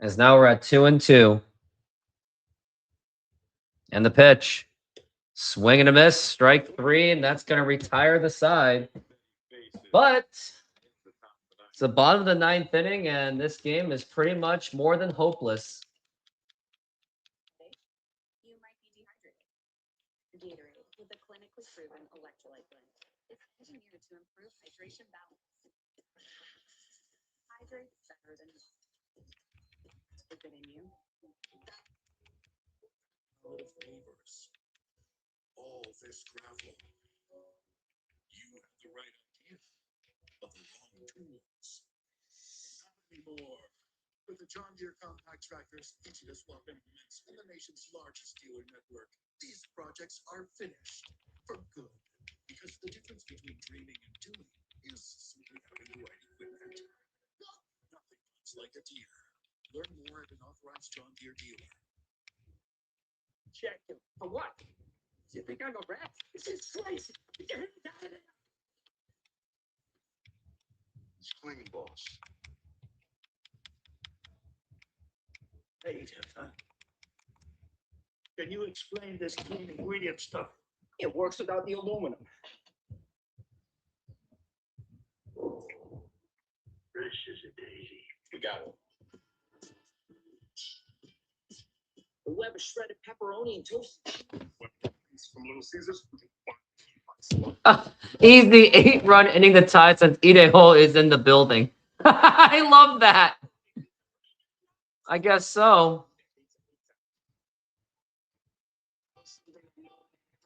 As now we're at 2-2. And the pitch. Swing and a miss. Strike 3, and that's going to retire the side. But it's the bottom of the 9th inning, and this game is pretty much more than hopeless. You might be dehydrated. Gatorade, with the clinically proven electrolyte blend, is engineered to improve hydration balance. Hydrate better than milk. Is it in you? All the flavors, all this gravel. You have the right idea, but the wrong tools. Not anymore. With the John Deere compact tractors, easy to swap implements, and the nation's largest dealer network, these projects are finished for good. Because the difference between dreaming and doing is simply having the right equipment. Nothing runs like a Deere. Learn more at an authorized John Deere dealer. Check him. For what? You think I'm a rat? This is slicing. Get him down there. It's clean, boss. Hey, Jeff, can you explain this clean ingredient stuff? It works without the aluminum. This is a daisy. We got it. The web of shredded pepperoni and toast. From Little Caesars. Easy 8-run ending the tie since Ideho is in the building. I love that. I guess so.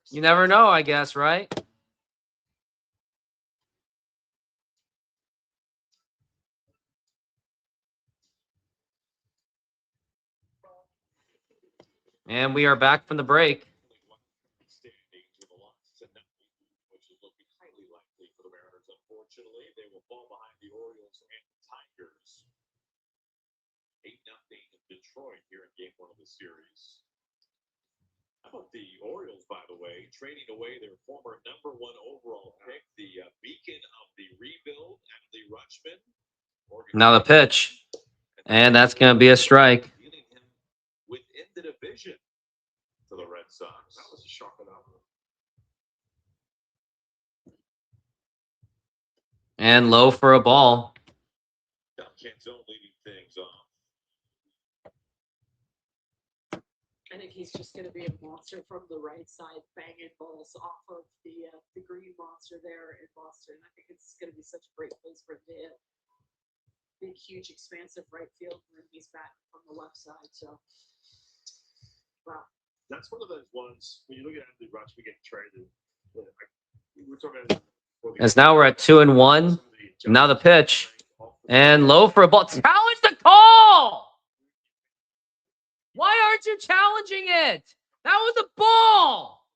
You never know, I guess, right? And we are back from the break. Which is looking highly likely for the Mariners. Unfortunately, they will fall behind the Orioles and Tigers. 8-0 Detroit here in Game 1 of the series. How about the Orioles, by the way, trading away their former #1 overall pick, the beacon of the rebuild, Adley Rutschman. Now the pitch. And that's going to be a strike. Dealing him within the division to the Red Sox. That was a shocking outcome. And low for a ball. Canzone leading things off. I think he's just going to be a monster from the right side, banging balls off of the green monster there in Boston. I think it's going to be such a great place for him to hit. Big, huge, expansive right field, and he's batting from the left side. So, wow. That's one of those ones when you look at Adley Rutschman getting traded. We're talking about. As now we're at 2-1. Now the pitch. And low for a ball. Challenge the call! Why aren't you challenging it? That was a ball!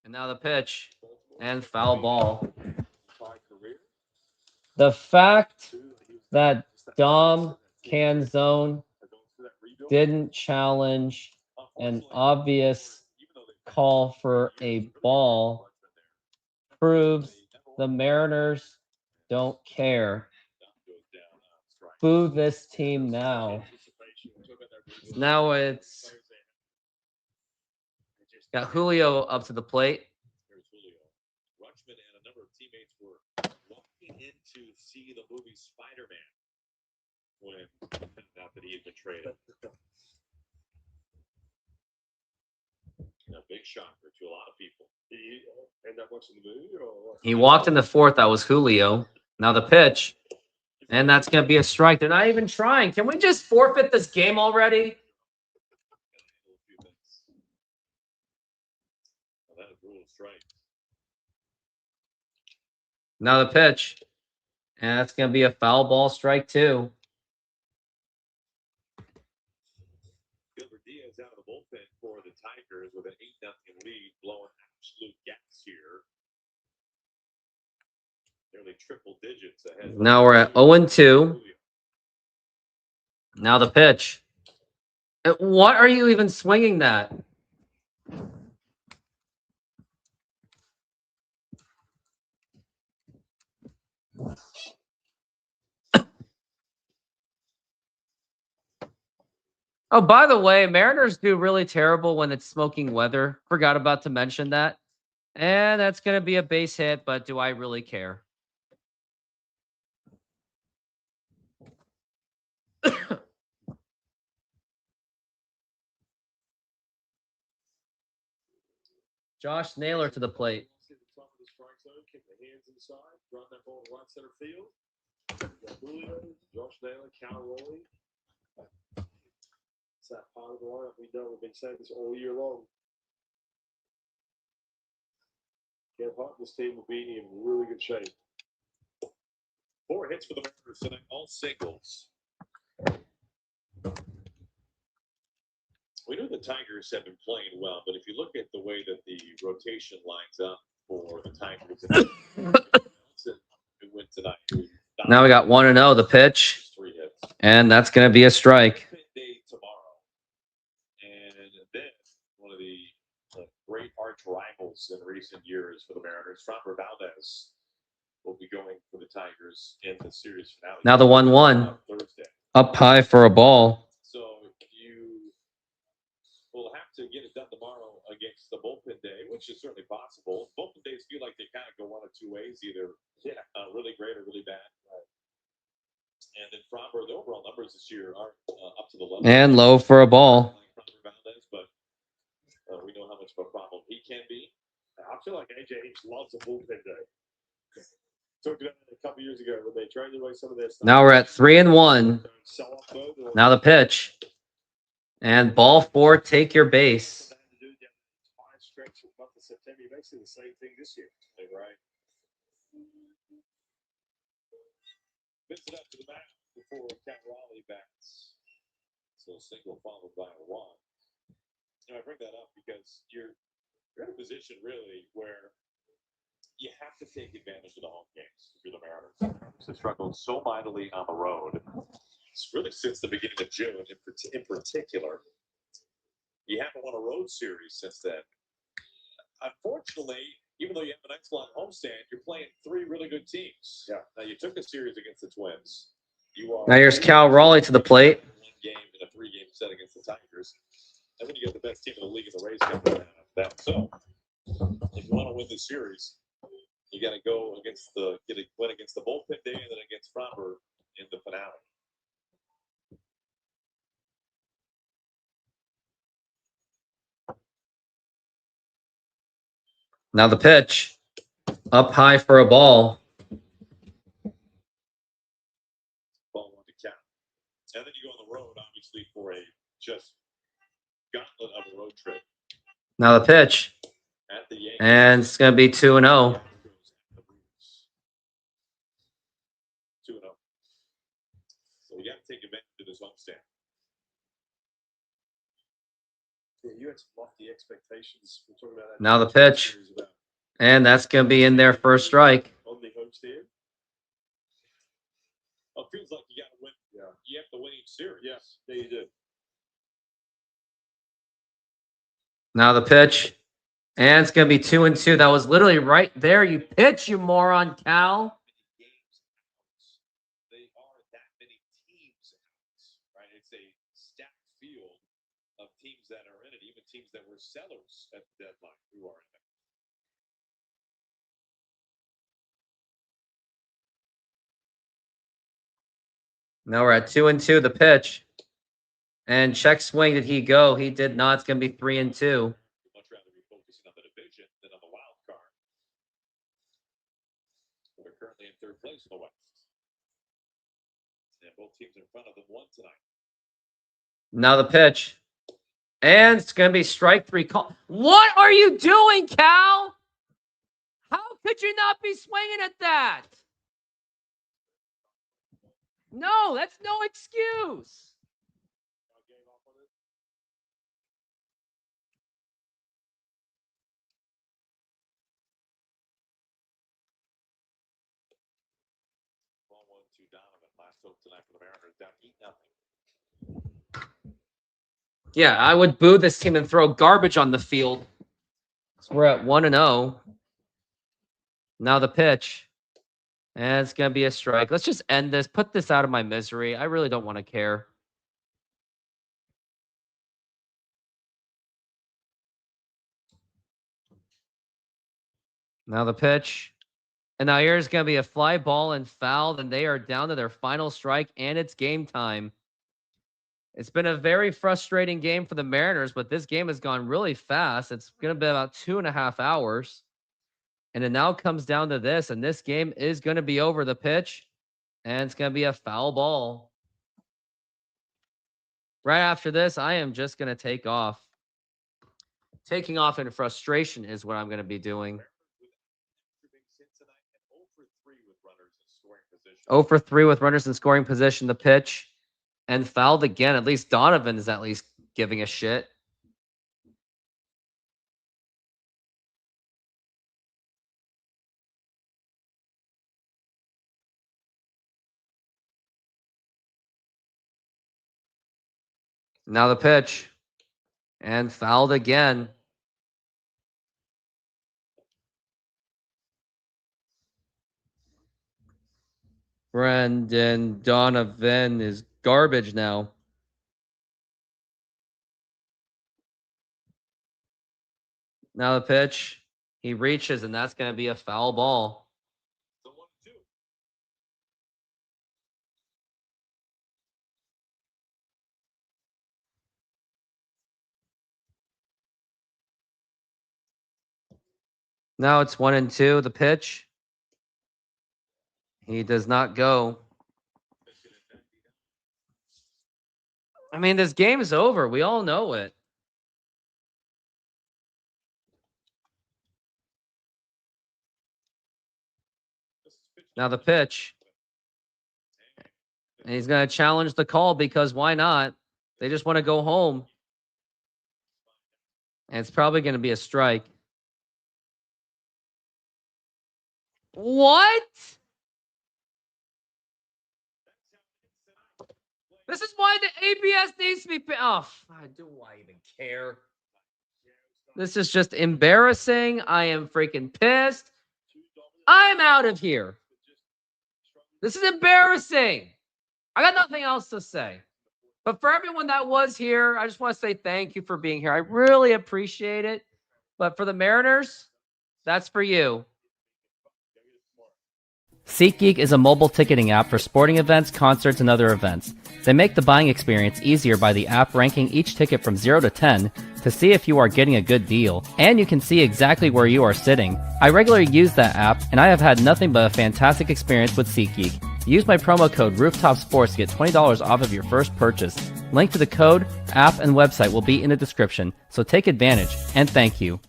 And now the pitch. And foul ball. The fact that Dom Canzone didn't challenge an obvious call for a ball proves the Mariners don't care. Boo this team now. Now it's got Julio up to the plate. Here's Julio. Rutschman and a number of teammates were walking in to see the movie Spider-Man when not that he had been traded. A big shocker to a lot of people. Did he end up watching the movie or what? He walked in the 4th. That was Julio. Now the pitch. And that's going to be a strike. They're not even trying. Can we just forfeit this game already? Well, that is rule strike. Now the pitch. And that's going to be a foul ball strike too. Gilbert Diaz out of the bullpen for the Tigers with an 8-0 lead, blowing absolute gas here. Nearly triple digits ahead. Now we're at 0-2. Now the pitch. What are you even swinging that? Oh, by the way, Mariners do really terrible when it's smoking weather. Forgot about to mention that. And that's going to be a base hit, but do I really care? Josh Naylor to the plate. Get the top of the strike zone, kick the hands inside, run that ball to right center field. Julio, Josh Naylor, Cal Raleigh. It's that part of the lineup we know. We've been saying this all year long. Get hot, this team will be in really good shape. 4 hits for the Mariners tonight, all singles. We know the Tigers have been playing well, but if you look at the way that the rotation lines up for the Tigers, who went tonight. Now we got 1-0, the pitch. 3 hits. And that's going to be a strike. Day tomorrow. And then one of the great arch rivals in recent years for the Mariners, Framber Valdez, will be going for the Tigers in the series finale. Now the 1-1. Thursday. Up high for a ball. So you will have to get it done tomorrow against the bullpen day, which is certainly possible. Bullpen days feel like they kind of go one of 2 ways, either really great or really bad. And then Framber, the overall numbers this year are up to the level. And low for a ball. But we know how much of a problem he can be. I feel like AJ Hinch loves a bullpen day. Talked about it a couple years ago when they traded away some of their stuff. Now we're at 3-1. Now the pitch. And ball 4, take your base. Stretch of month of September, you're basically the same thing this year. Right. Fits it up to the back before Cat Raleigh bats. So single followed by a walk. I bring that up because you're in a position really where you have to take advantage of the home games if you're the Mariners. They struggled so mightily on the road. It's really since the beginning of June in particular. You haven't won a road series since then. Unfortunately, even though you have a nice long homestand, you're playing 3 really good teams. Yeah. Now you took a series against the Twins. Now here's Cal Raleigh to the plate. 1 game in a 3-game set against the Tigers. And then you get the best team in the league in the Rays coming out of that. So if you want to win this series, you got to go against win against the bullpen day and then against Framber in the finale. Now the pitch. Up high for a ball. Ball 1 to count. And then you go on the road, obviously, for a just gauntlet of a road trip. Now the pitch. At the Yankees. And it's going to be 2-0. 2-0. So you got to take advantage of this homestand. Yeah, you had some lofty expectations. We're talking about that. Now the pitch. And that's going to be in there for a strike. On the homestand. Well, it feels like you got to win. Yeah. You have to win each series. Yes, yeah, you do. Now the pitch. And it's going to be 2-2. That was literally right there. You pitch, you moron, Cal. They are that many teams out, right? It's a stacked field of teams that are in it, even teams that were sellers at the deadline who are in it. Now we're at 2-2. The pitch. And check swing. Did he go? He did not. It's going to be 3-2. Much rather be focusing on the division than on the wild card. They're currently in 3rd place in the West. And both teams in front of them won tonight. Now the pitch. And it's going to be strike 3 call. What are you doing, Cal? How could you not be swinging at that? No, that's no excuse. Ball 1-2 Donovan. Last hope tonight for the Mariners. Down 8-0. Yeah, I would boo this team and throw garbage on the field. So we're at 1-0. Now the pitch. And it's going to be a strike. Let's just end this. Put this out of my misery. I really don't want to care. Now the pitch. And now here's going to be a fly ball and foul. And they are down to their final strike, and it's game time. It's been a very frustrating game for the Mariners, but this game has gone really fast. It's going to be about 2.5 hours. And it now comes down to this, and this game is going to be over. The pitch, and it's going to be a foul ball. Right after this, I am just going to take off. Taking off in frustration is what I'm going to be doing. 0 for 3 with runners in scoring position. The pitch, and fouled again. At least Donovan is at least giving a shit. Now the pitch, and fouled again. Brendan Donovan is garbage now. Now the pitch, he reaches, and that's going to be a foul ball. Now it's 1-2. The pitch, he does not go. I mean, this game is over. We all know it. Now the pitch. And he's going to challenge the call because why not? They just want to go home. And it's probably going to be a strike. What? This is why the ABS needs to be... Oh, do I even care? This is just embarrassing. I am freaking pissed. I'm out of here. This is embarrassing. I got nothing else to say. But for everyone that was here, I just want to say thank you for being here. I really appreciate it. But for the Mariners, that's for you. SeatGeek is a mobile ticketing app for sporting events, concerts, and other events. They make the buying experience easier by the app ranking each ticket from 0 to 10 to see if you are getting a good deal, and you can see exactly where you are sitting. I regularly use that app, and I have had nothing but a fantastic experience with SeatGeek. Use my promo code ROOFTOPSPORTS to get $20 off of your first purchase. Link to the code, app, and website will be in the description, so take advantage, and thank you.